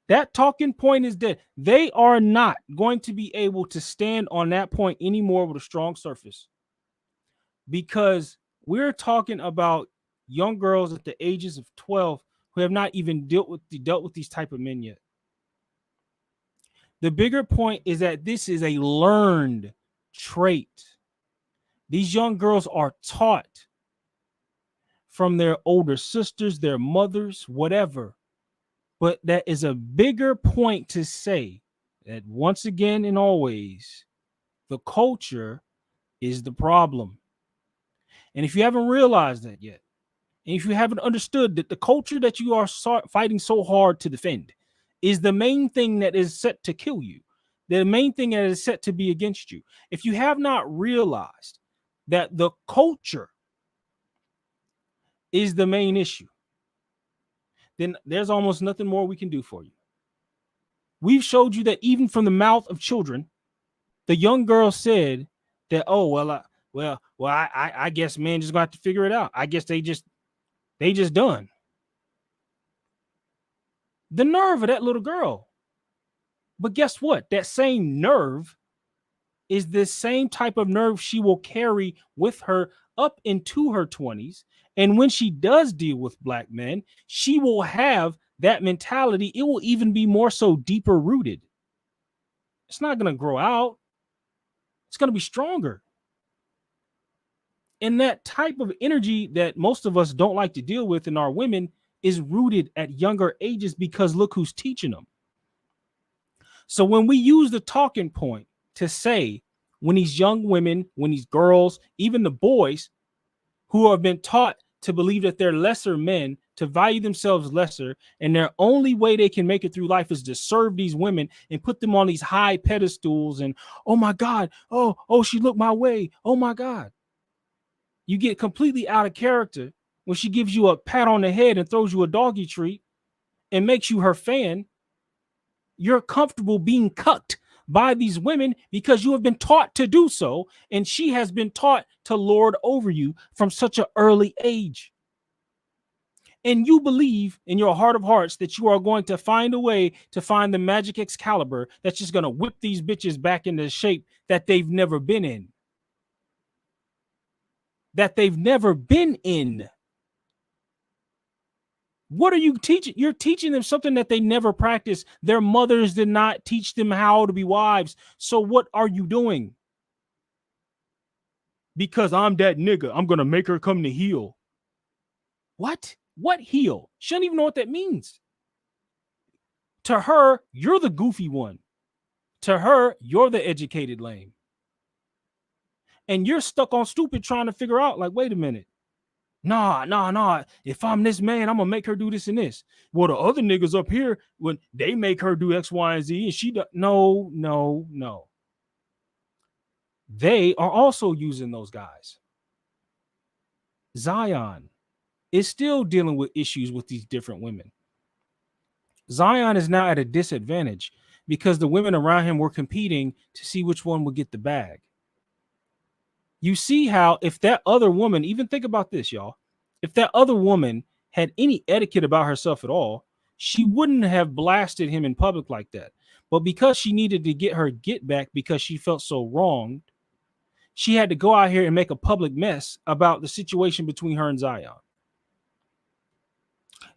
Speaker 2: That talking point is dead. They are not going to be able to stand on that point anymore with a strong surface, because we're talking about young girls at the ages of 12 who have not even dealt with these type of men yet. The bigger point is that this is a learned trait. These young girls are taught from their older sisters, their mothers, whatever. But that is a bigger point to say that once again and always, the culture is the problem. And if you haven't realized that yet, and if you haven't understood that the culture that you are fighting so hard to defend is the main thing that is set to kill you, the main thing that is set to be against you, if you have not realized that the culture is the main issue, then there's almost nothing more we can do for you. We've showed you that even from the mouth of children, the young girl said that, oh, I guess men just gonna have to figure it out. I guess they just done. The nerve of that little girl. But guess what? That same nerve is the same type of nerve she will carry with her up into her 20s. And when she does deal with black men, she will have that mentality. It will even be more so deeper rooted. It's not going to grow out. It's going to be stronger. And that type of energy that most of us don't like to deal with in our women is rooted at younger ages, because look who's teaching them. So when we use the talking point to say, when these young women, when these girls, even the boys who have been taught to believe that they're lesser men, to value themselves lesser, and their only way they can make it through life is to serve these women and put them on these high pedestals, and oh my God, oh, she looked my way, oh my God. You get completely out of character when she gives you a pat on the head and throws you a doggy treat and makes you her fan. You're comfortable being cucked by these women because you have been taught to do so, and she has been taught to lord over you from such an early age. And you believe in your heart of hearts that you are going to find a way to find the magic Excalibur that's just going to whip these bitches back into shape that they've never been in. That they've never been in. What are you teaching? You're teaching them something that they never practiced. Their mothers did not teach them how to be wives. So what are you doing? Because I'm that nigga, I'm going to make her come to heel. What? What heel? She doesn't even know what that means. To her, you're the goofy one. To her, you're the educated lame. And you're stuck on stupid trying to figure out, like, wait a minute. Nah. If I'm this man, I'm gonna make her do this and this. Well, the other niggas up here, when they make her do X, Y, and Z, and she does. No. They are also using those guys. Zion is still dealing with issues with these different women. Zion is now at a disadvantage because the women around him were competing to see which one would get the bag. You see how if that other woman, even think about this, y'all, if that other woman had any etiquette about herself at all, she wouldn't have blasted him in public like that. But because she needed to get her get back because she felt so wronged, she had to go out here and make a public mess about the situation between her and Zion.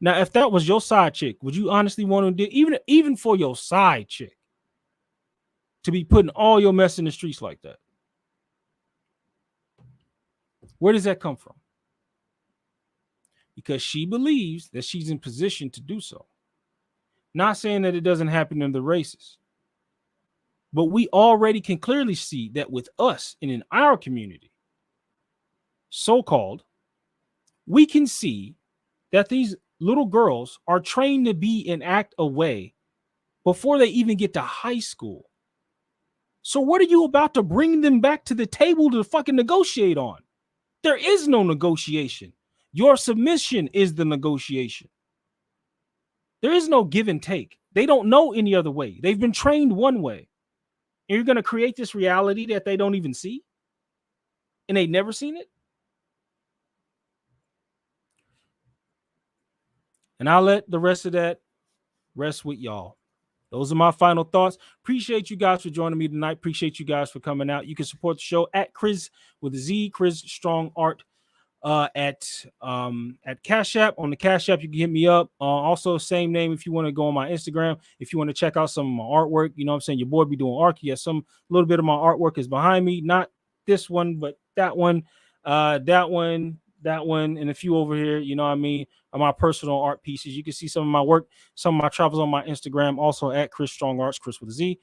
Speaker 2: Now, if that was your side chick, would you honestly want to do, even for your side chick, to be putting all your mess in the streets like that? Where does that come from? Because she believes that she's in position to do so. Not saying that it doesn't happen in the races. But we already can clearly see that with us and in our community, so-called, we can see that these little girls are trained to be and act away before they even get to high school. So what are you about to bring them back to the table to fucking negotiate on? There is no negotiation. Your submission is the negotiation. There is no give and take. They don't know any other way. They've been trained one way. And you're going to create this reality that they don't even see? And they've never seen it? And I'll let the rest of that rest with y'all. Those are my final thoughts. Appreciate you guys for joining me tonight. Appreciate you guys for coming out. You can support the show at Chris with a Z, Chris Strong Art, at Cashapp. On the Cashapp, you can hit me up. Also, same name if you want to go on my Instagram. If you want to check out some of my artwork, you know what I'm saying? Your boy be doing art. Yeah, some little bit of my artwork is behind me. Not this one, but that one, and a few over here, you know what I mean, are my personal art pieces. You can see some of my work, some of my travels on my Instagram, also at Chris Strong Arts, Chris with a Z,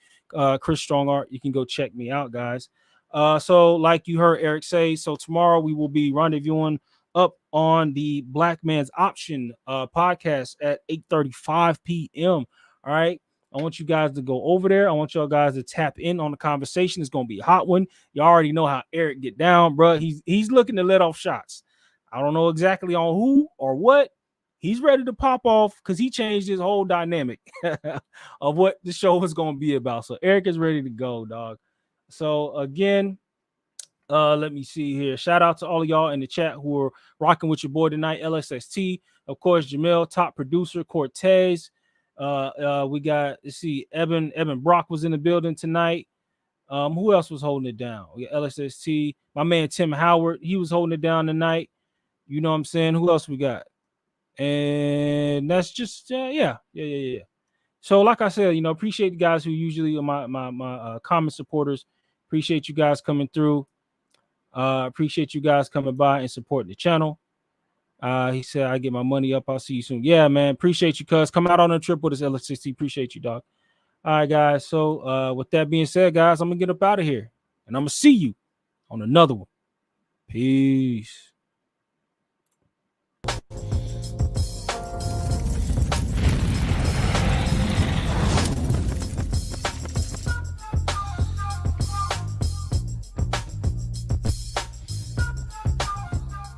Speaker 2: Chris Strong Art. You can go check me out, guys. So like you heard Eric say, so tomorrow we will be rendezvousing up on the Black Man's Option podcast at 8:35 p.m. All right. I want you guys to go over there. I want y'all guys to tap in on the conversation. It's going to be a hot one. You already know how Eric get down, bro. He's looking to let off shots. I don't know exactly on who or what. He's ready to pop off because he changed his whole dynamic of what the show is going to be about. So Eric is ready to go, dog. So again, let me see here. Shout out to all of y'all in the chat who are rocking with your boy tonight, LSST. Of course, Jamel, top producer, Cortez. We got, let's see, Evan Brock was in the building tonight. Who else was holding it down? We got LSST. My man Tim Howard, he was holding it down tonight. You know what I'm saying? Who else we got? And that's just yeah. So like I said, you know, appreciate the guys who usually are my comment supporters. Appreciate you guys coming through. Appreciate you guys coming by and supporting the channel. He said I get my money up. I'll see you soon. Yeah, man. Appreciate you, cuz. Come out on a trip with us, LS60. Appreciate you, dog. All right, guys. So with that being said, guys, I'm gonna get up out of here and I'm gonna see you on another one. Peace.